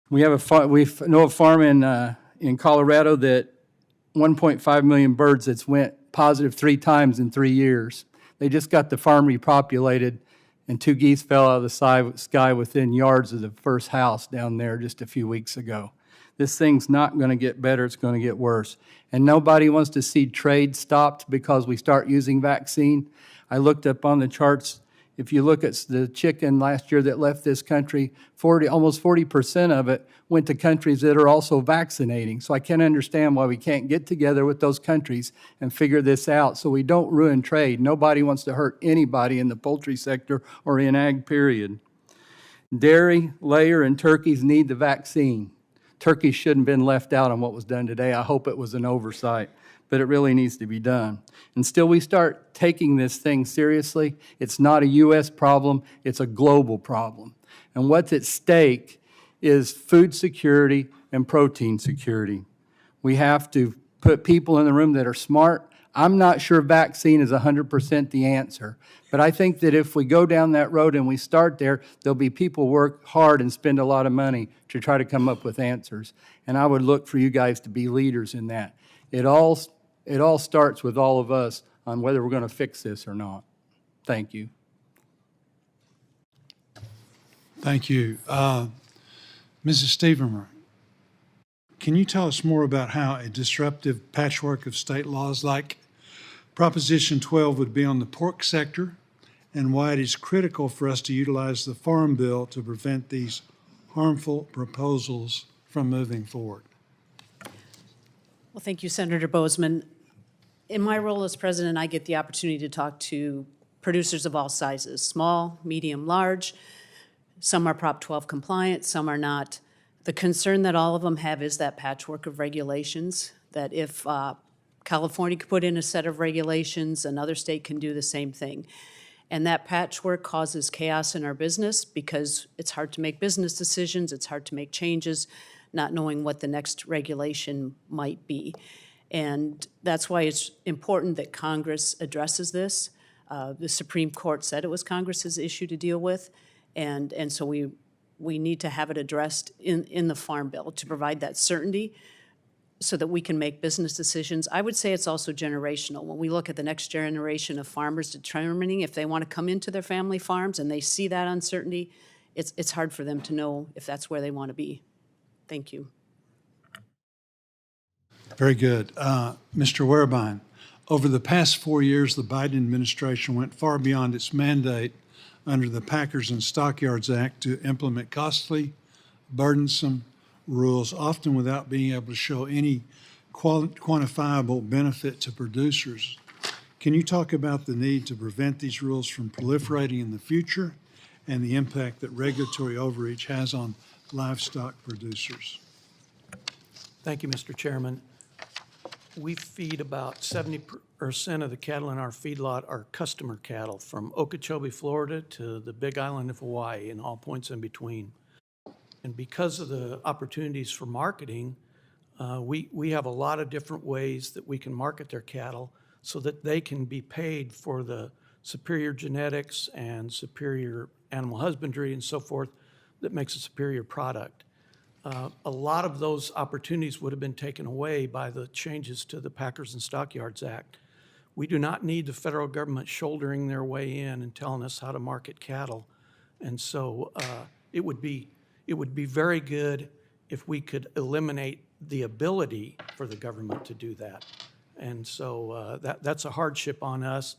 We know a farm in Colorado that 1.5 million birds that's went positive 3 times in 3 years. They just got the farm repopulated, and 2 geese fell out of the sky within yards of the first house down there just a few weeks ago. This thing's not going to get better, it's going to get worse. And nobody wants to see trade stopped because we start using vaccine. I looked up on the charts. If you look at the chicken last year that left this country, almost 40% of it went to countries that are also vaccinating. So I can't understand why we can't get together with those countries and figure this out so we don't ruin trade. Nobody wants to hurt anybody in the poultry sector or in ag, period. Dairy, layer, and turkeys need the vaccine. Turkeys shouldn't have been left out on what was done today. I hope it was an oversight, but it really needs to be done. Until we start taking this thing seriously, it's not a U.S. problem, it's a global problem. And what's at stake is food security and protein security. We have to put people in the room that are smart. I'm not sure vaccine is 100% the answer, but I think that if we go down that road and we start there, there'll be people work hard and spend a lot of money to try to come up with answers. And I would look for you guys to be leaders in that. It all starts with all of us on whether we're going to fix this or not. Thank you. Thank you. Mrs. Stevenmer, can you tell us more about how a disruptive patchwork of state laws like Proposition 12 would be on the pork sector and why it is critical for us to utilize the Farm Bill to prevent these harmful proposals from moving forward? Well, thank you, Senator Boozman. In my role as president, I get the opportunity to talk to producers of all sizes, small, medium, large. Some are Prop 12 compliant, some are not. The concern that all of them have is that patchwork of regulations, that if California could put in a set of regulations, another state can do the same thing. And that patchwork causes chaos in our business because it's hard to make business decisions, it's hard to make changes, not knowing what the next regulation might be. And that's why it's important that Congress addresses this. The Supreme Court said it was Congress's issue to deal with, and so we need to have it addressed in the Farm Bill to provide that certainty so that we can make business decisions. I would say it's also generational. When we look at the next generation of farmers determining if they want to come into their family farms and they see that uncertainty, it's hard for them to know if that's where they want to be. Thank you. Very good. Mr. Wehrbein, over the past 4 years, the Biden administration went far beyond its mandate under the Packers and Stockyards Act to implement costly, burdensome rules, often without being able to show any quantifiable benefit to producers. Can you talk about the need to prevent these rules from proliferating in the future and the impact that regulatory overreach has on livestock producers? Thank you, Mr. Chairman. We feed about 70% of the cattle in our feedlot are customer cattle from Okeechobee, Florida to the Big Island of Hawaii and all points in between. And because of the opportunities for marketing, we have a lot of different ways that we can market their cattle so that they can be paid for the superior genetics and superior animal husbandry and so forth that makes a superior product. A lot of those opportunities would have been taken away by the changes to the Packers and Stockyards Act. We do not need the federal government shouldering their way in and telling us how to market cattle. And so it would be very good if we could eliminate the ability for the government to do that. And so that's a hardship on us.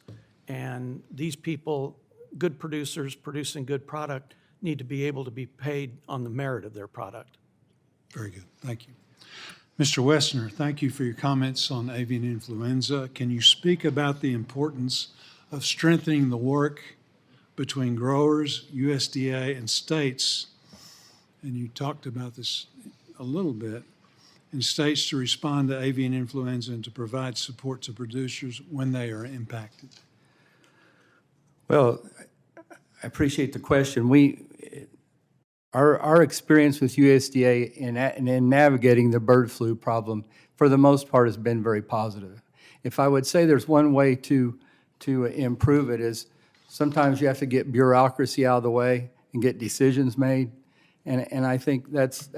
And these people, good producers producing good product, need to be able to be paid on the merit of their product. Very good. Thank you. Mr. Wessner, thank you for your comments on avian influenza. Can you speak about the importance of strengthening the work between growers, USDA, and states? And you talked about this a little bit, in states to respond to avian influenza and to provide support to producers when they are impacted. Well, I appreciate the question. Our experience with USDA in navigating the bird flu problem, for the most part, has been very positive. If I would say there's one way to improve it is sometimes you have to get bureaucracy out of the way and get decisions made. And I think that's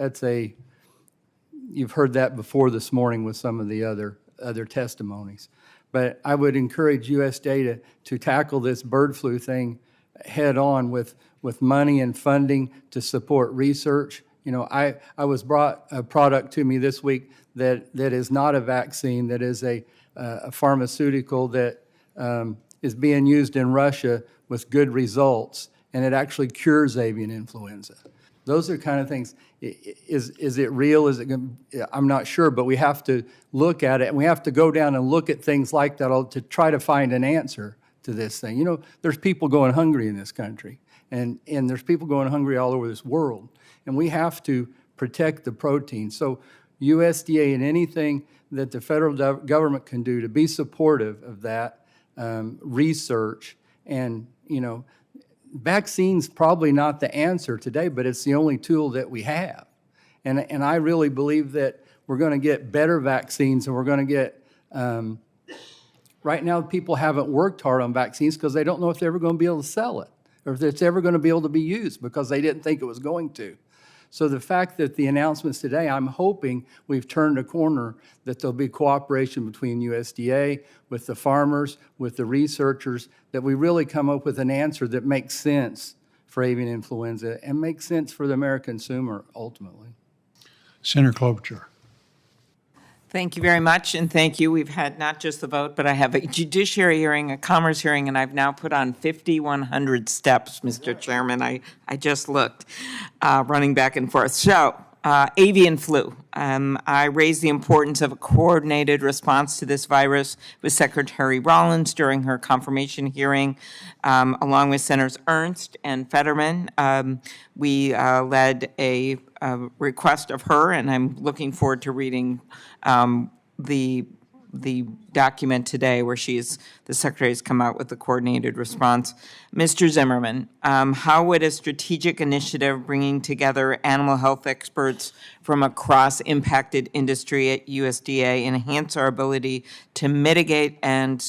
you've heard that before this morning with some of the other testimonies. But I would encourage USDA to tackle this bird flu thing head on with money and funding to support research. You know, I was brought a product to me this week that is not a vaccine, that is a pharmaceutical that is being used in Russia with good results, and it actually cures avian influenza. Those are kind of things. Is it real? Is it going? I'm not sure, but we have to look at it, and we have to go down and look at things like that to try to find an answer to this thing. You know, there's people going hungry in this country, and there's people going hungry all over this world, and we have to protect the protein. So USDA and anything that the federal government can do to be supportive of that research, and, you know, vaccine's probably not the answer today, but it's the only tool that we have. And I really believe that we're going to get better vaccines, and we're going to get, right now people haven't worked hard on vaccines because they don't know if they're ever going to be able to sell it or if it's ever going to be able to be used because they didn't think it was going to. So the fact that the announcements today, I'm hoping we've turned a corner, that there'll be cooperation between USDA, with the farmers, with the researchers, that we really come up with an answer that makes sense for avian influenza and makes sense for the American consumer ultimately. Senator Klobuchar. Thank you very much, and thank you. We've had not just the vote, but I have a judiciary hearing, a commerce hearing, and I've now put on 5,100 steps, Mr. Chairman. I just looked, running back and forth. So, avian flu. I raised the importance of a coordinated response to this virus with Secretary Rollins during her confirmation hearing, along with Senators Ernst and Fetterman. We led a request of her, and I'm looking forward to reading the document today where the Secretary has come out with the coordinated response. Mr. Zimmerman, how would a strategic initiative bringing together animal health experts from across impacted industry at USDA enhance our ability to mitigate and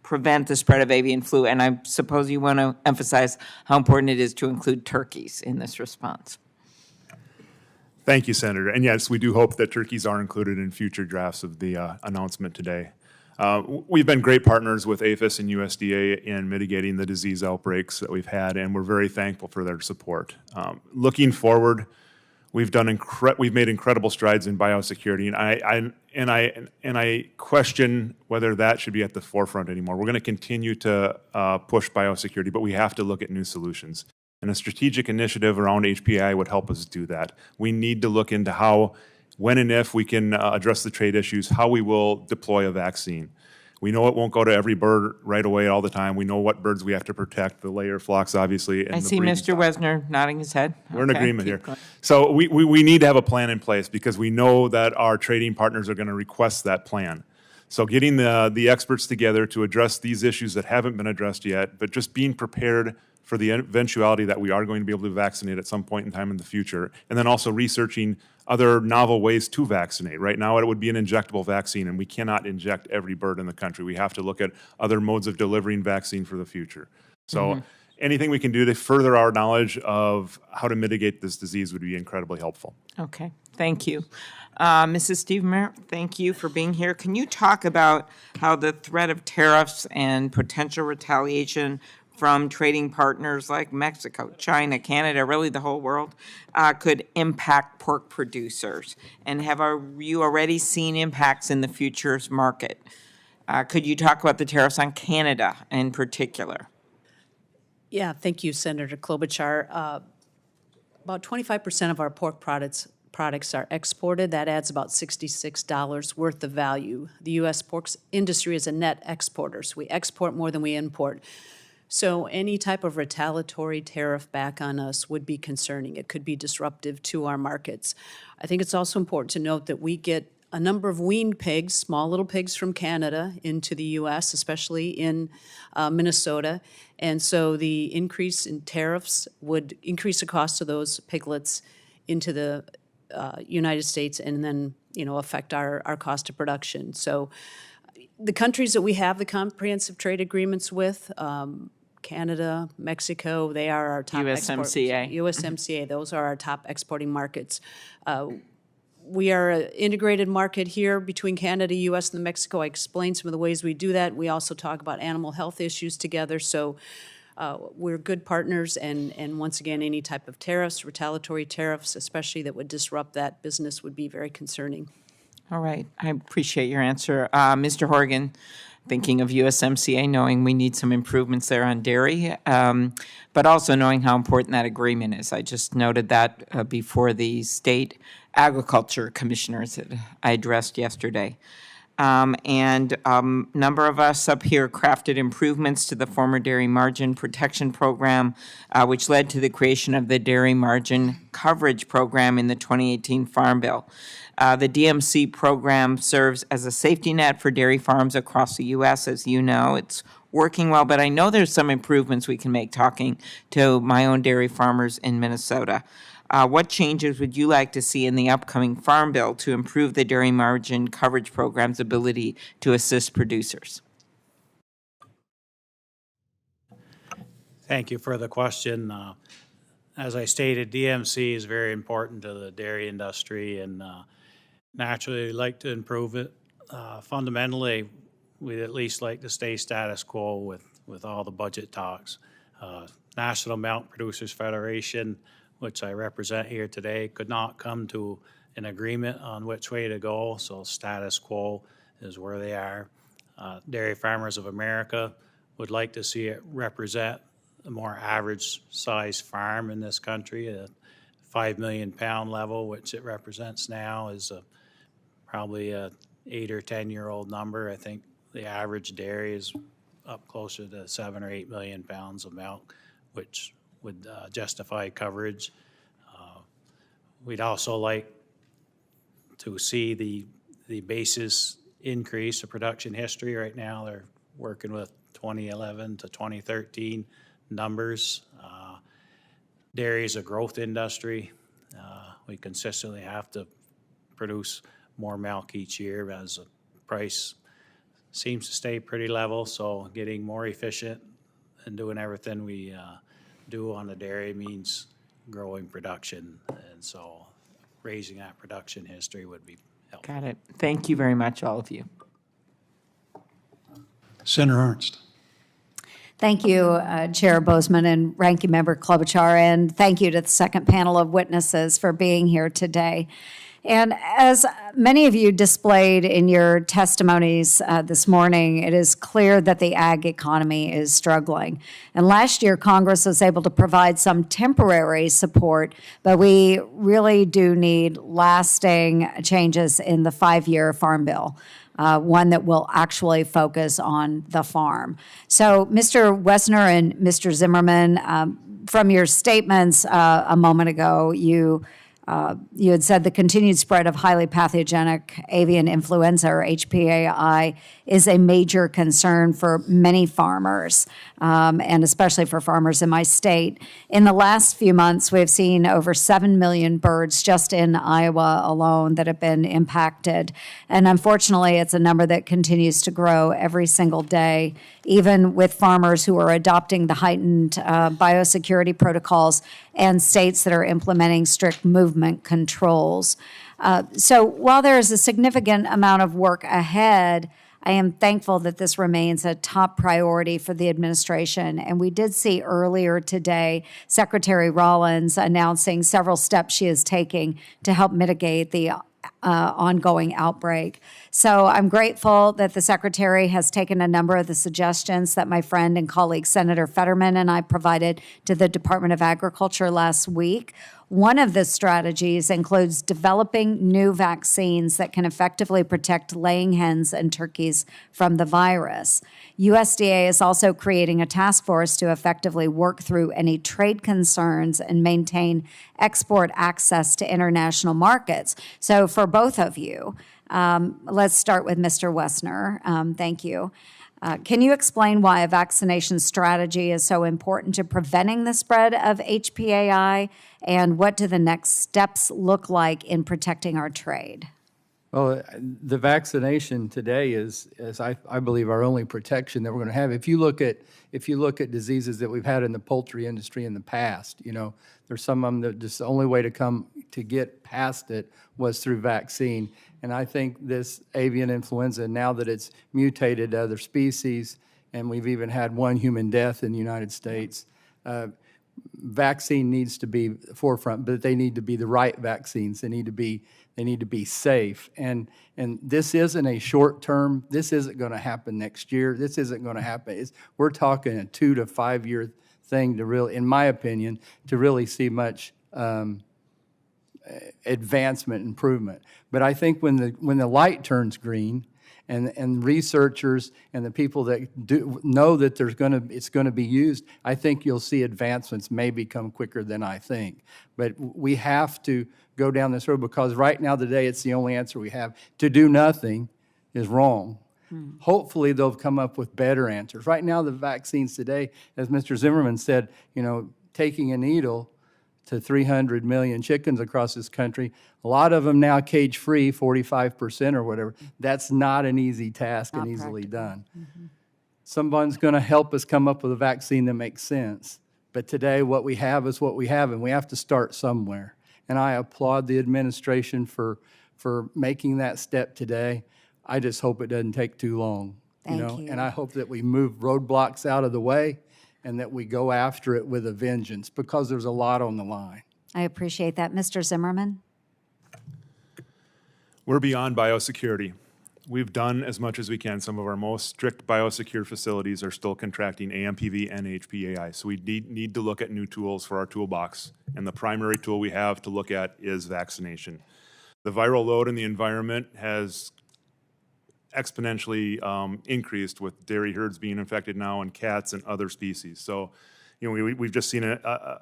prevent the spread of avian flu? And I suppose you want to emphasize how important it is to include turkeys in this response. Thank you, Senator. And yes, we do hope that turkeys are included in future drafts of the announcement today. We've been great partners with APHIS and USDA in mitigating the disease outbreaks that we've had, and we're very thankful for their support. Looking forward, we've made incredible strides in biosecurity, and I question whether that should be at the forefront anymore. We're going to continue to push biosecurity, but we have to look at new solutions. And a strategic initiative around HPI would help us do that. We need to look into how, when and if we can address the trade issues, how we will deploy a vaccine. We know it won't go to every bird right away all the time. We know what birds we have to protect, the layer flocks, obviously. And I see Mr. Wesner nodding his head. We're in agreement here. So we need to have a plan in place because we know that our trading partners are going to request that plan. So getting the experts together to address these issues that haven't been addressed yet, but just being prepared for the eventuality that we are going to be able to vaccinate at some point in time in the future, and then also researching other novel ways to vaccinate. Right now, it would be an injectable vaccine, and we cannot inject every bird in the country. We have to look at other modes of delivering vaccine for the future. So anything we can do to further our knowledge of how to mitigate this disease would be incredibly helpful. Okay, thank you. Mrs. Stevenmer, thank you for being here. Can you talk about how the threat of tariffs and potential retaliation from trading partners like Mexico, China, Canada, really the whole world, could impact pork producers? And have you already seen impacts in the futures market? Could you talk about the tariffs on Canada in particular? Yeah, thank you, Senator Klobuchar. About 25% of our pork products are exported. That adds about $66 worth of value. The U.S. pork industry is a net exporter, so we export more than we import. So any type of retaliatory tariff back on us would be concerning. It could be disruptive to our markets. I think it's also important to note that we get a number of weaned pigs, small little pigs from Canada into the U.S., especially in Minnesota. And so the increase in tariffs would increase the cost of those piglets into the United States and then, affect our cost of production. So The countries that we have the comprehensive trade agreements with, Canada, Mexico, they are our top USMCA. USMCA, those are our top exporting markets. We are an integrated market here between Canada, U.S., and Mexico. I explained some of the ways we do that. We also talk about animal health issues together. So we're good partners. And once again, any type of tariffs, retaliatory tariffs, especially that would disrupt that business, would be very concerning. All right, I appreciate your answer. Mr. Horgan, thinking of USMCA, knowing we need some improvements there on dairy, but also knowing how important that agreement is. I just noted that before the state agriculture commissioners that I addressed yesterday. And number of us up here crafted improvements to the former Dairy Margin Protection Program, which led to the creation of the Dairy Margin Coverage Program in the 2018 Farm Bill. The DMC program serves as a safety net for dairy farms across the U.S. As you know, it's working well, but I know there's some improvements we can make talking to my own dairy farmers in Minnesota. What changes would you like to see in the upcoming Farm Bill to improve the Dairy Margin Coverage Program's ability to assist producers? Thank you for the question. As I stated, DMC is very important to the dairy industry, and naturally we'd like to improve it. Fundamentally, we'd at least like to stay status quo with all the budget talks. National Milk Producers Federation, which I represent here today, could not come to an agreement on which way to go, so status quo is where they are. Dairy Farmers of America would like to see it represent a more average size farm in this country. A 5 million pound level, which it represents now, is probably a 8 or 10-year-old number. I think the average dairy is up closer to 7 or 8 million pounds of milk, which would justify coverage. We'd also like to see the basis increase, the production history. Right now they're working with 2011 to 2013 numbers. Dairy is a growth industry. We consistently have to produce more milk each year as the price seems to stay pretty level, so getting more efficient and doing everything we do on the dairy means growing production, and so raising that production history would be helpful. Got it. Thank you very much, all of you. Senator Ernst. Thank you, Chair Boozman and Ranking Member Klobuchar, and thank you to the second panel of witnesses for being here today. And as many of you displayed in your testimonies this morning, it is clear that the ag economy is struggling. And last year, Congress was able to provide some temporary support, but we really do need lasting changes in the 5-year Farm Bill. One that will actually focus on the farm. So, Mr. Wessner and Mr. Zimmerman, from your statements a moment ago, you had said the continued spread of highly pathogenic avian influenza, or HPAI, is a major concern for many farmers, and especially for farmers in my state. In the last few months, we've seen over 7 million birds just in Iowa alone that have been impacted. And unfortunately, it's a number that continues to grow every single day, even with farmers who are adopting the heightened biosecurity protocols and states that are implementing strict movement controls. So while there is a significant amount of work ahead, I am thankful that this remains a top priority for the administration. And we did see earlier today Secretary Rollins announcing several steps she is taking to help mitigate the ongoing outbreak. So I'm grateful that the Secretary has taken a number of the suggestions that my friend and colleague Senator Fetterman and I provided to the Department of Agriculture last week. One of the strategies includes developing new vaccines that can effectively protect laying hens and turkeys from the virus. USDA is also creating a task force to effectively work through any trade concerns and maintain export access to international markets. So for both of you, let's start with Mr. Wessner. Thank you. Can you explain why a vaccination strategy is so important to preventing the spread of HPAI, and what do the next steps look like in protecting our trade? Well, the vaccination today is I believe, our only protection that we're going to have. If you look at diseases that we've had in the poultry industry in the past, there's some of them that just the only way to get past it was through vaccine. And I think this avian influenza, now that it's mutated to other species, and we've even had one human death in the United States, vaccine needs to be forefront, but they need to be the right vaccines. They need to be safe. And this isn't a short term. This isn't going to happen next year. This isn't going to happen. We're talking a 2 to 5 year thing to really, in my opinion, to really see much advancement, improvement. But I think when the light turns green, and researchers and the people that do know that it's going to be used, I think you'll see advancements maybe come quicker than I think. But we have to go down this road, because right now today it's the only answer we have. To do nothing is wrong. Hopefully they'll come up with better answers. Right now the vaccines today, as Mr. Zimmerman said, taking a needle to 300 million chickens across this country. A lot of them now cage-free, 45% or whatever. That's not an easy task and easily done. Someone's going to help us come up with a vaccine that makes sense. But today what we have is what we have, and we have to start somewhere. And I applaud the administration for making that step today. I just hope it doesn't take too long. Thank you. And I hope that we move roadblocks out of the way, and that we go after it with a vengeance, because there's a lot on the line. I appreciate that. Mr. Zimmerman? We're beyond biosecurity. We've done as much as we can. Some of our most strict biosecure facilities are still contracting AMPV and HPAI. So we need to look at new tools for our toolbox. And the primary tool we have to look at is vaccination. The viral load in the environment has exponentially increased, with dairy herds being infected now, and cats and other species. So, we've just seen a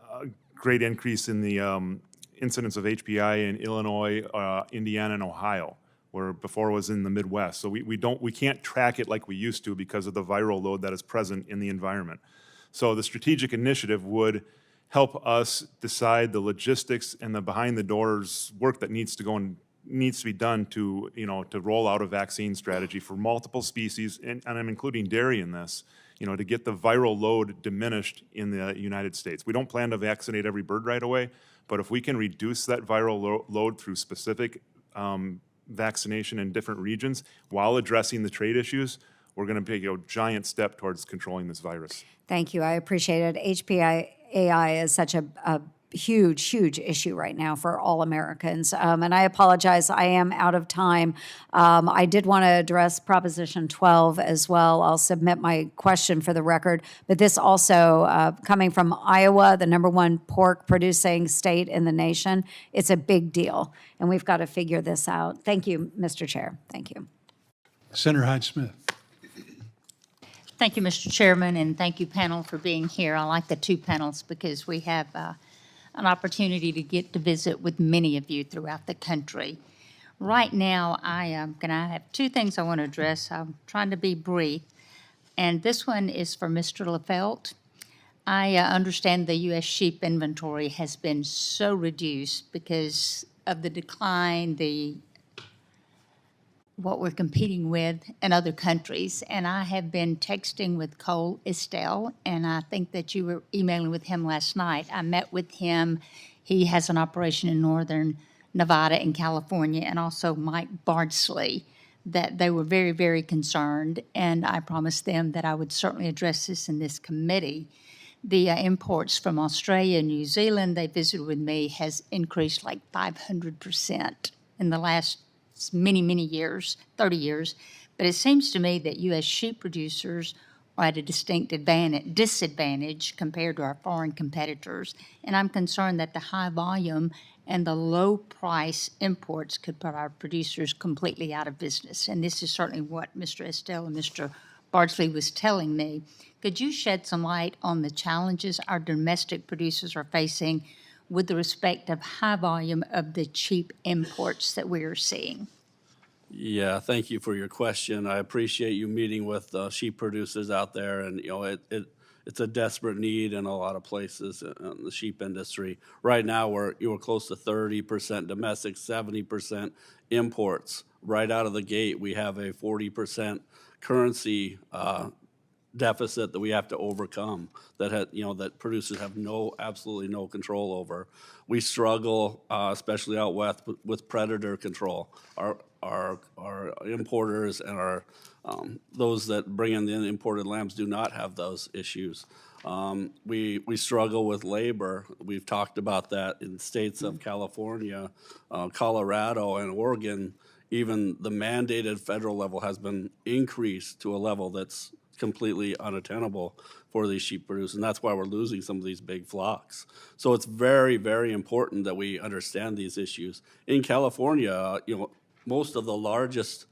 great increase in the incidence of HPI in Illinois, Indiana, and Ohio, where before it was in the Midwest. So we can't track it like we used to because of the viral load that is present in the environment. So the strategic initiative would help us decide the logistics and the behind the doors work that needs to be done to roll out a vaccine strategy for multiple species, and I'm including dairy in this, to get the viral load diminished in the United States. We don't plan to vaccinate every bird right away, but if we can reduce that viral load through specific vaccination in different regions while addressing the trade issues, we're going to take a giant step towards controlling this virus. Thank you. I appreciate it. HPAI is such a huge issue right now for all Americans. And I apologize, I am out of time. I did want to address Proposition 12 as well. I'll submit my question for the record. But this also, coming from Iowa, the #1 pork producing state in the nation, it's a big deal. And we've got to figure this out. Thank you, Mr. Chair. Thank you. Senator Hyde-Smith. Thank you, Mr. Chairman, and thank you, panel, for being here. I like the two panels because we have an opportunity to get to visit with many of you throughout the country. Right now, I have two things I want to address. I'm trying to be brief, and this one is for Mr. LaFelt. I understand the U.S. sheep inventory has been so reduced because of the decline, what we're competing with in other countries. And I have been texting with Cole Estelle, and I think that you were emailing with him last night. I met with him. He has an operation in northern Nevada and California, and also Mike Bardsley, that they were very, very concerned. And I promised them that I would certainly address this in this committee. The imports from Australia and New Zealand, they visited with me, has increased like 500% in the last many years, 30 years. But it seems to me that U.S. sheep producers are at a distinct disadvantage compared to our foreign competitors. And I'm concerned that the high volume and the low price imports could put our producers completely out of business. And this is certainly what Mr. Estelle and Mr. Bardsley was telling me. Could you shed some light on the challenges our domestic producers are facing with the respect of high volume of the cheap imports that we are seeing? Yeah, thank you for your question. I appreciate you meeting with sheep producers out there, and it's a desperate need in a lot of places in the sheep industry. Right now, we're close to 30% domestic, 70% imports right out of the gate, we have a 40% currency deficit that we have to overcome that producers have absolutely no control over. We struggle, especially out west, with predator control. Our importers and our those that bring in the imported lambs do not have those issues. We struggle with labor. We've talked about that in states of California, Colorado, and Oregon. Even the mandated federal level has been increased to a level that's completely unattainable for these sheep producers, and that's why we're losing some of these big flocks. So it's very, very important that we understand these issues. In California, most of the largest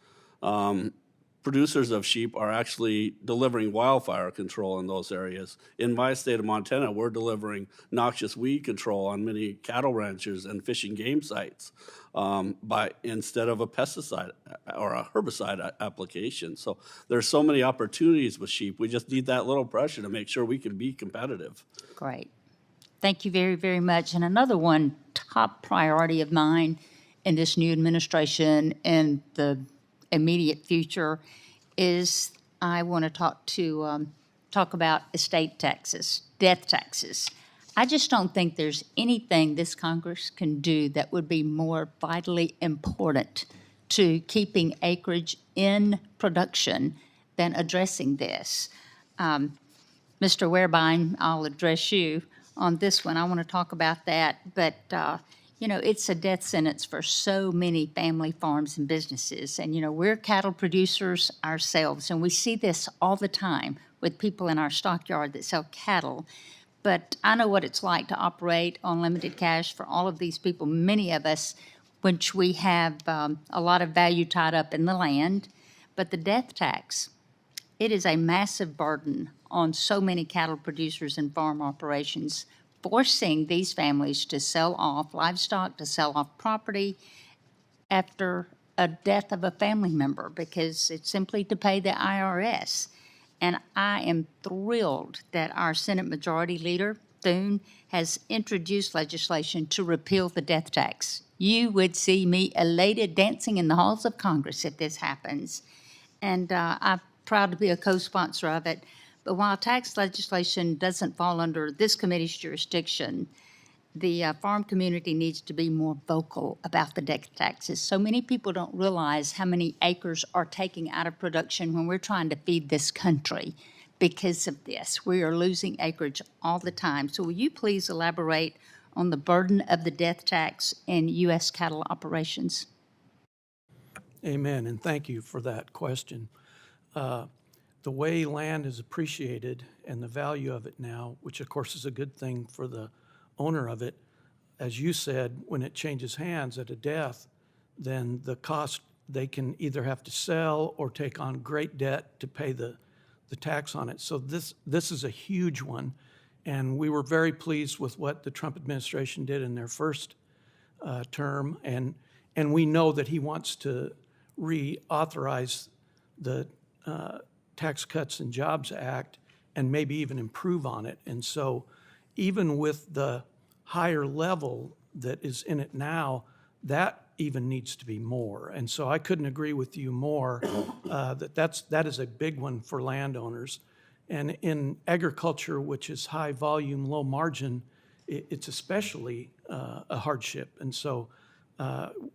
producers of sheep are actually delivering wildfire control in those areas. In my state of Montana, we're delivering noxious weed control on many cattle ranchers and fish and game sites instead of a pesticide or a herbicide application. So there's so many opportunities with sheep. We just need that little pressure to make sure we can be competitive. Great. Thank you very, very much. And another one, top priority of mine in this new administration and the immediate future is I want to talk about estate taxes, death taxes. I just don't think there's anything this Congress can do that would be more vitally important to keeping acreage in production than addressing this. Mr. Wehrbein, I'll address you on this one. I want to talk about that, but it's a death sentence for so many family farms and businesses. And, we're cattle producers ourselves, and we see this all the time with people in our stockyard that sell cattle. But I know what it's like to operate on limited cash for all of these people, many of us, which we have a lot of value tied up in the land. But the death tax, it is a massive burden on so many cattle producers and farm operations, forcing these families to sell off livestock, to sell off property after a death of a family member because it's simply to pay the IRS. And I am thrilled that our Senate Majority Leader, Thune, has introduced legislation to repeal the death tax. You would see me elated dancing in the halls of Congress if this happens. And I'm proud to be a co-sponsor of it. But while tax legislation doesn't fall under this committee's jurisdiction, the farm community needs to be more vocal about the death taxes. So many people don't realize how many acres are taken out of production when we're trying to feed this country because of this. We are losing acreage all the time. So will you please elaborate on the burden of the death tax in U.S. cattle operations? Amen, and thank you for that question. The way land is appreciated and the value of it now, which of course is a good thing for the owner of it, as you said, when it changes hands at a death, then the cost, they can either have to sell or take on great debt to pay the tax on it. So this is a huge one, and we were very pleased with what the Trump administration did in their first term, and we know that he wants to reauthorize the Tax Cuts and Jobs Act and maybe even improve on it. And so even with the higher level that is in it now, that even needs to be more. And so I couldn't agree with you more that is a big one for landowners. And in agriculture, which is high volume, low margin, it's especially a hardship. And so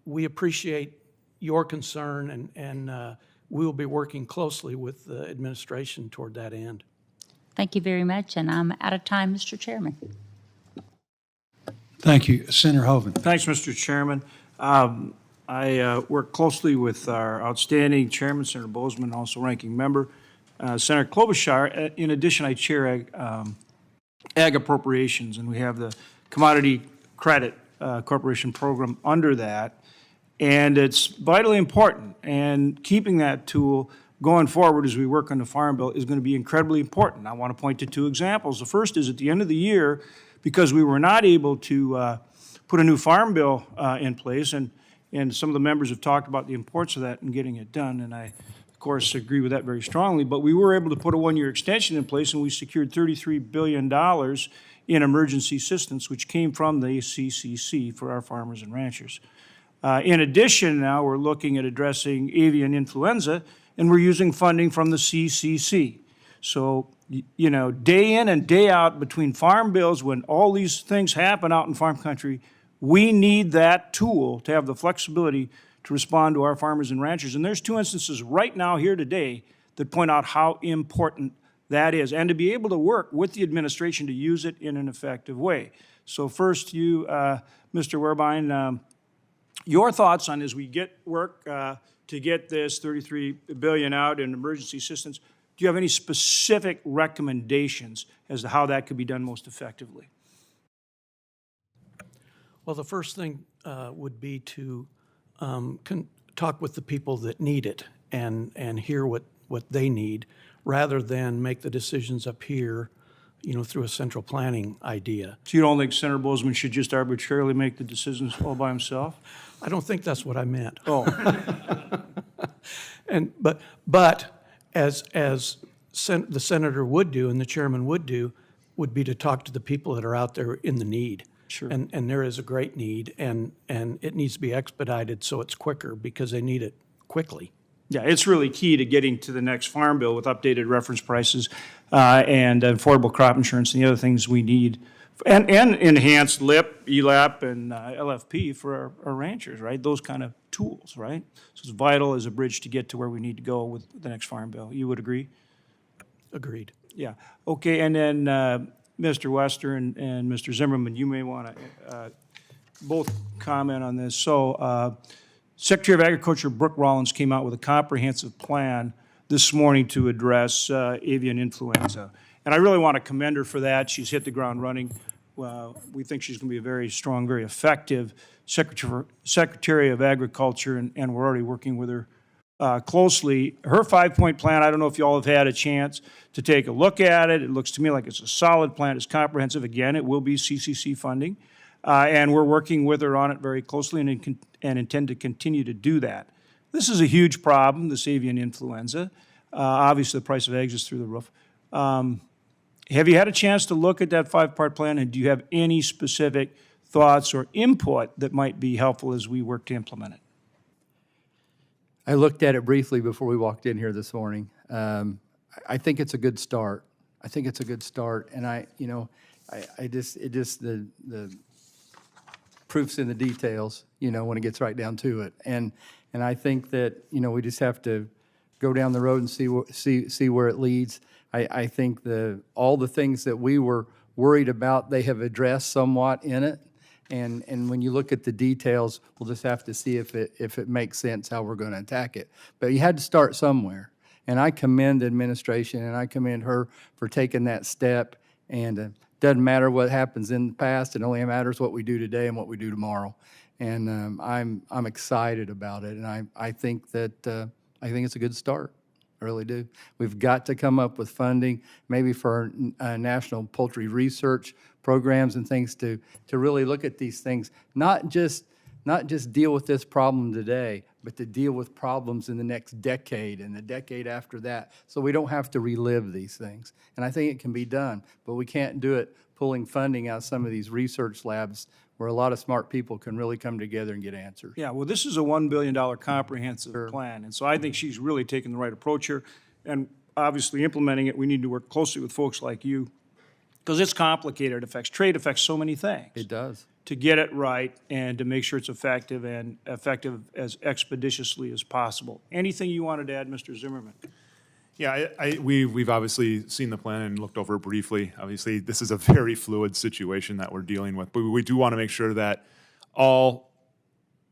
we appreciate your concern, and we will be working closely with the administration toward that end. Thank you very much, and I'm out of time, Mr. Chairman. Thank you. Senator Hovind. Thanks, Mr. Chairman. I work closely with our outstanding chairman, Senator Boozman, and also ranking member, Senator Klobuchar. In addition, I chair Ag Appropriations, and we have the Commodity Credit Corporation program under that. And it's vitally important, and keeping that tool going forward as we work on the Farm Bill is going to be incredibly important. I want to point to two examples. The first is at the end of the year, because we were not able to put a new Farm Bill in place, and some of the members have talked about the importance of that and getting it done, and I, of course, agree with that very strongly. But we were able to put a one-year extension in place, and we secured $33 billion in emergency assistance, which came from the CCC for our farmers and ranchers. In addition, now we're looking at addressing avian influenza, and we're using funding from the CCC. So, you know, day in and day out between farm bills, when all these things happen out in farm country, we need that tool to have the flexibility to respond to our farmers and ranchers. And there's 2 instances right now here today that point out how important that is, and to be able to work with the administration to use it in an effective way. So first, you, Mr. Wehrbein, your thoughts on as we get work to get this $33 billion out in emergency assistance, do you have any specific recommendations as to how that could be done most effectively? Well, the first thing would be to talk with the people that need it and hear what they need, rather than make the decisions up here, you know, through a central planning idea. So you don't think Senator Boozman should just arbitrarily make the decisions all by himself? I don't think that's what I meant. Oh. But as the senator would do and the chairman would do, would be to talk to the people that are out there in the need. Sure. And there is a great need, and it needs to be expedited so it's quicker, because they need it quickly. Yeah, it's really key to getting to the next farm bill with updated reference prices and affordable crop insurance and the other things we need, and enhanced LIP, ELAP, and LFP for our ranchers, right? Those kind of tools, right? So it's vital as a bridge to get to where we need to go with the next farm bill. You would agree? Agreed. Yeah. Okay, and then Mr. Wester and Mr. Zimmerman, you may want to both comment on this. So Secretary of Agriculture Brooke Rollins came out with a comprehensive plan this morning to address avian influenza. And I really want to commend her for that. She's hit the ground running. We think she's going to be a very strong, very effective Secretary of Agriculture, and we're already working with her closely. Her 5-point plan, I don't know if you all have had a chance to take a look at it. It looks to me like it's a solid plan. It's comprehensive. Again, it will be CCC funding. And we're working with her on it very closely and intend to continue to do that. This is a huge problem, this avian influenza. Obviously, the price of eggs is through the roof. Have you had a chance to look at that 5-part plan, and do you have any specific thoughts or input that might be helpful as we work to implement it? I looked at it briefly before we walked in here this morning. I think it's a good start. I think it's a good start, and the proof's in the details, when it gets right down to it. And I think that, we just have to go down the road and see where it leads. I think all the things that we were worried about, they have addressed somewhat in it. And when you look at the details, we'll just have to see if it makes sense how we're going to attack it. But you had to start somewhere. And I commend the administration, and I commend her for taking that step. And it doesn't matter what happens in the past. It only matters what we do today and what we do tomorrow. And I'm excited about it. And I think I think it's a good start. I really do. We've got to come up with funding, maybe for national poultry research programs and things to really look at these things, not just deal with this problem today, but to deal with problems in the next decade and the decade after that, so we don't have to relive these things. And I think it can be done, but we can't do it pulling funding out of some of these research labs where a lot of smart people can really come together and get answers. Yeah, well, this is a $1 billion comprehensive plan, and so I think she's really taken the right approach here. And obviously implementing it, we need to work closely with folks like you, because it's complicated. Trade affects so many things. It does. To get it right and to make sure it's effective as expeditiously as possible. Anything you wanted to add, Mr. Zimmerman? Yeah, we've obviously seen the plan and looked over it briefly. Obviously, this is a very fluid situation that we're dealing with, but we do want to make sure that all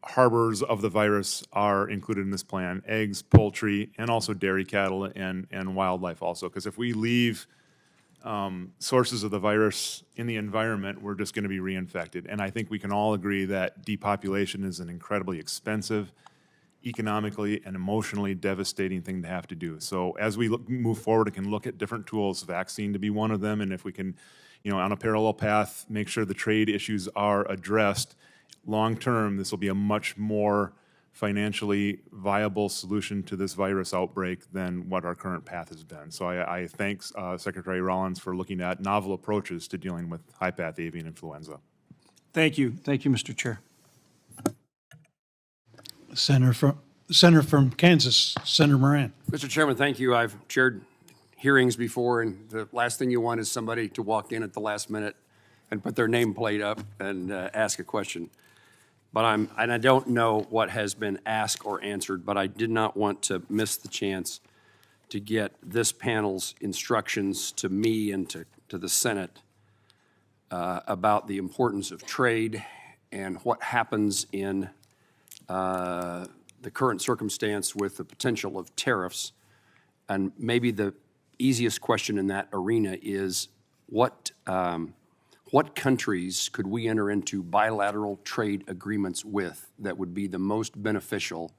harbors of the virus are included in this plan: eggs, poultry, and also dairy cattle and wildlife also. Because if we leave sources of the virus in the environment, we're just going to be reinfected. And I think we can all agree that depopulation is an incredibly expensive, economically and emotionally devastating thing to have to do. So as we move forward, we can look at different tools, vaccine to be one of them, and if we can, on a parallel path, make sure the trade issues are addressed, long-term, this will be a much more financially viable solution to this virus outbreak than what our current path has been. So I thank Secretary Rollins for looking at novel approaches to dealing with high-path avian influenza. Thank you. Thank you, Mr. Chair. Senator from Kansas, Senator Moran. Mr. Chairman, thank you. I've chaired hearings before, and the last thing you want is somebody to walk in at the last minute and put their nameplate up and ask a question. But I don't know what has been asked or answered, but I did not want to miss the chance to get this panel's instructions to me and to the Senate about the importance of trade and what happens in the current circumstance with the potential of tariffs. And maybe the easiest question in that arena is what countries could we enter into bilateral trade agreements with that would be the most beneficial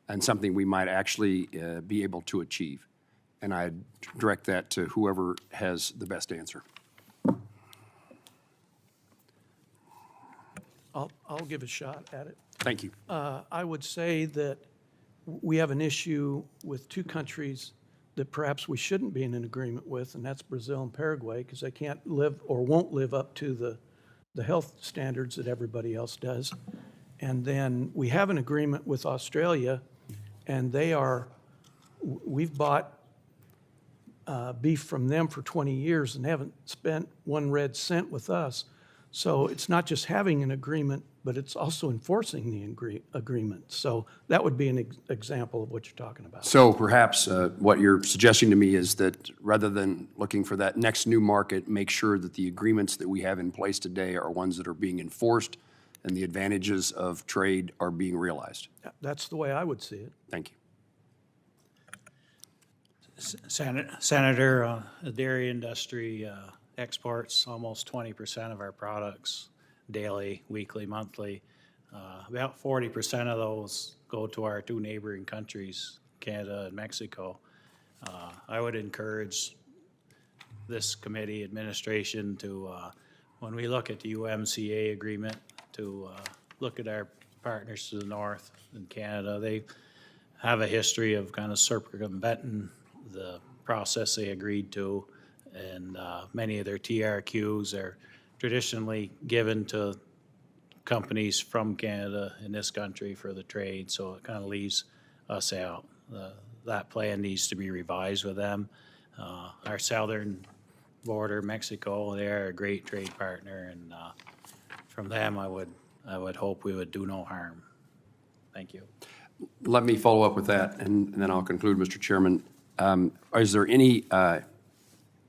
and something we might actually be able to achieve? And I direct that to whoever has the best answer. I'll give a shot at it. Thank you. I would say that we have an issue with two countries that perhaps we shouldn't be in an agreement with, and that's Brazil and Paraguay, because they can't live or won't live up to the health standards that everybody else does. And then we have an agreement with Australia, and we've bought beef from them for 20 years and haven't spent one red cent with us. So it's not just having an agreement, but it's also enforcing the agreement. So that would be an example of what you're talking about. So perhaps what you're suggesting to me is that rather than looking for that next new market, make sure that the agreements that we have in place today are ones that are being enforced and the advantages of trade are being realized. That's the way I would see it. Thank you. Senator, the dairy industry exports almost 20% of our products daily, weekly, monthly. About 40% of those go to our two neighboring countries, Canada and Mexico. I would encourage this committee administration to, when we look at the UMCA agreement, to look at our partners to the north in Canada. They have a history of kind of circumventing the process they agreed to, and many of their TRQs are traditionally given to companies from Canada in this country for the trade, so it kind of leaves us out. That plan needs to be revised with them. Our southern border, Mexico, they're a great trade partner, and from them I would hope we would do no harm. Thank you. Let me follow up with that, and then I'll conclude, Mr. Chairman. Is there any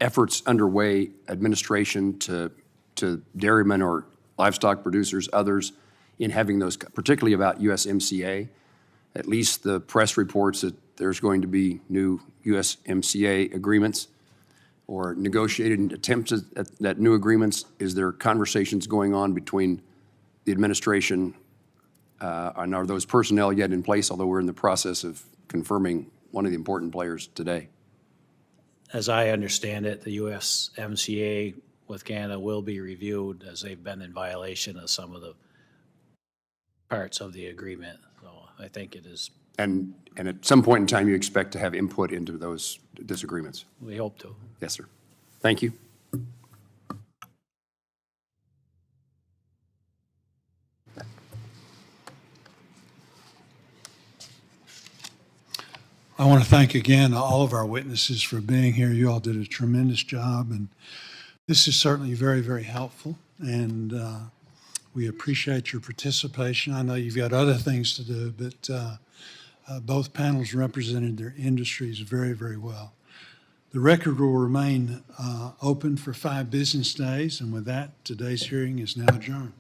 efforts underway, administration to dairymen or livestock producers, others, in having those, particularly about USMCA? At least the press reports that there's going to be new USMCA agreements or negotiated attempts at new agreements. Is there conversations going on between the administration and are those personnel yet in place, although we're in the process of confirming one of the important players today? As I understand it, the USMCA with Canada will be reviewed as they've been in violation of some of the parts of the agreement. So I think it is. And at some point in time, you expect to have input into those disagreements? We hope to. Yes, sir. Thank you. I want to thank again all of our witnesses for being here. You all did a tremendous job, and this is certainly very, very helpful, and we appreciate your participation. I know you've got other things to do, but both panels represented their industries very, very well. The record will remain open for 5 business days, and with that, today's hearing is now adjourned.